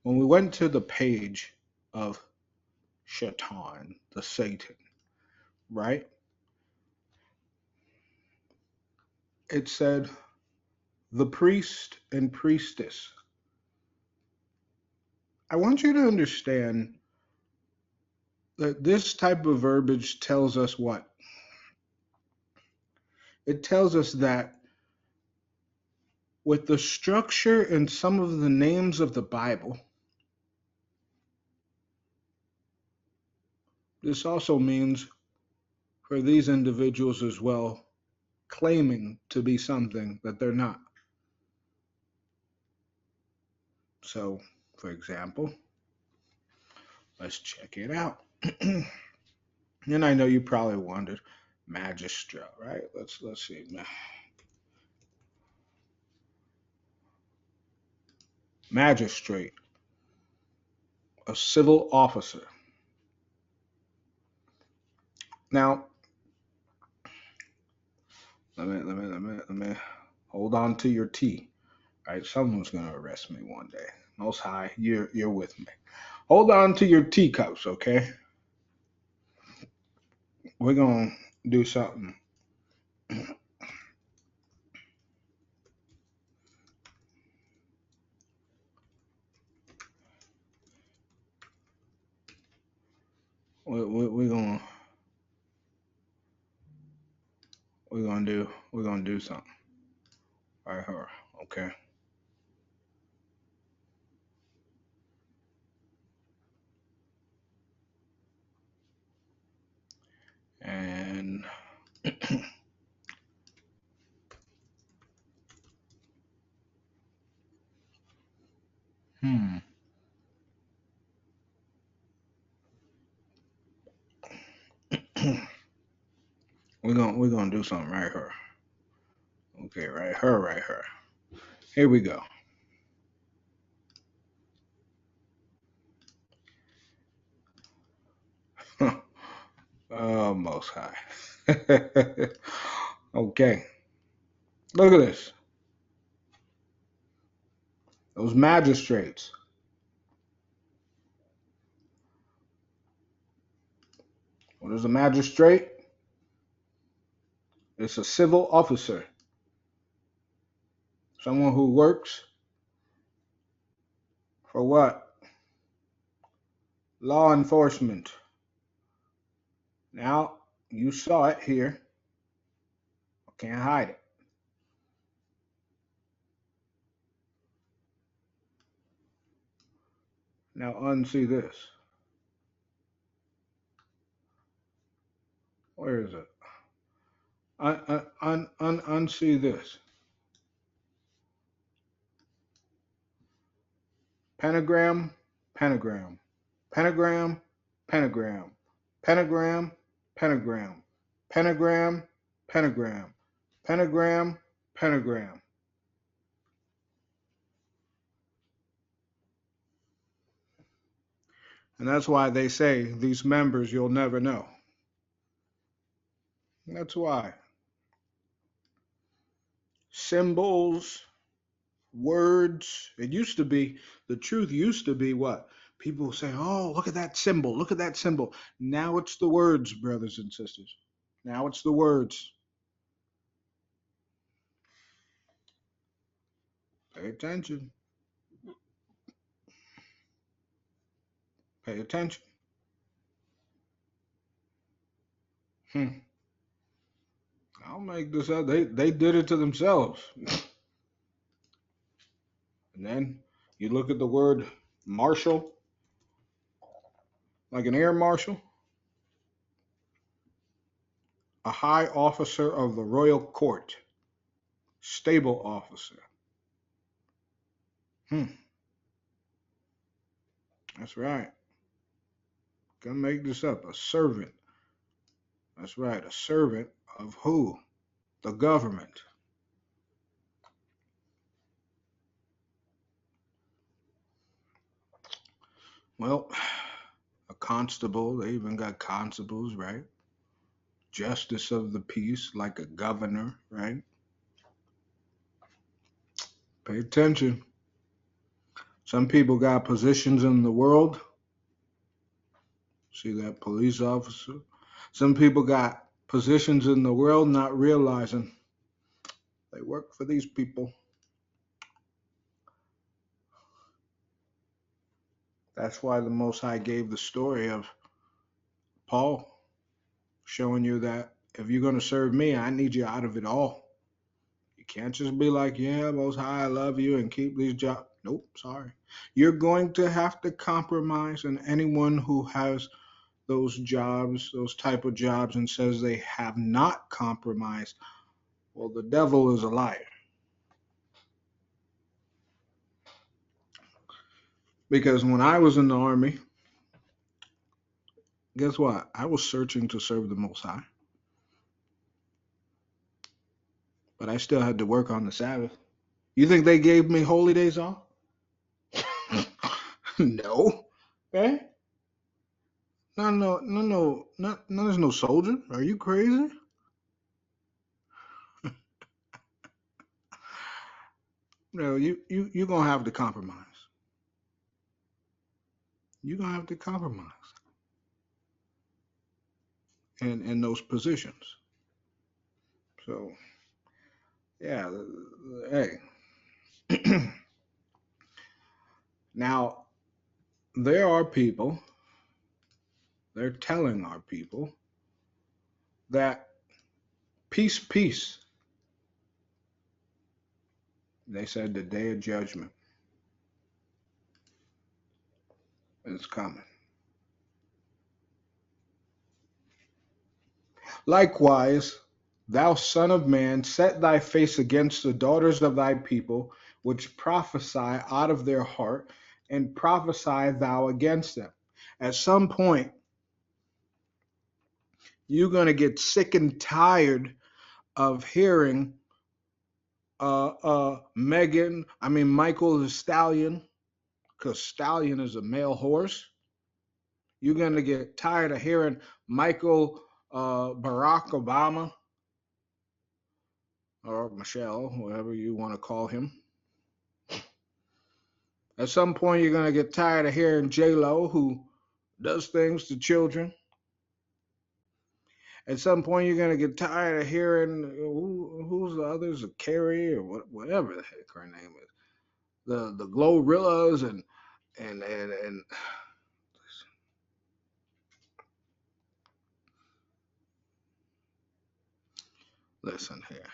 When we went to the page of Shaitan, the Satan, right? It said the priest and priestess. I want you to understand that this type of verbiage tells us what? It tells us that with the structure and some of the names of the Bible, this also means for these individuals as well, claiming to be something that they're not. So, for example, let's check it out. And I know you probably wondered, magistrate, right? Let's see. Magistrate, a civil officer. Now, let me hold on to your tea. Right? Someone's gonna arrest me one day. Most High, you're with me. Hold on to your teacups, okay? We're gonna do something. We're gonna we're gonna do something right here, okay? And hmm, we're gonna do something right here. Okay, right here, right here. Here we go. Oh, Most High. Okay, look at this. Those magistrates. What is a magistrate? It's a civil officer, someone who works for what? Law enforcement. Now, you saw it here. I can't hide it. Now, unsee this. Where is it? Unsee this. Pentagram, pentagram, pentagram, pentagram, pentagram, pentagram, pentagram, pentagram, pentagram, pentagram. And that's why they say these members you'll never know. That's why. Symbols, words. It used to be, the truth used to be what? People say, oh, look at that symbol, look at that symbol. Now it's the words, brothers and sisters. Now it's the words. Pay attention. Pay attention. Hmm. I'll make this up. They did it to themselves. And then you look at the word marshal, like an air marshal, a high officer of the royal court, stable officer. Hmm. That's right. Can make this up. A servant. That's right. A servant of who? The government. Well, a constable. They even got constables, right? Justice of the peace, like a governor, right? Pay attention. Some people got positions in the world. See that police officer? Some people got positions in the world not realizing they work for these people. That's why the Most High gave the story of Paul, showing you that if you're going to serve me, I need you out of it all. You can't just be like, yeah, Most High, I love you and keep these jobs. Nope, sorry. You're going to have to compromise, and anyone who has those jobs, those type of jobs, and says they have not compromised, well, the devil is a liar. Because when I was in the army, guess what? I was searching to serve the Most High, but I still had to work on the Sabbath. You think they gave me holy days off? No. Okay? No, no, no, no, no, there's no soldier. Are you crazy? you're gonna have to compromise. You're gonna have to compromise in those positions. So yeah, hey. Now there are people. They're telling our people that peace, peace. They said the day of judgment is coming. Likewise, thou son of man, set thy face against the daughters of thy people, which prophesy out of their heart, and prophesy thou against them. At some point, you're going to get sick and tired of hearing Michael the Stallion, because Stallion is a male horse. You're going to get tired of hearing Michael Barack Obama or Michelle, whatever you want to call him. At some point, you're going to get tired of hearing J Lo, who does things to children. At some point, you're going to get tired of hearing who's the others, Carrie or whatever the heck her name is, the Glorrillas and listen here,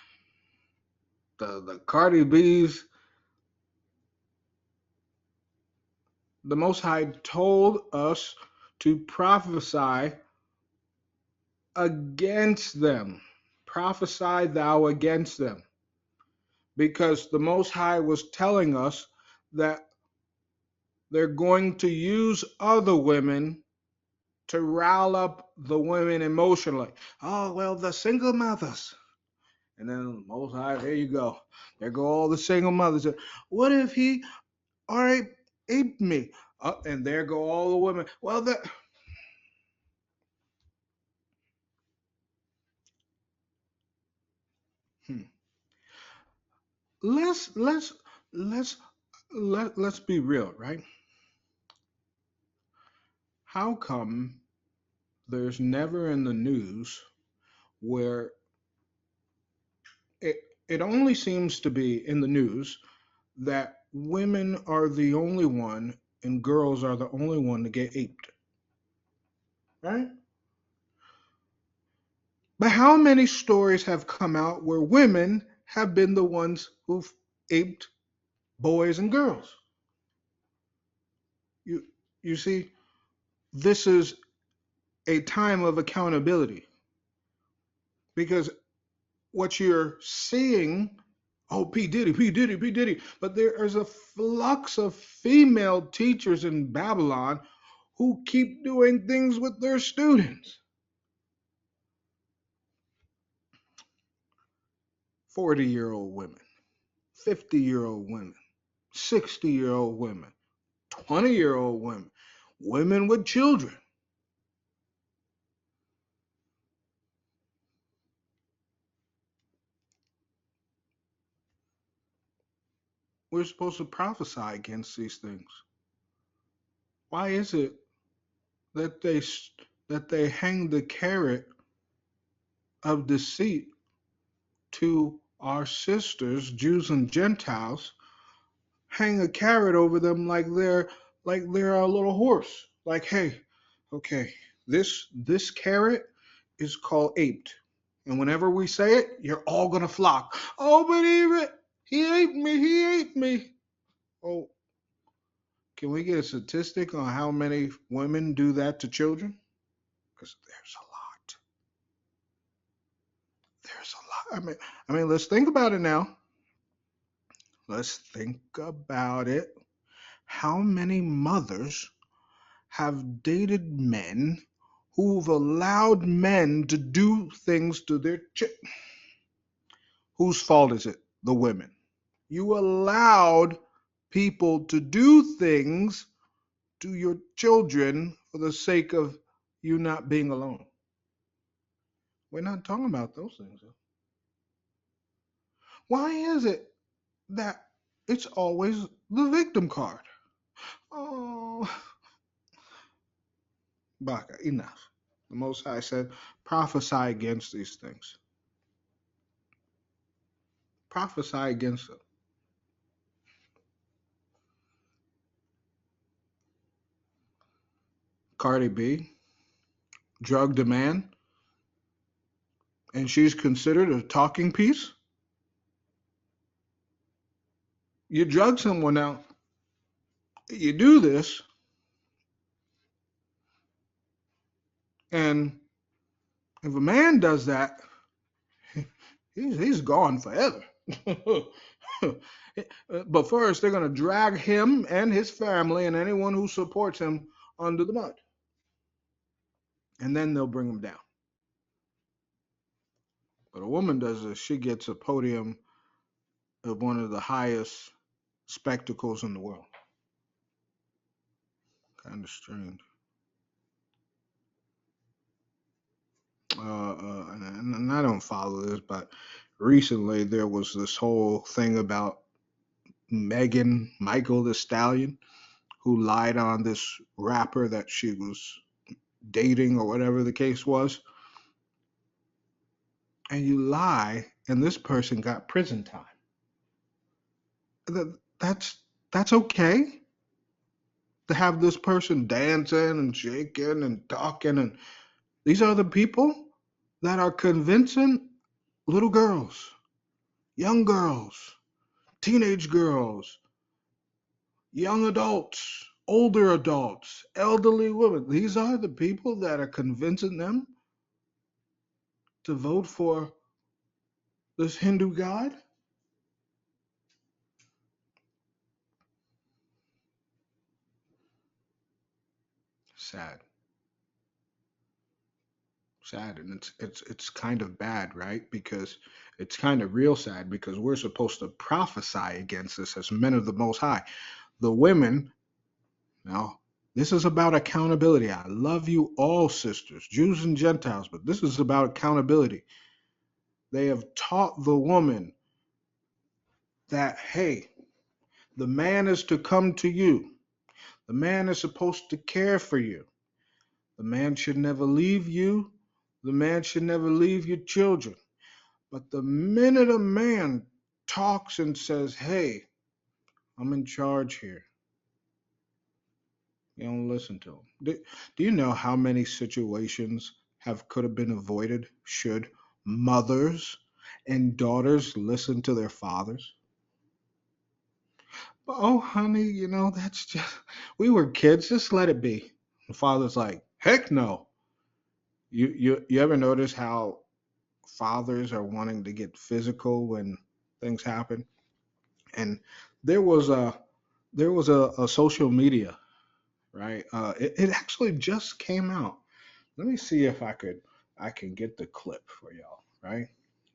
the Cardi B's. The Most High told us to prophesy against them. Prophesy thou against them. Because the Most High was telling us that they're going to use other women to rile up the women emotionally. Oh, well, the single mothers. And then the Most High, there you go. There go all the single mothers. What if he already aped me? And there go all the women. Well, hmm. let's let's let's let's be real, right? How come there's never in the news where it it only seems to be in the news that women are the only one and girls are the only one to get aped, right? But how many stories have come out where women have been the ones who've aped boys and girls? You you see, this is a time of accountability because what you're seeing, oh, P. Diddy, P. Diddy, P. Diddy, but there is a flux of female teachers in Babylon who keep doing things with their students. 40-year-old women, 50-year-old women, 60-year-old women, 20-year-old women, women with children. We're supposed to prophesy against these things. Why is it that they hang the carrot of deceit to our sisters, Jews and Gentiles, hang a carrot over them like they're a little horse. Like, hey, okay, this carrot is called aped. And whenever we say it, you're all gonna flock. Oh, but he ate me, he ate me. Oh, can we get a statistic on how many women do that to children? Because there's a lot. There's a lot. I mean, let's think about it now. Let's think about it. How many mothers have dated men who've allowed men to do things to their whose fault is it? The women. You allowed people to do things to your children for the sake of you not being alone. We're not talking about those things. Why is it that it's always the victim card. Oh, Baka, enough. The Most High said, prophesy against these things. Prophesy against them. Cardi B drugged a man, and she's considered a talking piece. You drug someone out. You do this, and if a man does that, he's gone forever. But first, they're going to drag him and his family and anyone who supports him under the mud. And then they'll bring him down. But a woman does this, she gets a podium of one of the highest spectacles in the world. Kind of strange. And I don't follow this, but recently there was this whole thing about Michael the Stallion, who lied on this rapper that she was dating or whatever the case was. And you lie, and this person got prison time. That's that's okay to have this person dancing and shaking and talking, and these are the people that are convincing little girls, young girls, teenage girls, young adults, older adults, elderly women. These are the people that are convincing them to vote for this Hindu god. Sad. Sad, and it's kind of bad, right? Because it's kind of real sad, because we're supposed to prophesy against this as men of the Most High. The women, now, this is about accountability. I love you all, sisters, Jews and Gentiles, but this is about accountability. They have taught the woman that, hey, the man is to come to you. The man is supposed to care for you. The man should never leave you. The man should never leave your children. But the minute a man talks and says, hey, I'm in charge here, you don't listen to him. Do you know how many situations could have been avoided should mothers and daughters listen to their fathers? But, oh, honey, that's just, we were kids, just let it be. The father's like, heck no. You ever notice how fathers are wanting to get physical when things happen? And there was a social media, right? It actually just came out. Let me see if I can get the clip for y'all, right?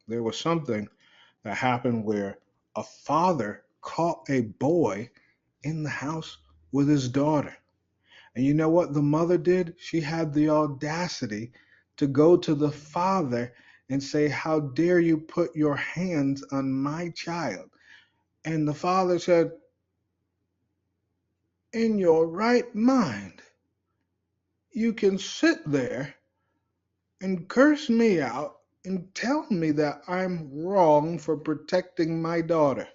There was something that happened where a father caught a boy in the house with his daughter. And you know what the mother did? She had the audacity to go to the father and say, how dare you put your hands on my child? And the father said, in your right mind, you can sit there and curse me out and tell me that I'm wrong for protecting my daughter.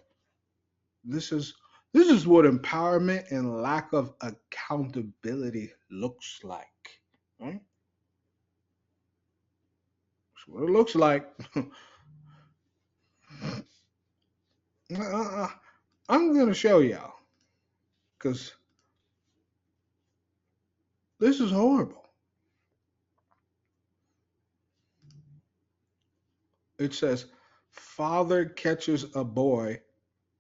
This is this is what empowerment and lack of accountability looks like. Right? That's what it looks like. I'm gonna show y'all because this is horrible. It says, father catches a boy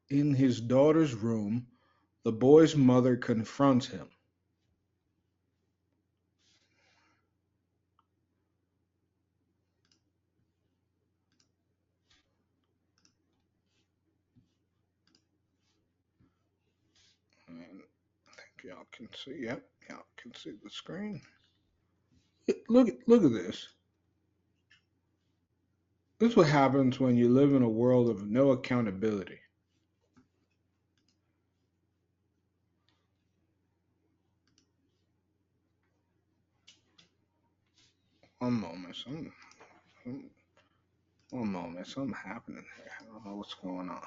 in his daughter's room. The boy's mother confronts him. And I think y'all can see. Yep, y'all can see the screen. Look at this. This is what happens when you live in a world of no accountability. One moment. One moment. Something happening here. I don't know what's going on.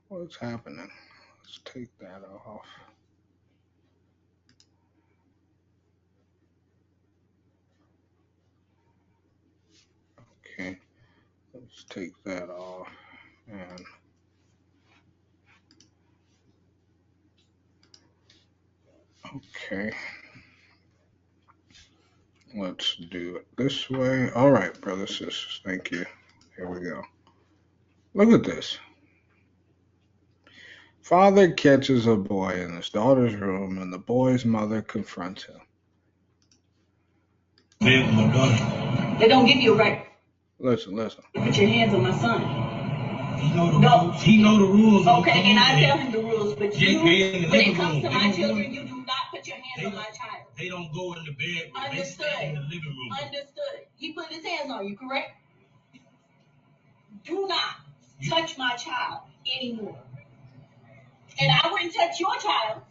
What's happening? Let's take that off. Okay. Let's take that off. And okay. Let's do it this way. All right, brothers, sisters. Thank you. Here we go. Look at this. Father catches a boy in his daughter's room, and the boy's mother confronts him. They don't give you a right. Listen. Put your hands on my son. He know the rules. He know the rules. Okay, and I tell him the rules, but you, when it comes to my children, you do not put your hands on my child. They don't go in the bedroom. Understood. They stay in the living room. Understood. He put his hands on you, correct? Do not touch my child anymore. And I wouldn't touch your child.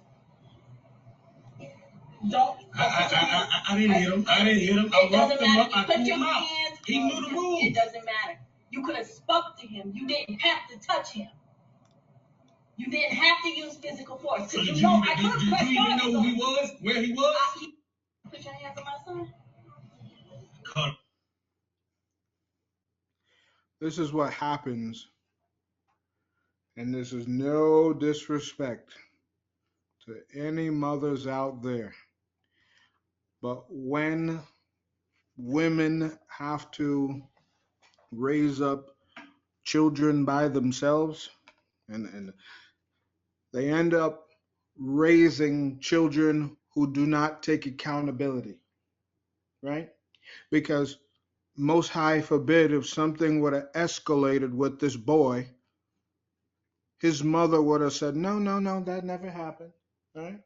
Don't. I didn't hit him. I didn't hit him. I roughed him up. I threw him out. He knew the rules. It doesn't matter. You could have spoke to him. You didn't have to touch him. You didn't have to use physical force. So Did you know I could have did you even know who he was? Where he was? Put your hands on my son. Cut. This is what happens, and this is no disrespect to any mothers out there. But when women have to raise up children by themselves, and they end up raising children who do not take accountability, right? Because most high forbid if something would have escalated with this boy, his mother would have said, no, that never happened, right?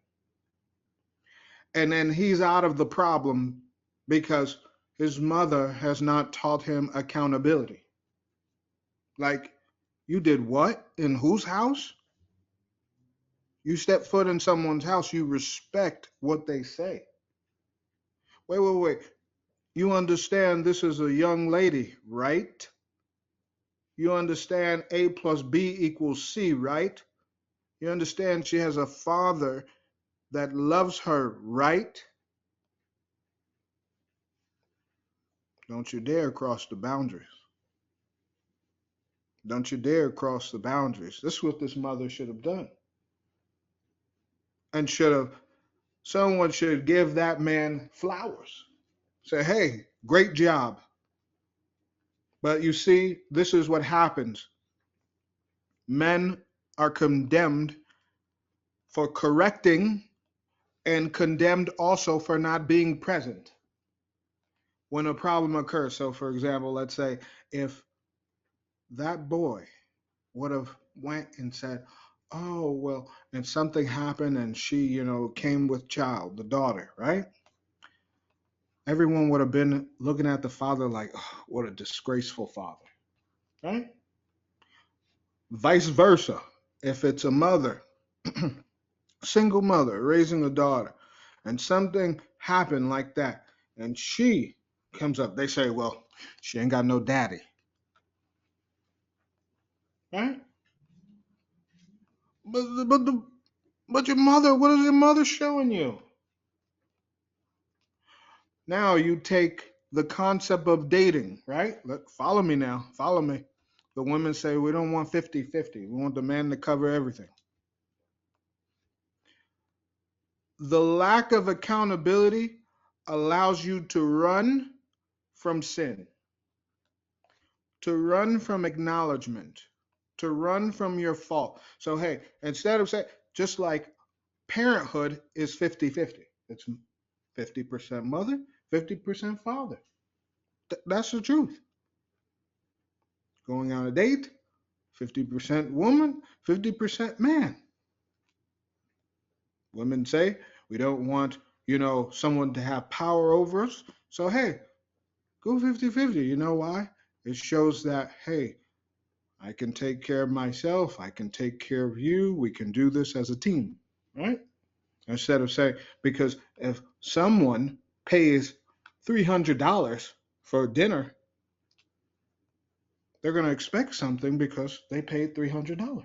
And then he's out of the problem because his mother has not taught him accountability. Like, you did what? In whose house? You step foot in someone's house, you respect what they say. Wait. You understand this is a young lady, right? You understand A plus B equals C, right? You understand she has a father that loves her, right? Don't you dare cross the boundaries. Don't you dare cross the boundaries. This is what this mother should have done. And someone should give that man flowers. Say, hey, great job. But you see, this is what happens. Men are condemned for correcting and condemned also for not being present when a problem occurs. So, for example, let's say if that boy would have went and said, oh, well, and something happened and she, came with child, the daughter, right? Everyone would have been looking at the father like, oh, what a disgraceful father, right? Vice versa. If it's a mother, single mother raising a daughter, and something happened like that, and she comes up, they say, well, she ain't got no daddy, right? But your mother, what is your mother showing you? Now you take the concept of dating, right? Look, follow me now, follow me. The women say we don't want 50-50. We want the man to cover everything. The lack of accountability allows you to run from sin, to run from acknowledgement, to run from your fault. So, hey, instead of saying, just like parenthood is 50-50, it's 50% mother, 50% father. That's the truth. Going on a date, 50% woman, 50% man. Women say we don't want, someone to have power over us. So, hey, go 50-50. You know why? It shows that, hey, I can take care of myself. I can take care of you. We can do this as a team, right? Instead of saying, because if someone pays $300 for dinner, they're going to expect something because they paid $300.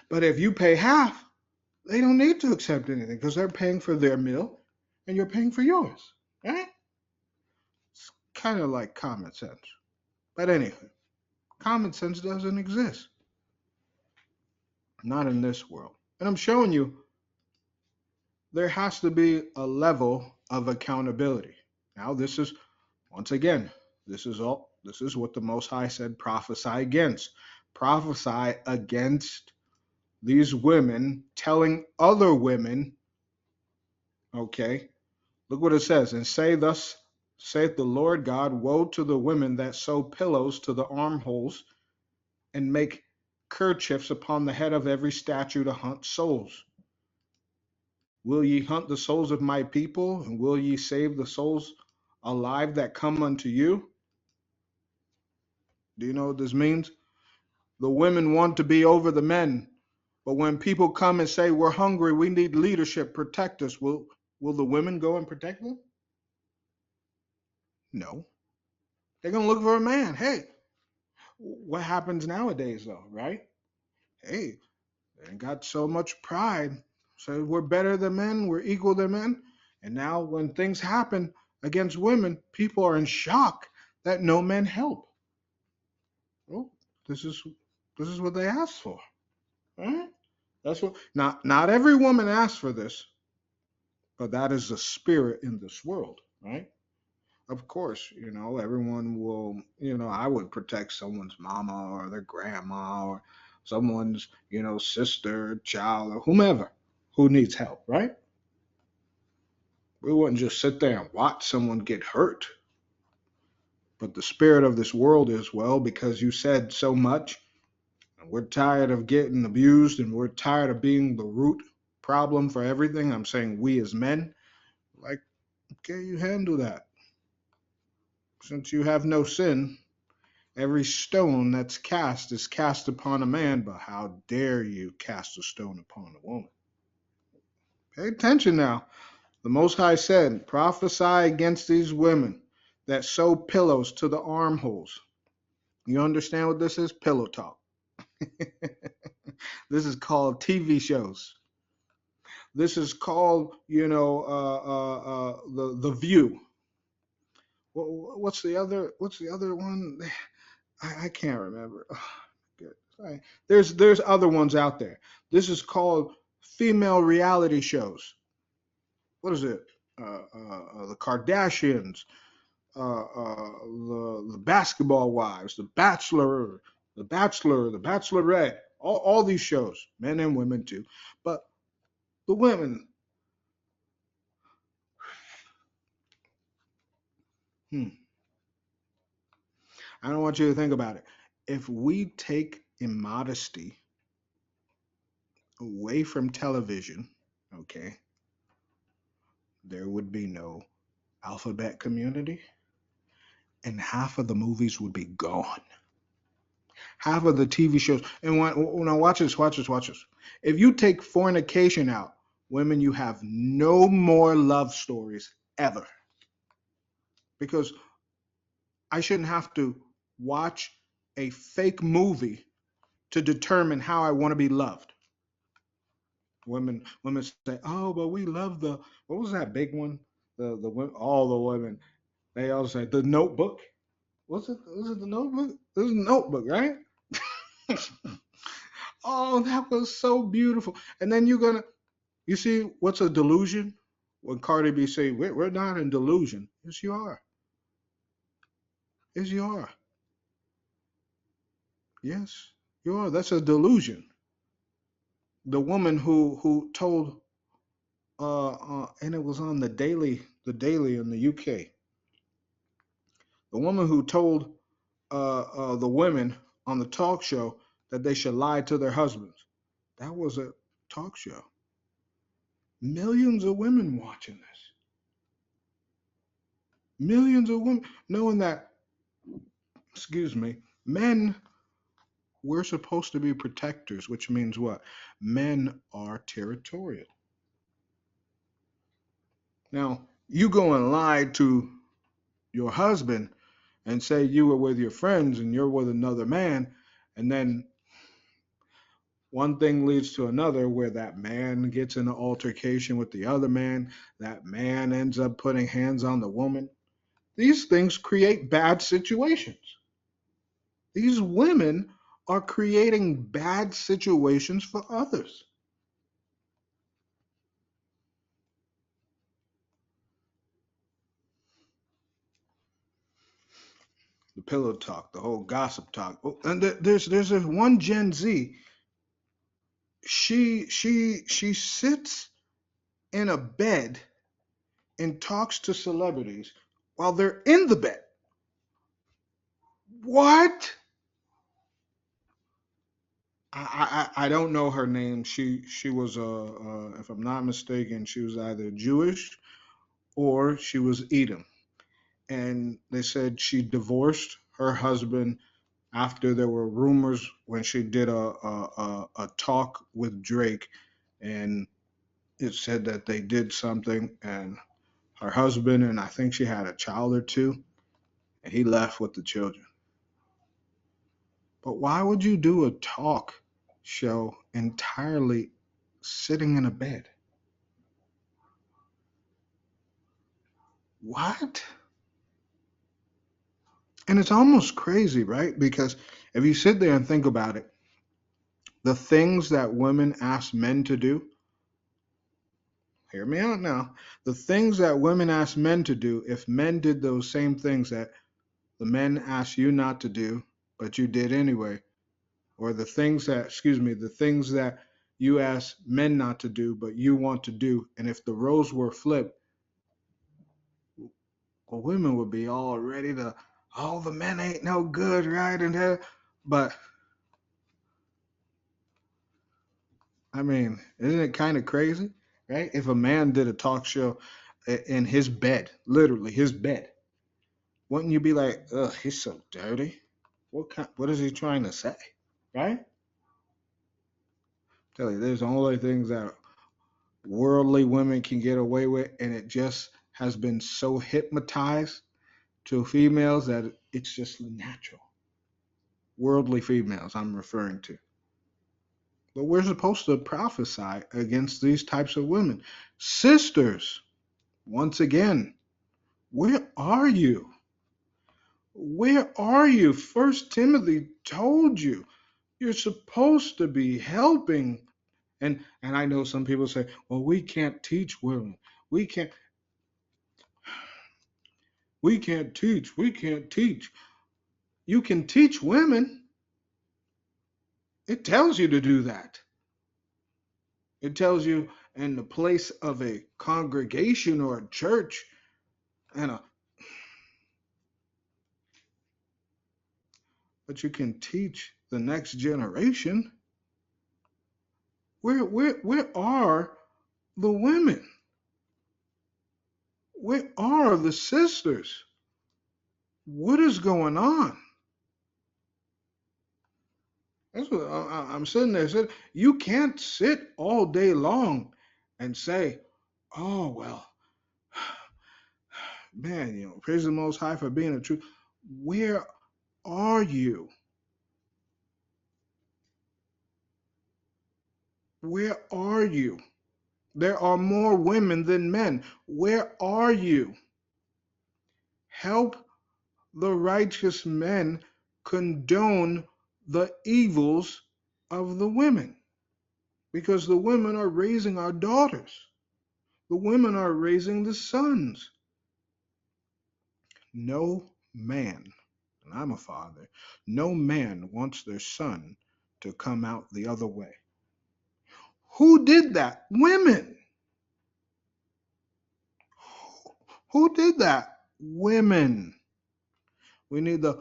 But if you pay half, they don't need to accept anything because they're paying for their meal and you're paying for yours, right? It's kind of like common sense. But anyway, common sense doesn't exist, not in this world. And I'm showing you there has to be a level of accountability. Now, this is, once again, this is what the Most High said prophesy against. Prophesy against these women telling other women, okay, look what it says, and say, thus saith the Lord God, woe to the women that sew pillows to the armholes and make kerchiefs upon the head of every statue to hunt souls. Will ye hunt the souls of my people, and will ye save the souls alive that come unto you? Do you know what this means? The women want to be over the men, but when people come and say, we're hungry, we need leadership, protect us, will the women go and protect them? No. They're going to look for a man. Hey, what happens nowadays, though, right? Hey, they got so much pride. So we're better than men, we're equal to men. And now when things happen against women, people are in shock that no men help. Oh, this is what they asked for. Right? That's what not every woman asks for this, but that is the spirit in this world, right? Of course, everyone will, I would protect someone's mama or their grandma or someone's, sister, child, or whomever who needs help, right? We wouldn't just sit there and watch someone get hurt. But the spirit of this world is, well, because you said so much, and we're tired of getting abused and we're tired of being the root problem for everything. I'm saying we as men, like, okay, you handle that. Since you have no sin, every stone that's cast is cast upon a man, but how dare you cast a stone upon a woman? Pay attention now. The Most High said, prophesy against these women that sew pillows to the armholes. You understand what this is? Pillow talk. This is called TV shows. This is called, the View. What's the other one? I can't remember. Good. There's other ones out there. This is called female reality shows. What is it? The Kardashians, the Basketball Wives, the Bachelor, the Bachelorette. All these shows, men and women too. But the women, I don't want you to think about it. If we take immodesty away from television, okay, there would be no alphabet community, and half of the movies would be gone. Half of the TV shows. And when I watch this. If you take fornication out, women, you have no more love stories ever. Because I shouldn't have to watch a fake movie to determine how I want to be loved. Women say, "Oh, but we love the what was that big one? The all the women they all say the Notebook. Was it the Notebook? It was the Notebook, right? Oh, that was so beautiful. And then you see what's a delusion? When Cardi B say we're not in delusion. Yes, you are. Yes, you are. Yes, you are. That's a delusion. The woman who told and it was on the Daily in the UK. The woman who told the women on the talk show that they should lie to their husbands. That was a talk show. Millions of women watching this. Millions of women knowing that, excuse me, men we're supposed to be protectors, which means what? Men are territorial. Now, you go and lie to your husband and say you were with your friends and you're with another man, and then one thing leads to another where that man gets in an altercation with the other man, that man ends up putting hands on the woman. These things create bad situations. These women are creating bad situations for others. The pillow talk, the whole gossip talk. Oh, and there's this one Gen Z. She sits in a bed and talks to celebrities while they're in the bed. What? I don't know her name. She was if I'm not mistaken, she was either Jewish or she was Edom, and they said she divorced her husband after there were rumors when she did a talk with Drake, and it said that they did something, and her husband and I think she had a child or two, and he left with the children. But why would you do a talk show entirely sitting in a bed? What? And it's almost crazy, right? Because if you sit there and think about it, the things that women ask men to do, hear me out now, the things that women ask men to do, if men did those same things that the men asked you not to do, but you did anyway, or the things that, excuse me, the things that you ask men not to do, but you want to do, and if the roles were flipped, well, women would be all ready to, oh, the men ain't no good, right? And that, but I mean, isn't it kind of crazy, right? If a man did a talk show in his bed, literally his bed, wouldn't you be like, ugh, he's so dirty? What is he trying to say, right? Tell you, there's only things that worldly women can get away with, and it just has been so hypnotized to females that it's just natural. Worldly females, I'm referring to. But we're supposed to prophesy against these types of women. Sisters, once again, where are you? Where are you? First Timothy told you you're supposed to be helping. And I know some people say, well, we can't teach women. We can't we can't teach. You can teach women. It tells you to do that. It tells you in the place of a congregation or a church and a but you can teach the next generation. Where are the women? Where are the sisters? What is going on? That's what I'm sitting there saying. You can't sit all day long and say, "Oh well, man, praise the Most High for being a truth." Where are you? Where are you? There are more women than men. Where are you? Help the righteous men condone the evils of the women because the women are raising our daughters. The women are raising the sons. No man, and I'm a father, no man wants their son to come out the other way. Who did that? Women. Who did that? Women. We need the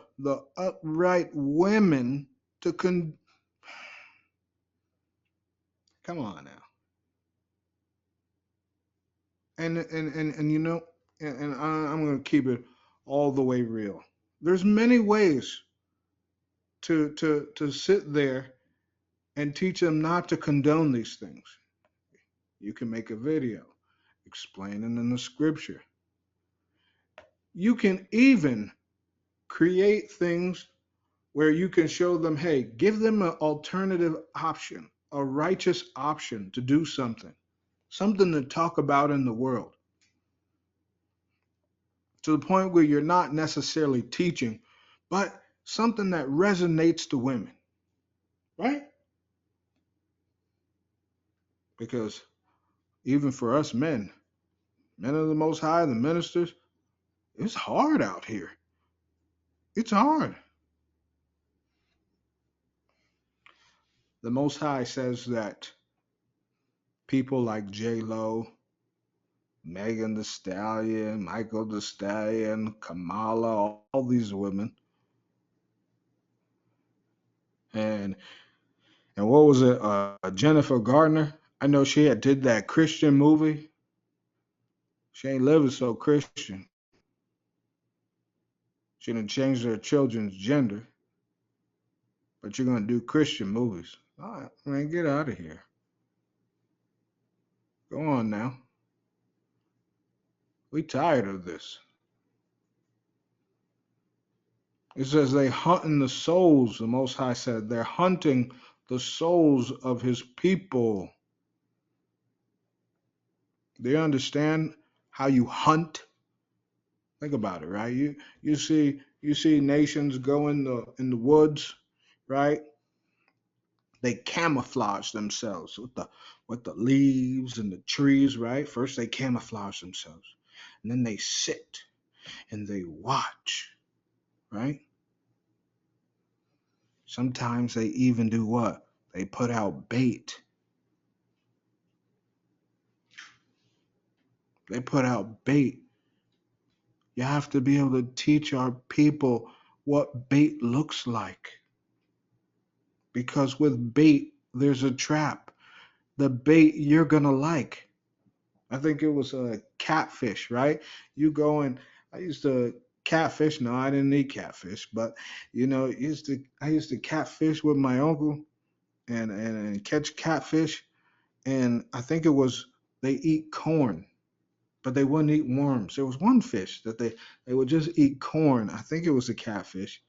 upright women to come on now. And I'm going to keep it all the way real. There's many ways to sit there and teach them not to condone these things. You can make a video explaining in the scripture. You can even create things where you can show them, hey, give them an alternative option, a righteous option to do something to talk about in the world, to the point where you're not necessarily teaching, but something that resonates to women, right? Because even for us men of the Most High, the ministers, it's hard out here. It's hard. The Most High says that people like J Lo, Megan Thee Stallion, Michael the Stallion, Kamala, all these women, and what was it? Jennifer Gardner. I know she had did that Christian movie. She ain't living so Christian. She didn't change her children's gender, but you're gonna do Christian movies. All right, man, get out of here. Go on now. We tired of this. It says they hunting the souls. The Most High said they're hunting the souls of His people. Do you understand how you hunt? Think about it, right? You see nations go in the woods, right? They camouflage themselves with the leaves and the trees, right? First they camouflage themselves, and then they sit and they watch, right? Sometimes they even do what? They put out bait. They put out bait. You have to be able to teach our people what bait looks like. Because with bait, there's a trap. The bait you're going to like. I think it was a catfish, right? You go and I used to catfish. No, I didn't eat catfish, but I used to catfish with my uncle and catch catfish. And I think it was they eat corn, but they wouldn't eat worms. There was one fish that they would just eat corn. I think it was a catfish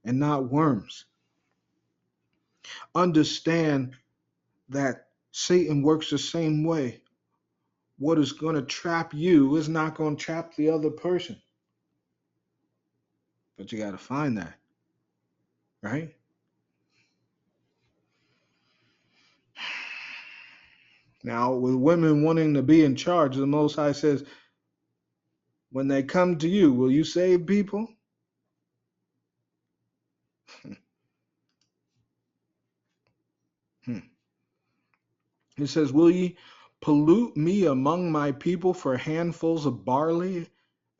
and not worms. Understand that Satan works the same way. What is going to trap you is not going to trap the other person. But you got to find that, right? Now, with women wanting to be in charge, the Most High says, when they come to you, will you save people? It says, will ye pollute me among my people for handfuls of barley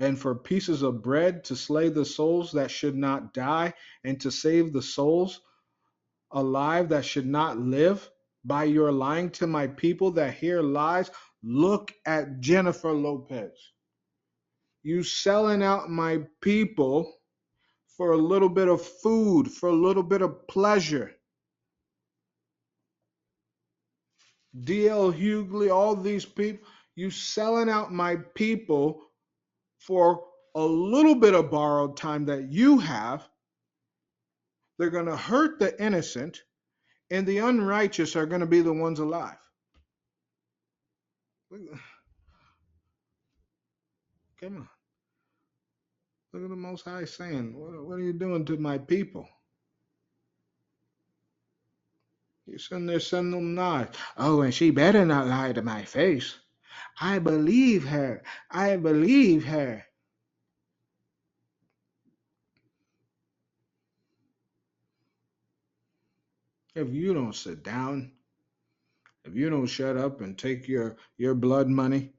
and for pieces of bread to slay the souls that should not die and to save the souls alive that should not live by your lying to my people that hear lies? Look at Jennifer Lopez. You selling out my people for a little bit of food, for a little bit of pleasure. D.L. Hughley, all these people, you selling out my people for a little bit of borrowed time that you have. They're going to hurt the innocent, and the unrighteous are going to be the ones alive. Come on. Look at the Most High saying, what are you doing to my people? You sitting there sending them knives. Oh, and she better not lie to my face. I believe her. I believe her. If you don't sit down, if you don't shut up and take your blood money,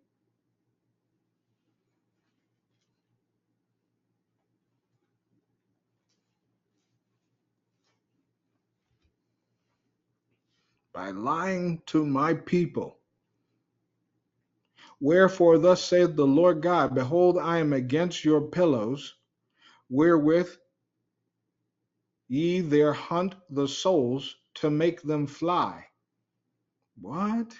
by lying to my people. Wherefore thus saith the Lord God, behold, I am against your pillows, wherewith Ye there hunt the souls to make them fly. What?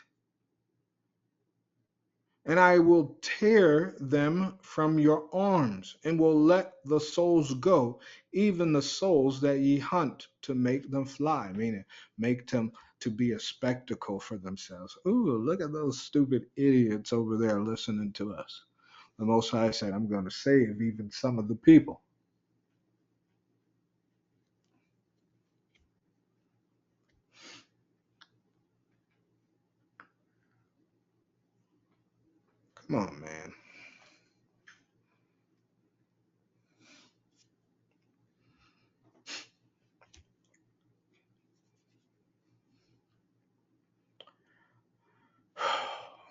And I will tear them from your arms, and will let the souls go, even the souls that ye hunt, to make them fly, meaning make them to be a spectacle for themselves. Ooh, look at those stupid idiots over there listening to us. The Most High said, I'm going to save even some of the people. Come on, man.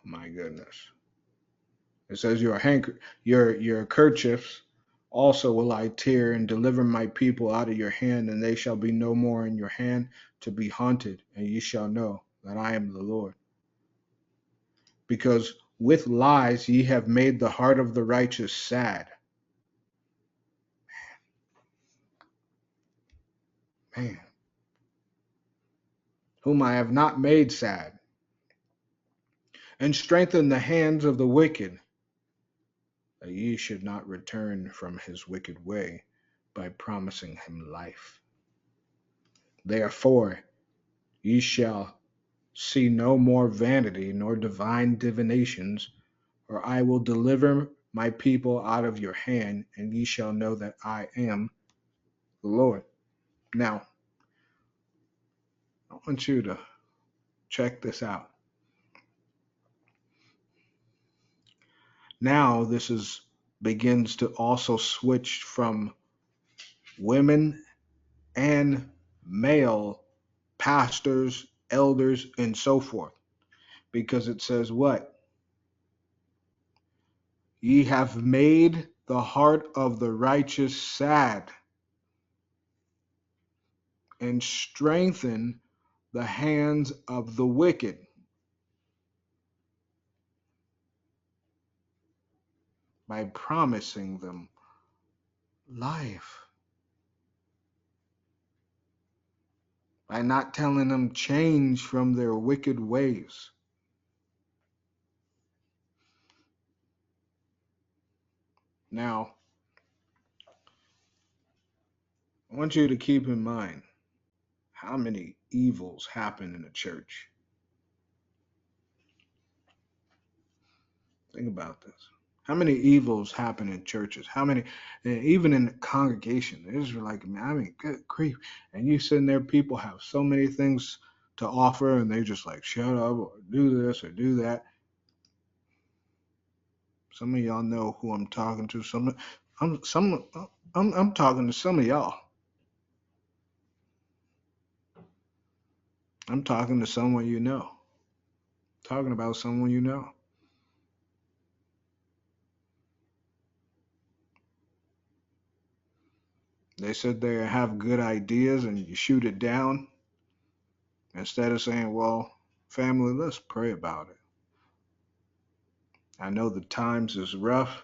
My goodness. It says your kerchiefs also will I tear, and deliver my people out of your hand, and they shall be no more in your hand to be hunted, and ye shall know that I am the Lord. Because with lies ye have made the heart of the righteous sad. Man, whom I have not made sad, and strengthened the hands of the wicked, that ye should not return from his wicked way by promising him life. Therefore ye shall see no more vanity nor divine divinations, or I will deliver my people out of your hand, and ye shall know that I am the Lord. Now, I want you to check this out. Now, this is begins to also switch from women and male pastors, elders, and so forth, because it says what? Ye have made the heart of the righteous sad, and strengthen the hands of the wicked by promising them life, by not telling them change from their wicked ways. Now, I want you to keep in mind how many evils happen in the church. Think about this. How many evils happen in churches? How many, even in the congregation? There's like, I mean, good grief. And you sitting there, people have so many things to offer, and they just like shut up or do this or do that. Some of y'all know who I'm talking to. I'm talking to some of y'all. I'm talking to someone you know. Talking about someone you know. They sit there and have good ideas, and you shoot it down instead of saying, well, family, let's pray about it. I know the times is rough.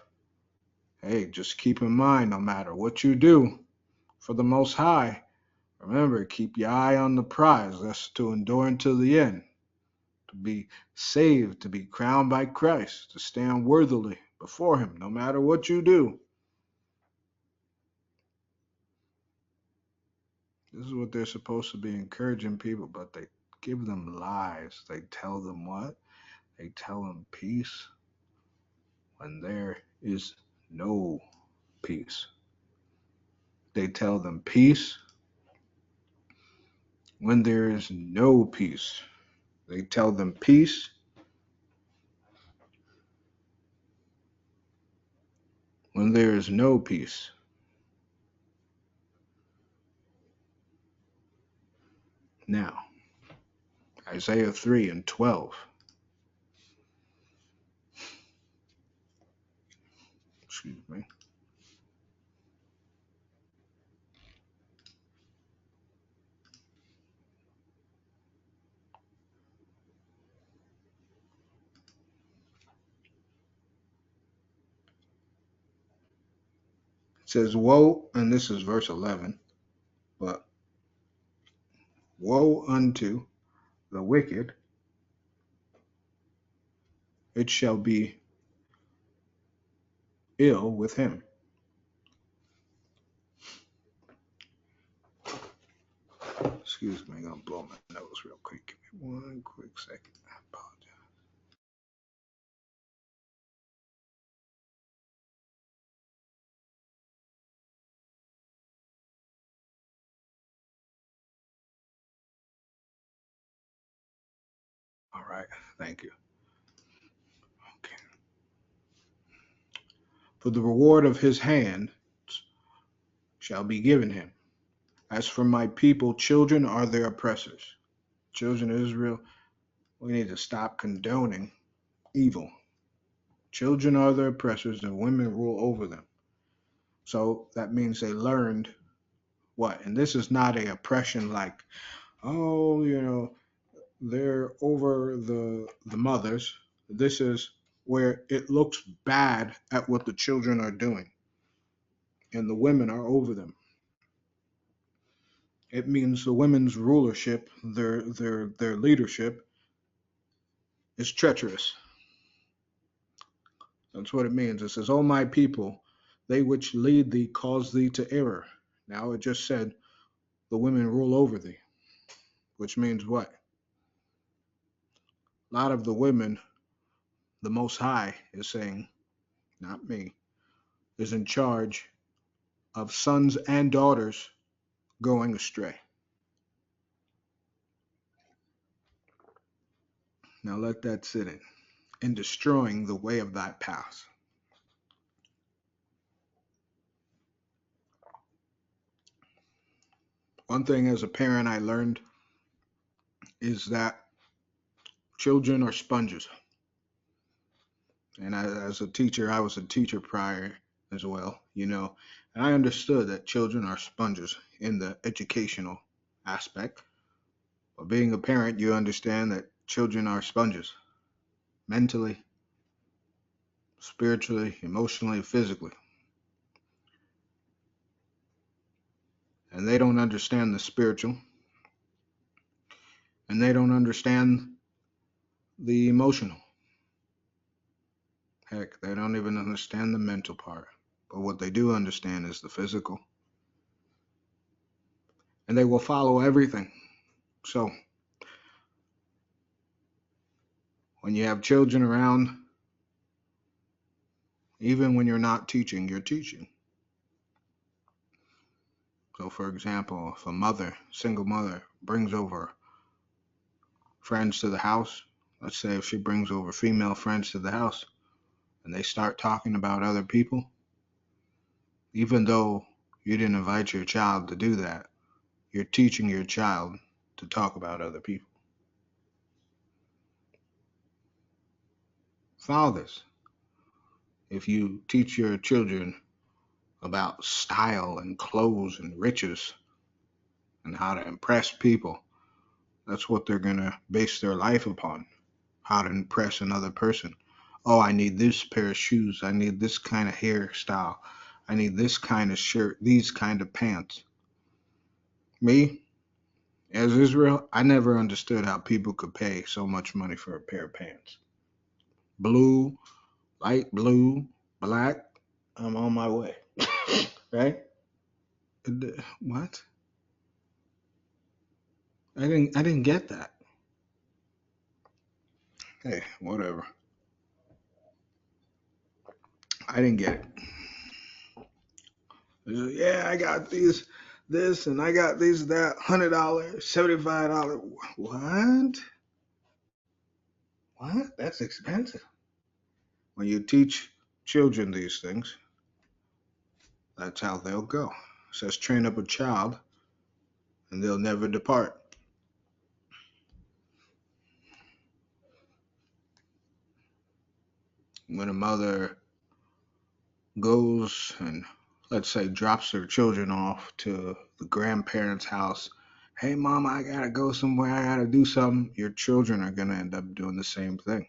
Hey, just keep in mind, no matter what you do for the Most High, remember, keep your eye on the prize. That's to endure until the end, to be saved, to be crowned by Christ, to stand worthily before Him, no matter what you do. This is what they're supposed to be encouraging people, but they give them lies. They tell them what? They tell them peace when there is no peace. They tell them peace when there is no peace. They tell them peace when there is no peace. Now, Isaiah 3 and 12. Excuse me. It says, woe, and this is verse 11. But woe unto the wicked, it shall be ill with him. Excuse me, I'm gonna blow my nose real quick. Give me one quick second. I apologize. All right, thank you. Okay. For the reward of his hand shall be given him. As for my people, children are their oppressors. Children of Israel, we need to stop condoning evil. Children are their oppressors, and women rule over them. So that means they learned what? And this is not a oppression like, oh, they're over the mothers. This is where it looks bad at what the children are doing, and the women are over them. It means the women's rulership, their leadership, is treacherous. That's what it means. It says, "O my people, they which lead thee cause thee to error." Now it just said the women rule over thee, which means what? A lot of the women, the Most High is saying, not me, is in charge of sons and daughters going astray. Now let that sit in destroying the way of thy path. One thing as a parent I learned is that children are sponges. And as a teacher, I was a teacher prior as well, and I understood that children are sponges in the educational aspect. But being a parent, you understand that children are sponges mentally, spiritually, emotionally, physically. And they don't understand the spiritual, and they don't understand the emotional. Heck, they don't even understand the mental part. But what they do understand is the physical. And they will follow everything. So, when you have children around, even when you're not teaching, you're teaching. So, for example, if a single mother, brings over friends to the house, let's say if she brings over female friends to the house, and they start talking about other people, even though you didn't invite your child to do that, you're teaching your child to talk about other people. Fathers, if you teach your children about style and clothes and riches and how to impress people, that's what they're going to base their life upon. How to impress another person. Oh, I need this pair of shoes. I need this kind of hairstyle. I need this kind of shirt, these kind of pants. Me, as Israel, I never understood how people could pay so much money for a pair of pants. Blue, light blue, black, I'm on my way. Right? What? I didn't get that. Hey, whatever. I didn't get it. Yeah, I got this, and I got that, $100, $75. What? What? That's expensive. When you teach children these things, that's how they'll go. It says train up a child, and they'll never depart. When a mother goes and, let's say, drops her children off to the grandparents' house, hey, mama, I gotta go somewhere, I gotta do something, your children are gonna end up doing the same thing.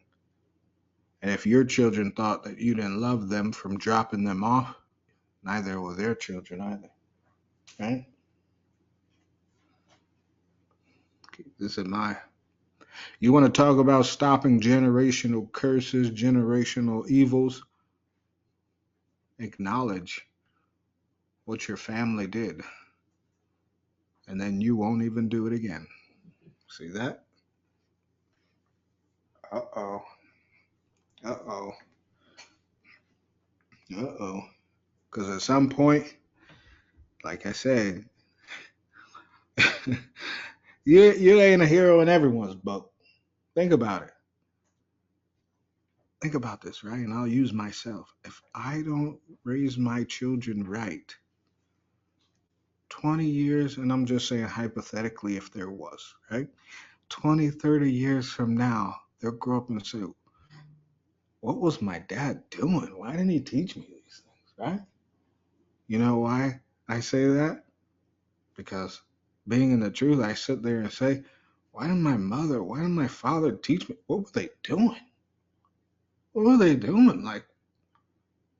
And if your children thought that you didn't love them from dropping them off, neither will their children either. Right? Keep this in mind. You want to talk about stopping generational curses, generational evils? Acknowledge what your family did, and then you won't even do it again. See that? Uh oh. Uh oh. Uh oh. Because at some point, like I said, you ain't a hero in everyone's book. Think about it. Think about this, right? And I'll use myself. If I don't raise my children right, 20 years, and I'm just saying hypothetically if there was, right? 20, 30 years from now, they'll grow up and say, what was my dad doing? Why didn't he teach me these things, right? You know why I say that? Because being in the truth, I sit there and say, why didn't my mother, why didn't my father teach me? What were they doing? What were they doing? Like,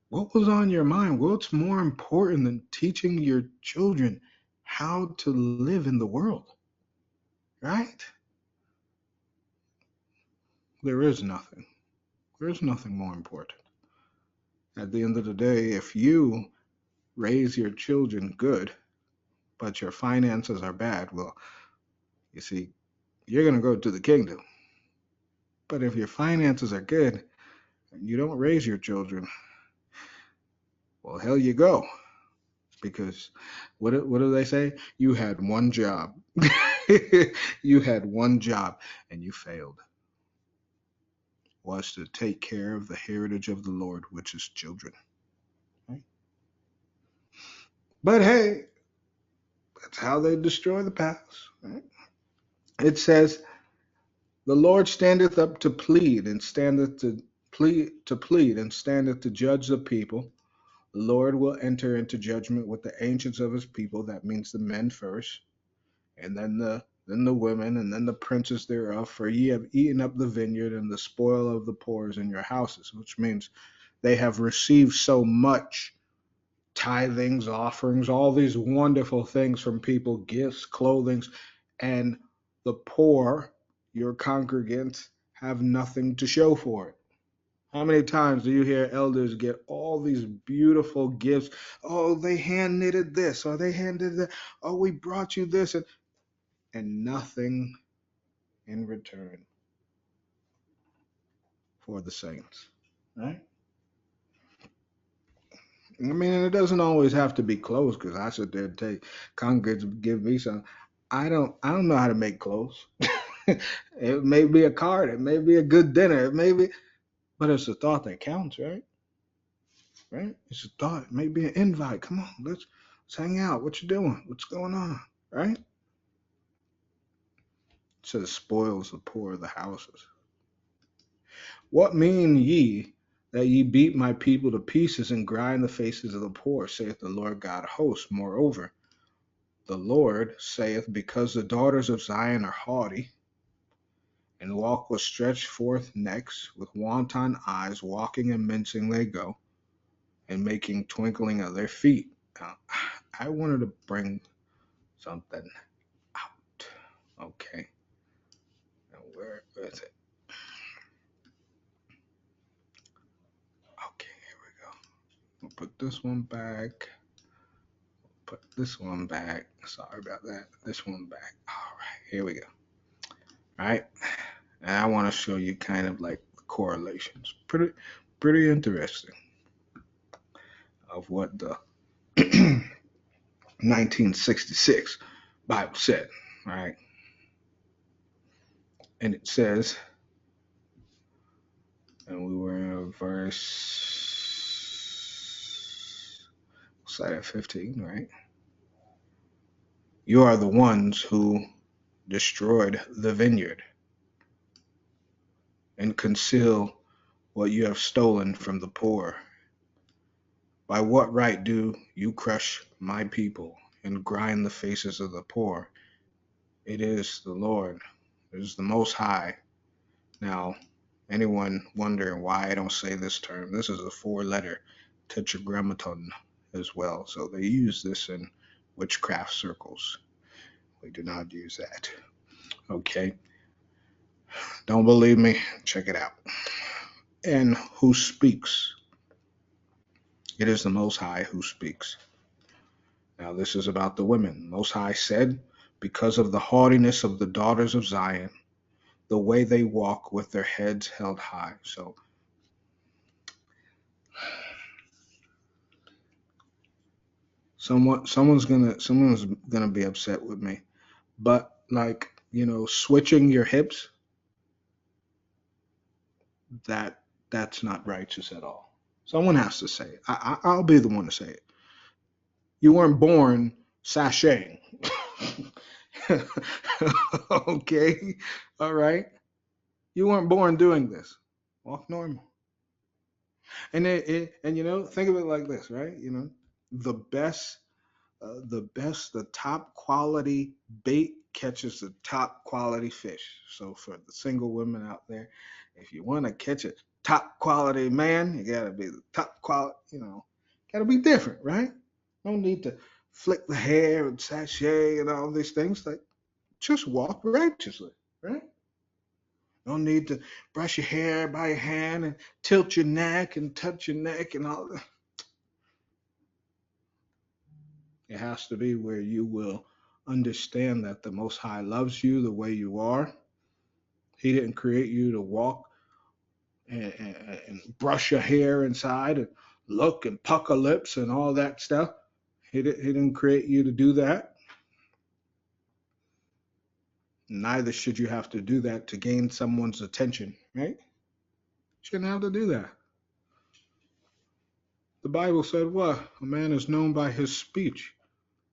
what was on your mind? What's more important than teaching your children how to live in the world? Right? There is nothing. There's nothing more important. At the end of the day, if you raise your children good, but your finances are bad, well, you see, you're going to go to the kingdom. But if your finances are good and you don't raise your children, well, hell you go. Because what do they say? You had one job. You had one job and you failed. Was to take care of the heritage of the Lord, which is children. Right? But hey, that's how they destroy the past. Right? It says, the Lord standeth up to plead and standeth to plead and standeth to judge the people. The Lord will enter into judgment with the ancients of his people. That means the men first, and then the women, and then the princes thereof. For ye have eaten up the vineyard, and the spoil of the poor is in your houses, which means they have received so much tithings, offerings, all these wonderful things from people, gifts, clothings, and the poor, your congregants, have nothing to show for it. How many times do you hear elders get all these beautiful gifts? Oh, they hand knitted this, or they handed that. Oh, we brought you this, and nothing in return for the saints, right? I mean, it doesn't always have to be clothes, because I sit there and take congregants give me some. I don't know how to make clothes. It may be a card, it may be a good dinner, it may be, but it's the thought that counts, right? Right? It's a thought. It may be an invite. Come on, let's hang out. What you doing? What's going on? Right? It says spoils the poor of the houses. What mean ye that ye beat my people to pieces and grind the faces of the poor, saith the Lord God of hosts. Moreover, the Lord saith, because the daughters of Zion are haughty, and walk with stretched forth necks, with wanton eyes, walking and mincing they go, and making twinkling of their feet. Now, I wanted to bring something out. Okay. Now, where is it? Okay, here we go. We'll put this one back. Put this one back. Sorry about that. This one back. All right, here we go. All right. And I want to show you kind of like the correlations. Pretty interesting of what the 1966 Bible said. All right. And it says, and we were in verse, slide at 15, right? You are the ones who destroyed the vineyard and conceal what you have stolen from the poor. By what right do you crush my people and grind the faces of the poor? It is the Lord, it is the Most High. Now, anyone wondering why I don't say this term, this is a four-letter tetragrammaton as well. So they use this in witchcraft circles. We do not use that. Okay. Don't believe me? Check it out. And who speaks? It is the Most High who speaks. Now, this is about the women. Most High said, because of the haughtiness of the daughters of Zion, the way they walk with their heads held high. So, someone's gonna be upset with me. But like, switching your hips, that's not righteous at all. Someone has to say it. I'll be the one to say it. You weren't born sashaying. Okay, all right. You weren't born doing this. Walk normal. And think of it like this, right? The best, the top quality bait catches the top quality fish. So for the single women out there, if you want to catch a top quality man, you gotta be the top quality. Gotta be different, right? No need to flick the hair and sachet and all these things. Like, just walk righteously, right? No need to brush your hair by your hand and tilt your neck and touch your neck and all that. It has to be where you will understand that the Most High loves you the way you are. He didn't create you to walk and brush your hair inside and look and pucker lips and all that stuff. He didn't create you to do that. Neither should you have to do that to gain someone's attention, right? You shouldn't have to do that. The Bible said what? A man is known by his speech.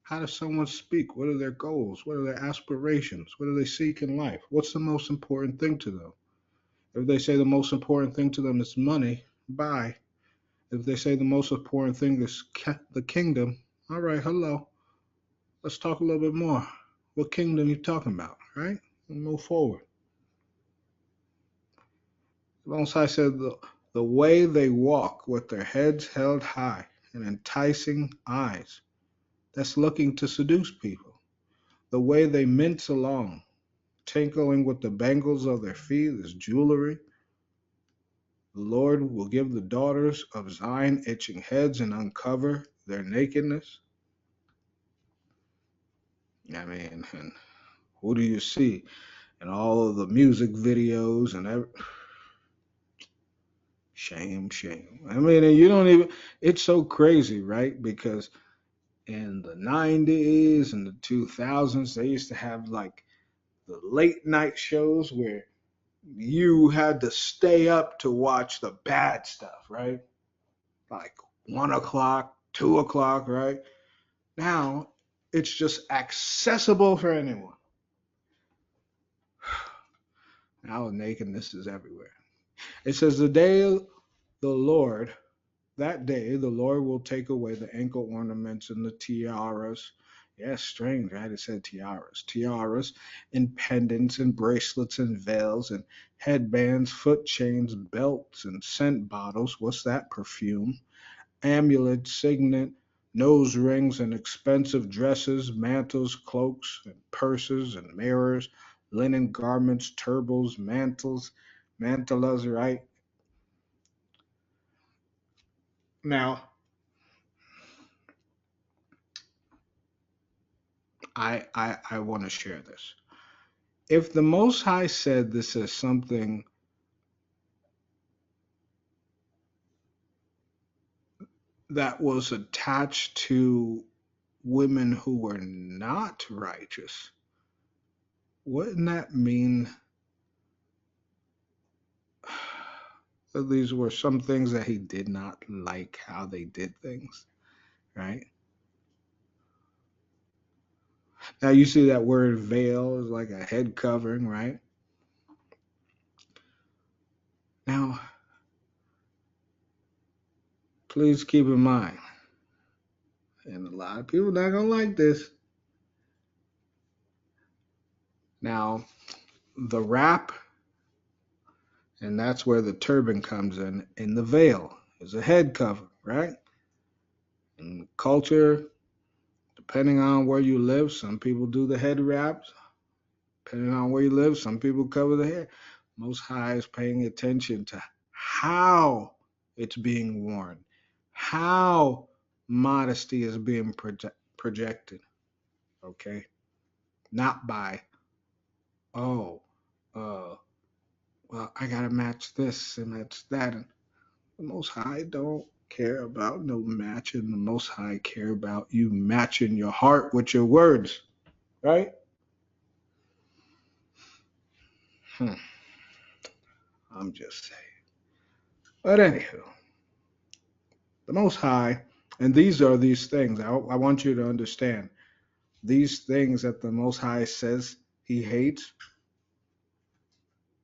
How does someone speak? What are their goals? What are their aspirations? What do they seek in life? What's the most important thing to them? If they say the most important thing to them is money, buy. If they say the most important thing is the kingdom, all right, hello. Let's talk a little bit more. What kingdom you talking about, right? And move forward. The Most High said the way they walk with their heads held high and enticing eyes, that's looking to seduce people. The way they mince along, tinkling with the bangles of their feet is jewelry. The Lord will give the daughters of Zion itching heads and uncover their nakedness. I mean, and who do you see in all of the music videos and shame, shame. I mean, and you don't even, it's so crazy, right? Because in the 90s and the 2000s, they used to have like the late night shows where you had to stay up to watch the bad stuff, right? Like 1 o'clock, 2 o'clock, right? Now it's just accessible for anyone. Now nakedness is everywhere. It says the Lord, that day the Lord will take away the ankle ornaments and the tiaras. Yeah, strange, right? It said tiaras. Tiaras and pendants and bracelets and veils and headbands, foot chains, belts and scent bottles. What's that? Perfume. Amulets, signet, nose rings, and expensive dresses, mantles, cloaks, and purses, and mirrors, linen garments, turbans, mantelas, right? Now, I want to share this. If the Most High said this is something that was attached to women who were not righteous, wouldn't that mean that these were some things that he did not like how they did things, right? Now you see that word veil is like a head covering, right? Now, please keep in mind, and a lot of people not gonna like this. Now, the wrap, and that's where the turban comes in the veil is a head cover, right? In culture, depending on where you live, some people do the head wraps, Depending on where you live, some people cover their hair. Most High is paying attention to how it's being worn, how modesty is being projected. Okay, not by, oh, uh, well, I gotta match this and match that. And the Most High don't care about no matching. The Most High care about you matching your heart with your words, right? Hmm, I'm just saying. But anywho, the Most High, and these are these things. I want you to understand these things that the Most High says He hates.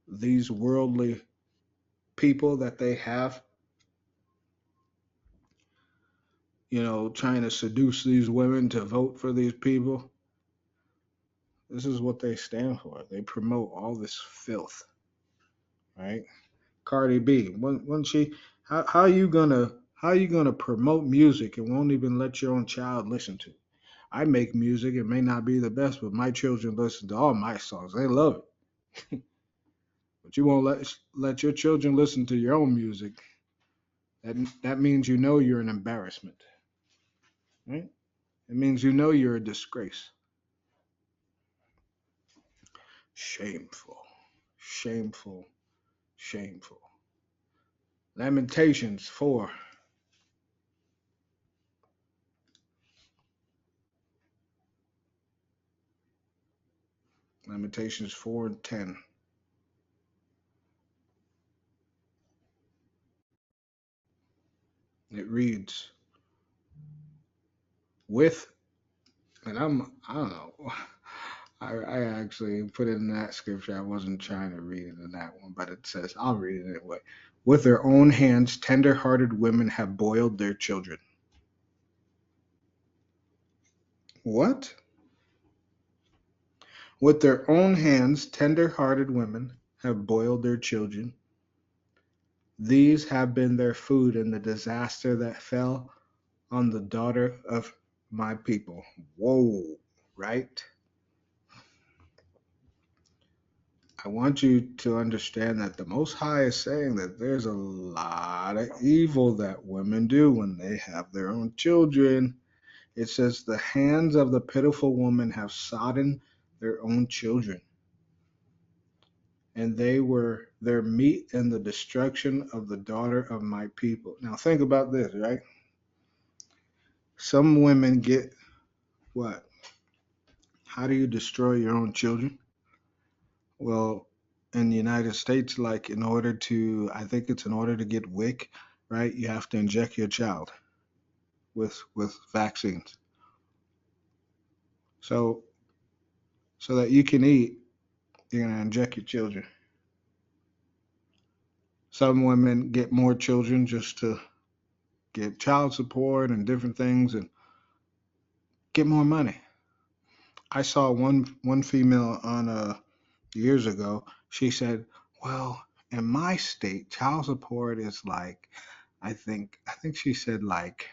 These worldly people that they have, trying to seduce these women to vote for these people. This is what they stand for. They promote all this filth, right? Cardi B, when she, how you gonna promote music and won't even let your own child listen to it? I make music. It may not be the best, but my children listen to all my songs. They love it. But you won't let your children listen to your own music. That means you're an embarrassment, right? It means you're a disgrace. Shameful, shameful, shameful. Lamentations 4. Lamentations 4 and 10. It reads, with, and I don't know. I actually put in that scripture. I wasn't trying to read it in that one, but it says, I'll read it anyway. With their own hands, tender-hearted women have boiled their children. What? With their own hands, tender-hearted women have boiled their children. These have been their food in the disaster that fell on the daughter of my people. Whoa, right? I want you to understand that the Most High is saying that there's a lot of evil that women do when they have their own children. It says, the hands of the pitiful woman have sodden their own children, and they were their meat in the destruction of the daughter of my people. Now, think about this, right? Some women get what? How do you destroy your own children? Well, in the United States, like I think it's in order to get WIC, right? You have to inject your child with vaccines. So so that you can eat, you're gonna inject your children. Some women get more children just to get child support and different things and get more money. I saw one female on years ago. She said, "Well, in my state, child support is like, I think she said like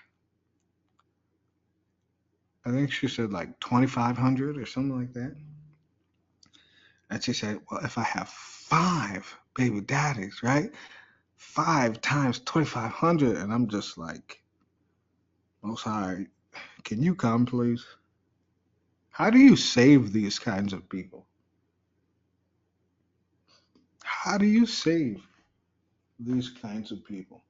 I think she said like 2,500 or something like that." And she said, "Well, if I have five baby daddies, right? Five times 2,500." And I'm just like, Most High, can you come, please? How do you save these kinds of people? How do you save these kinds of people?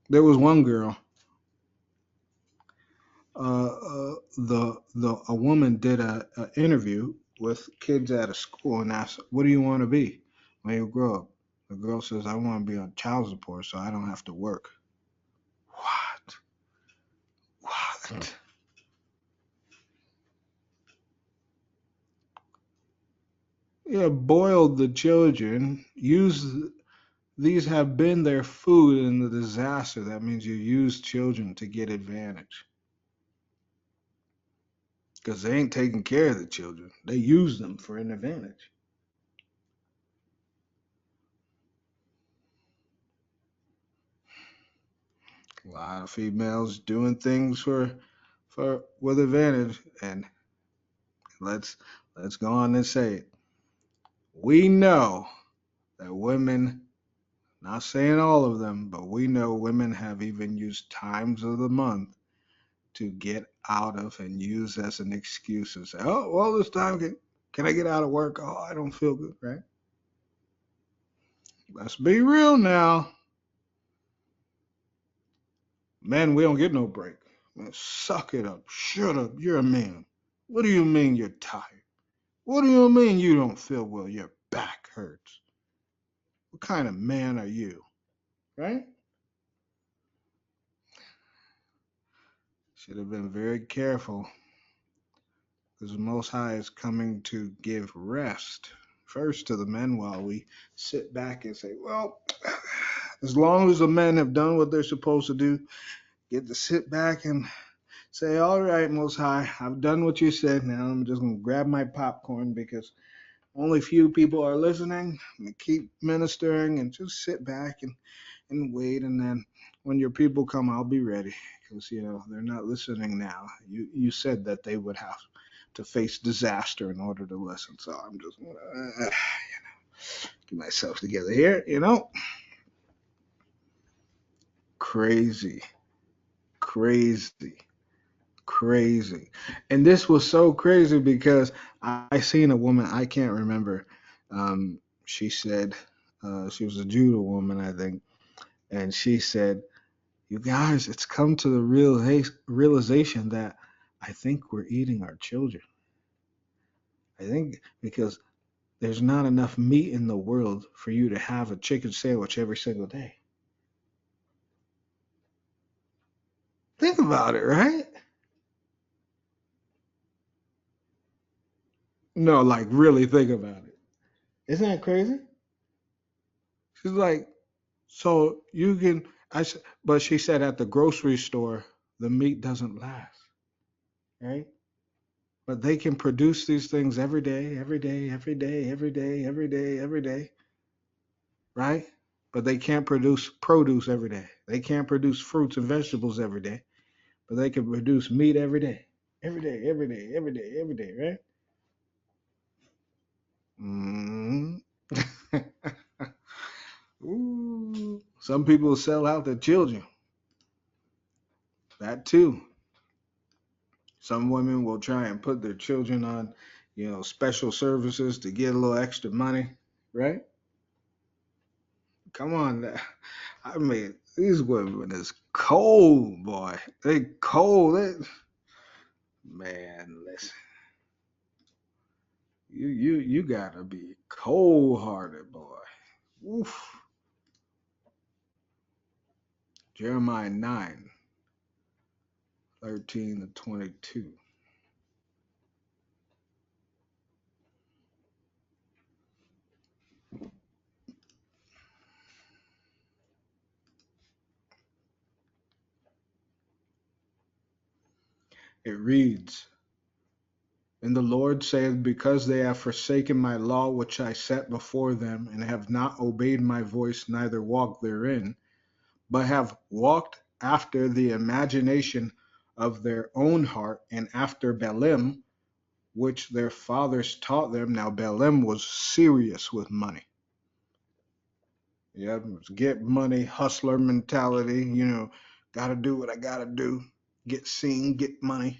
There was one girl. The a woman did a interview with kids at a school and asked, "What do you want to be when you grow up?" The girl says, "I want to be on child support so I don't have to work." What? What? Yeah, boiled the children. These have been their food in the disaster. That means you use children to get advantage because they ain't taking care of the children. They use them for an advantage. A lot of females doing things for with advantage, and let's go on and say it. We know that women, not saying all of them, but we know women have even used times of the month to get out of and use as an excuse and say, oh, well, this time can I get out of work? Oh, I don't feel good, right? Let's be real now. Men, we don't get no break. Man, suck it up. Shut up. You're a man. What do you mean you're tired? What do you mean you don't feel well? Your back hurts. What kind of man are you? Right? Should have been very careful because the Most High is coming to give rest first to the men while we sit back and say, well, as long as the men have done what they're supposed to do, get to sit back and say, all right, Most High, I've done what you said. Now I'm just going to grab my popcorn because only few people are listening. I'm going to keep ministering and just sit back and wait. And then when your people come, I'll be ready because, they're not listening now. You said that they would have to face disaster in order to listen. So I'm just get myself together here, Crazy, crazy, crazy. And this was so crazy because I seen a woman, I can't remember. She said, she was a Judah woman, I think. And she said, you guys, it's come to the realization that I think we're eating our children. I think because there's not enough meat in the world for you to have a chicken sandwich every single day. Think about it, right? No, like really think about it. Isn't that crazy? She's like, so you can, but she said at the grocery store, the meat doesn't last, right? But they can produce these things every day, every day, every day, every day, every day, every day, right? But they can't produce produce every day. They can't produce fruits and vegetables every day, but they can produce meat every day. Every day, every day, every day, every day, right? Mm. Ooh. Some people sell out their children. That too. Some women will try and put their children on, special services to get a little extra money, right? Come on. I mean, these women is cold, boy. They cold. Man, listen. You gotta be cold hearted, boy. Oof. Jeremiah 9:13-22. It reads, and the Lord saith, because they have forsaken my law which I set before them, and have not obeyed my voice, neither walked therein, but have walked after the imagination of their own heart, and after Balaam, which their fathers taught them. Now Balaam was serious with money. Yeah, get money, hustler mentality, gotta do what I gotta do. Get seen, get money.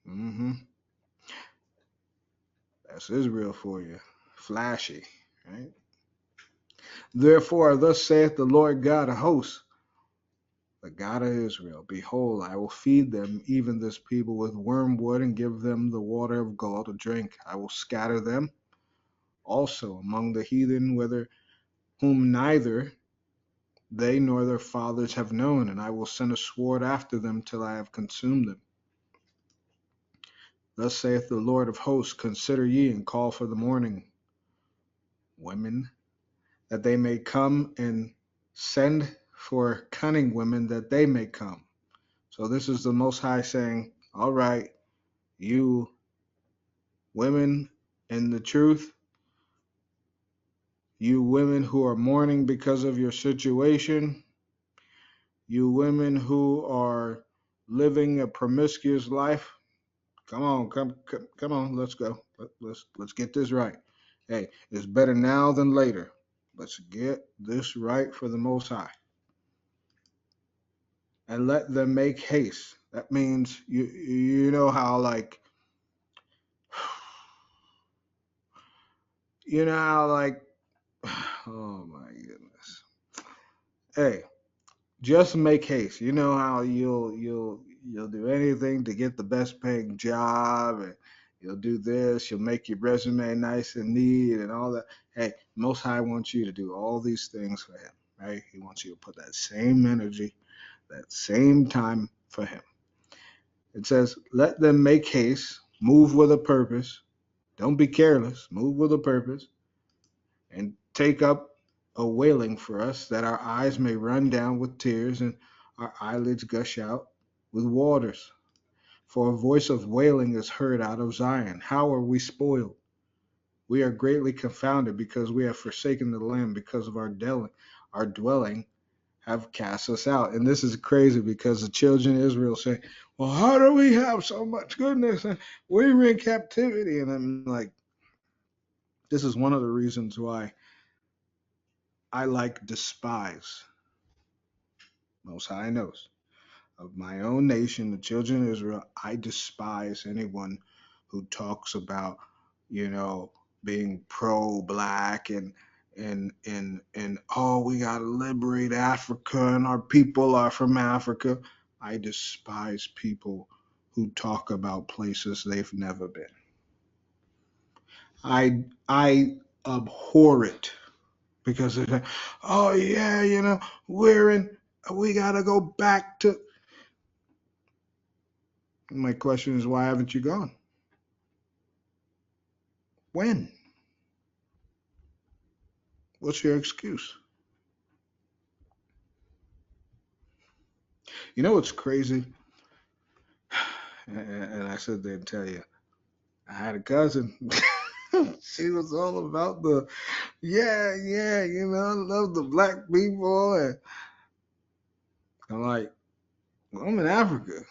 Mm-hmm. That's Israel for you. Flashy, right? Therefore, thus saith the Lord God of hosts, the God of Israel, behold, I will feed them, even this people, with wormwood, and give them the water of gall to drink. I will scatter them also among the heathen, whom neither they nor their fathers have known, and I will send a sword after them till I have consumed them. Thus saith the Lord of hosts, consider ye and call for the morning, women, that they may come, and send for cunning women that they may come. So this is the Most High saying, all right, you women in the truth, you women who are mourning because of your situation, you women who are living a promiscuous life. Come on, come on, let's go. Let's get this right. Hey, it's better now than later. Let's get this right for the Most High, and let them make haste. That means you know how like you know how like oh my goodness. Hey, just make haste. You know how you'll do anything to get the best paying job, and you'll do this, you'll make your resume nice and neat and all that. Hey, Most High wants you to do all these things for him, right? He wants you to put that same energy, that same time for him. It says, let them make haste, move with a purpose. Don't be careless, move with a purpose, and take up a wailing for us, that our eyes may run down with tears and our eyelids gush out with waters. For a voice of wailing is heard out of Zion. How are we spoiled? We are greatly confounded, because we have forsaken the land, because of our dwelling have cast us out. And this is crazy, because the children of Israel say, well, how do we have so much goodness and we were in captivity? And I'm like, this is one of the reasons why I like despise. Most High knows. Of my own nation, the children of Israel, I despise anyone who talks about, being pro-black and oh, we gotta liberate Africa and our people are from Africa. I despise people who talk about places they've never been. I abhor it, because it's like, oh yeah, we gotta go back to. My question is, why haven't you gone? When? What's your excuse? You know what's crazy? And I said they'd tell you. I had a cousin. She was all about yeah, I love the black people. And I'm like, well, I'm in Africa.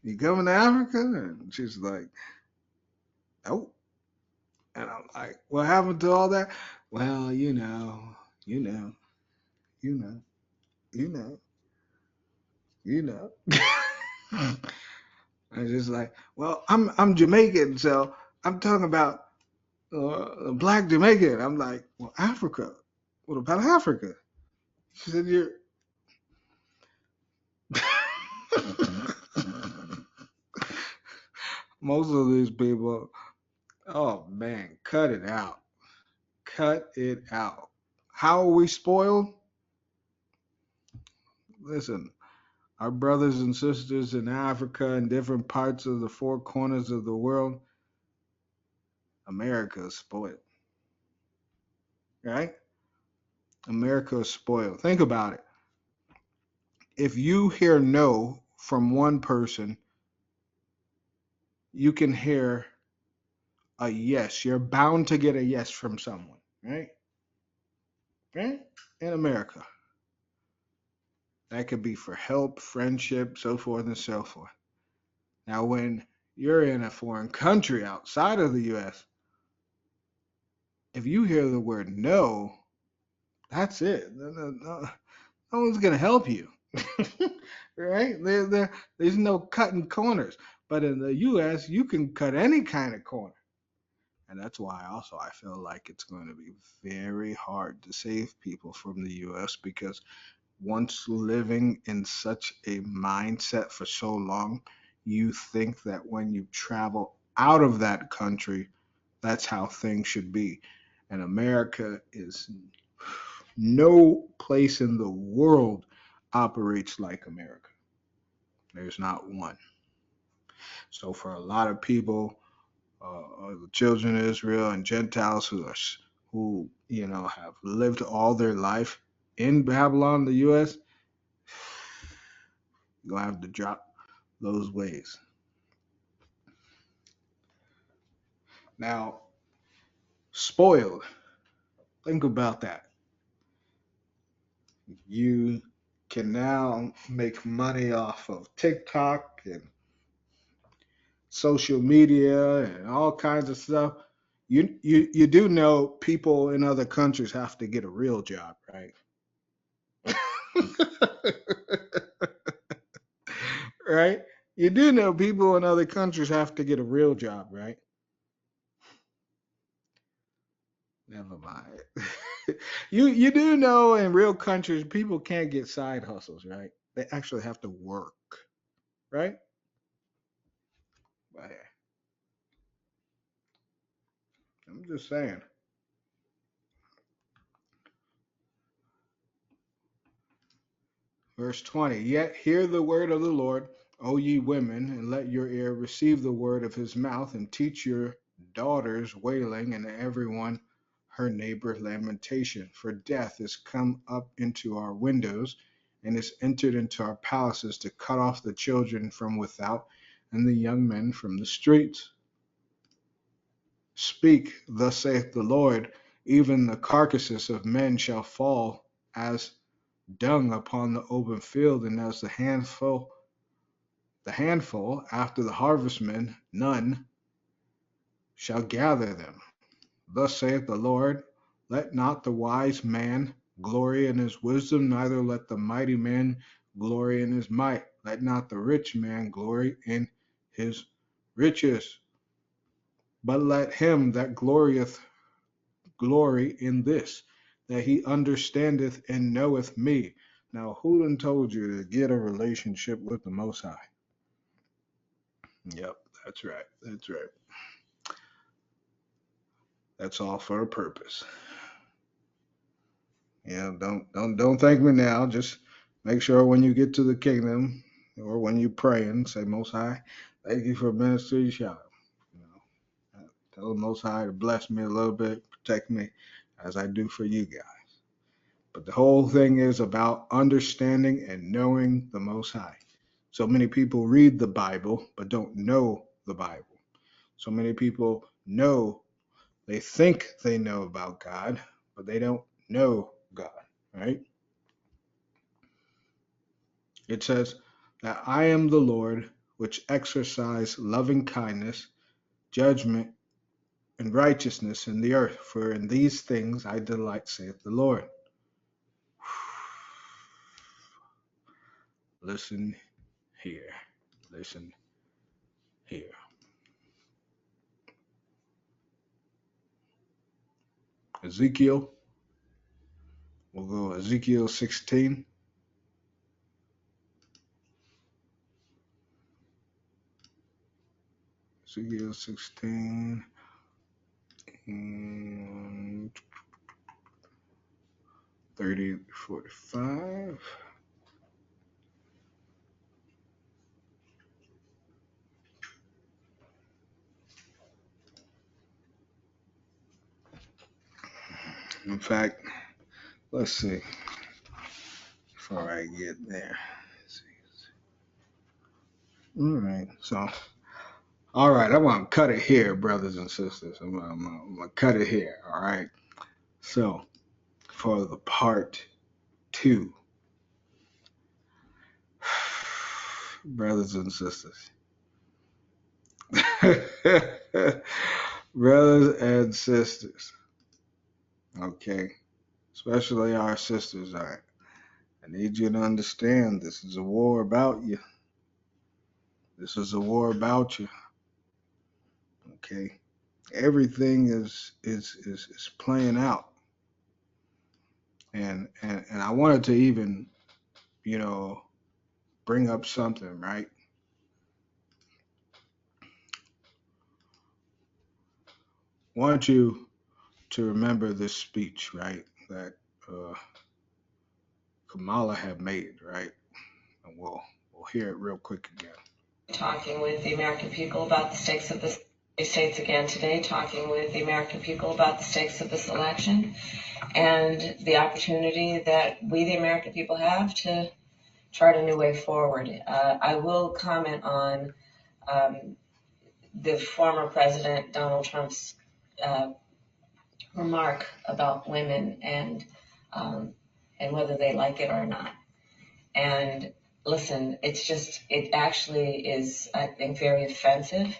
You coming to Africa? And she's like, nope. And I'm like, what happened to all that? Well, you know, you know, you know, you know. I was just like, well, I'm Jamaican, so I'm talking about black Jamaican. I'm like, well, Africa. What about Africa? She said, you're. Most of these people, oh man, cut it out. Cut it out. How are we spoiled? Listen, our brothers and sisters in Africa and different parts of the four corners of the world, America is spoiled, right? America is spoiled. Think about it. If you hear no from one person, you can hear a yes. You're bound to get a yes from someone, right? Right? In America. That could be for help, friendship, so forth and so forth. Now, when you're in a foreign country outside of the US, if you hear the word no, that's it. No one's going to help you. Right? There's no cutting corners. But in the US, you can cut any kind of corner. And that's why also I feel like it's going to be very hard to save people from the US, because once living in such a mindset for so long, you think that when you travel out of that country, that's how things should be. And America is no place in the world operates like America. There's not one. So for a lot of people, the children of Israel and Gentiles who have lived all their life in Babylon, the U.S., you're gonna have to drop those ways. Now, spoiled. Think about that. You can now make money off of TikTok and social media and all kinds of stuff. You do know people in other countries have to get a real job, right? Right? You do know people in other countries have to get a real job, right? Never mind. You do know in real countries people can't get side hustles, right? They actually have to work, right? But yeah, I'm just saying. Verse 20, yet hear the word of the Lord, O ye women, and let your ear receive the word of his mouth, and teach your daughters wailing, and everyone her neighbor lamentation. For death is come up into our windows, and is entered into our palaces to cut off the children from without, and the young men from the streets. Speak, thus saith the Lord, even the carcasses of men shall fall as dung upon the open field, and as the handful after the harvestmen, none shall gather them. Thus saith the Lord, let not the wise man glory in his wisdom, neither let the mighty man glory in his might. Let not the rich man glory in his riches, but let him that glorieth glory in this, that he understandeth and knoweth me. Now, who done told you to get a relationship with the Most High? Yep, that's right. That's right. That's all for a purpose. Yeah, don't thank me now. Just make sure when you get to the kingdom or when you pray and say, Most High, thank you for ministry shout. You know, tell the Most High to bless me a little bit, protect me as I do for you guys. But the whole thing is about understanding and knowing the Most High. So many people read the Bible but don't know the Bible. So many people they think they know about God, but they don't know God, right? It says that I am the Lord which exercise loving kindness, judgment, and righteousness in the earth, for in these things I delight, saith the Lord. Listen here. Listen here. Ezekiel, we'll go Ezekiel 16. Ezekiel 16 and 30 to 45. In fact, let's see before I get there. All right, so all right, I'm gonna cut it here, brothers and sisters. I'm gonna cut it here. All right. So for the part 2, brothers and sisters, brothers and sisters. Okay, especially our sisters. All right. I need you to understand this is a war about you. This is a war about you. Okay. Everything is playing out. And I wanted to even, bring up something, right? I want you to remember this speech, right? That Kamala had made, right? And we'll hear it real quick again. Talking with the American people about the stakes of this states again today, talking with the American people about the stakes of this election and the opportunity that we, the American people, have to chart a new way forward. I will comment on the former President Donald Trump's remark about women and whether they like it or not. And listen, it actually is, I think, very offensive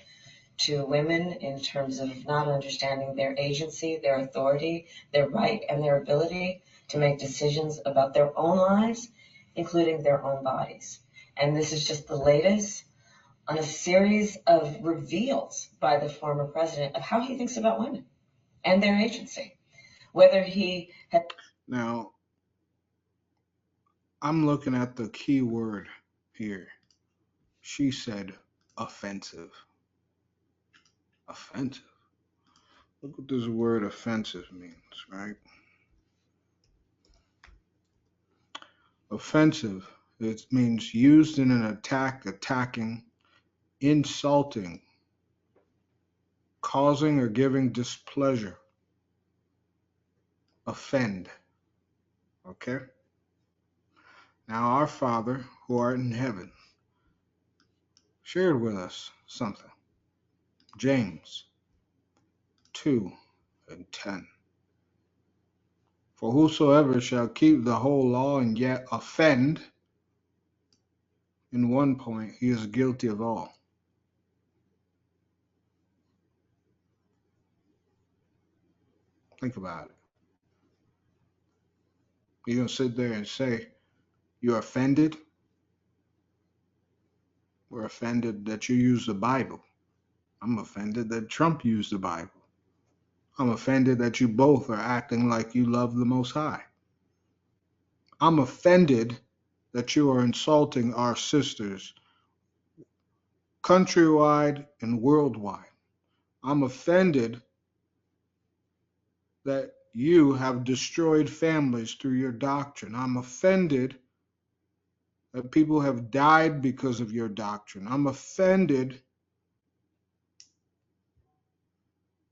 to women in terms of not understanding their agency, their authority, their right, and their ability to make decisions about their own lives, including their own bodies. And this is just the latest on a series of reveals by the former president of how he thinks about women and their agency. Whether he had. Now, I'm looking at the key word here. She said offensive. Offensive. Look what this word offensive means, right? Offensive, it means used in an attack, attacking, insulting, causing or giving displeasure. Offend. Okay? Now our Father, who art in heaven, shared with us something. James 2:10. For whosoever shall keep the whole law and yet offend in one point, he is guilty of all. Think about it. You're going to sit there and say, you're offended? We're offended that you use the Bible. I'm offended that Trump used the Bible. I'm offended that you both are acting like you love the Most High. I'm offended that you are insulting our sisters countrywide and worldwide. I'm offended that you have destroyed families through your doctrine. I'm offended that people have died because of your doctrine. I'm offended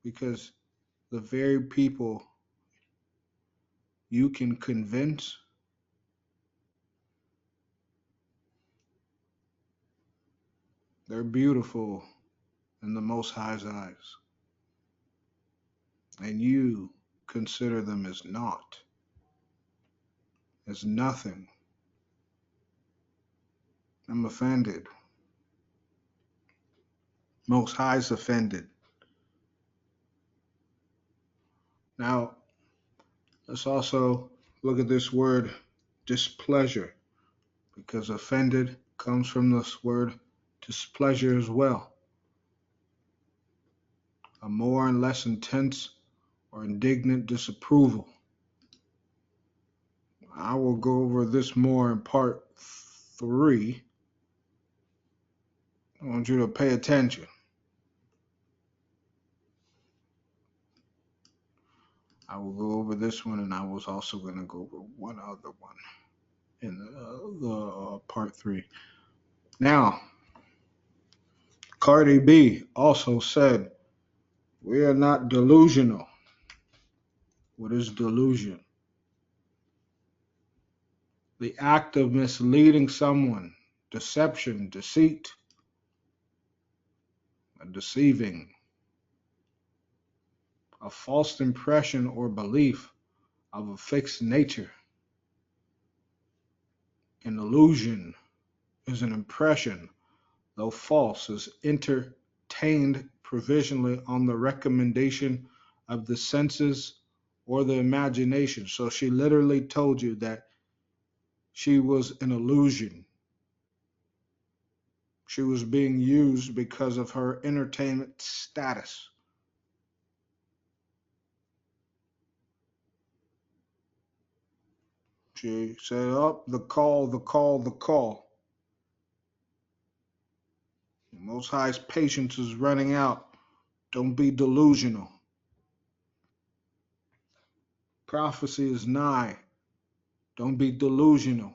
because the very people you can convince they're beautiful in the Most High's eyes, and you consider them as naught, as nothing. I'm offended. Most High's offended. Now, let's also look at this word displeasure, because offended comes from this word displeasure as well. A more and less intense or indignant disapproval. I will go over this more in part 3. I want you to pay attention. I will go over this one, and I was also going to go over one other one in the part 3. Now, Cardi B also said, we are not delusional. What is delusion? The act of misleading someone, deception, deceit, deceiving, a false impression or belief of a fixed nature. An illusion is an impression, though false, is entertained provisionally on the recommendation of the senses or the imagination. So she literally told you that she was an illusion. She was being used because of her entertainment status. She said, oh, the call, the call, the call. Most High's patience is running out. Don't be delusional. Prophecy is nigh. Don't be delusional.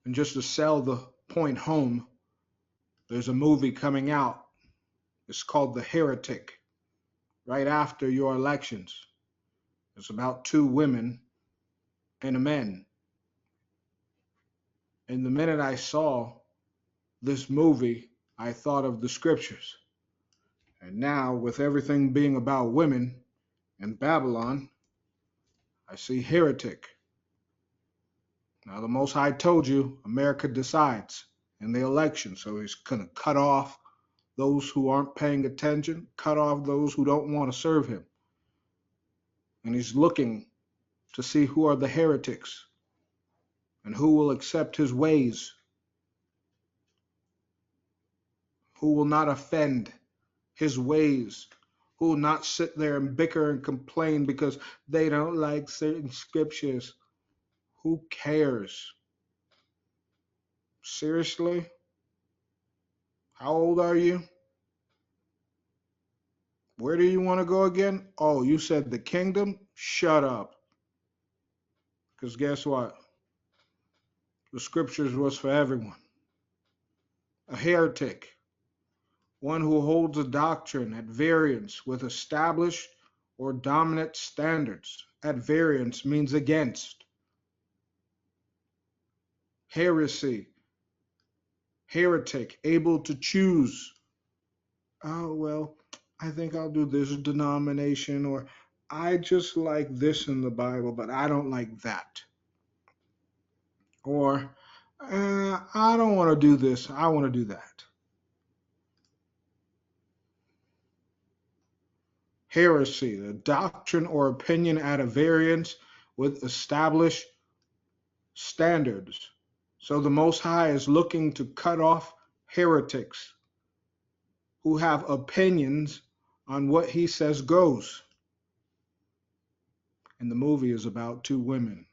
And just to sell the point home, there's a movie coming out. It's called The Heretic, right after your elections. It's about 2 women and a man. And the minute I saw this movie, I thought of the scriptures. And now, with everything being about women and Babylon, I see heretic. Now, the Most High told you America decides in the election, so he's going to cut off those who aren't paying attention, cut off those who don't want to serve him. And he's looking to see who are the heretics and who will accept his ways, who will not offend his ways, who will not sit there and bicker and complain because they don't like certain scriptures. Who cares? Seriously? How old are you? Where do you want to go again? Oh, you said the kingdom? Shut up. Because guess what? The scriptures was for everyone. A heretic, one who holds a doctrine at variance with established or dominant standards. At variance means against. Heresy, heretic, able to choose. Oh, well, I think I'll do this denomination, or I just like this in the Bible, but I don't like that. Or I don't want to do this, I want to do that. Heresy, the doctrine or opinion at a variance with established standards. So the Most High is looking to cut off heretics who have opinions on what he says goes. And the movie is about two women.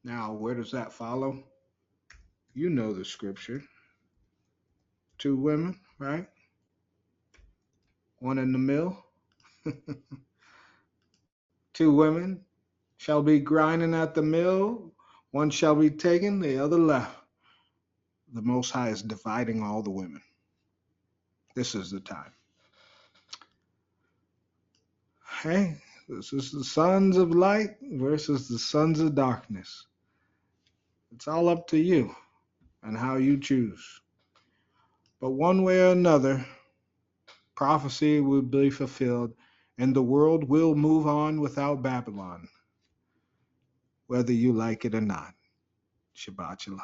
Now, where does that follow? You know the scripture. Two women, right? One in the mill. Two women shall be grinding at the mill. One shall be taken, the other left. The Most High is dividing all the women. This is the time. Hey, this is the sons of light versus the sons of darkness. It's all up to you and how you choose. But one way or another, prophecy will be fulfilled and the world will move on without Babylon, whether you like it or not. Shabbat Shalom.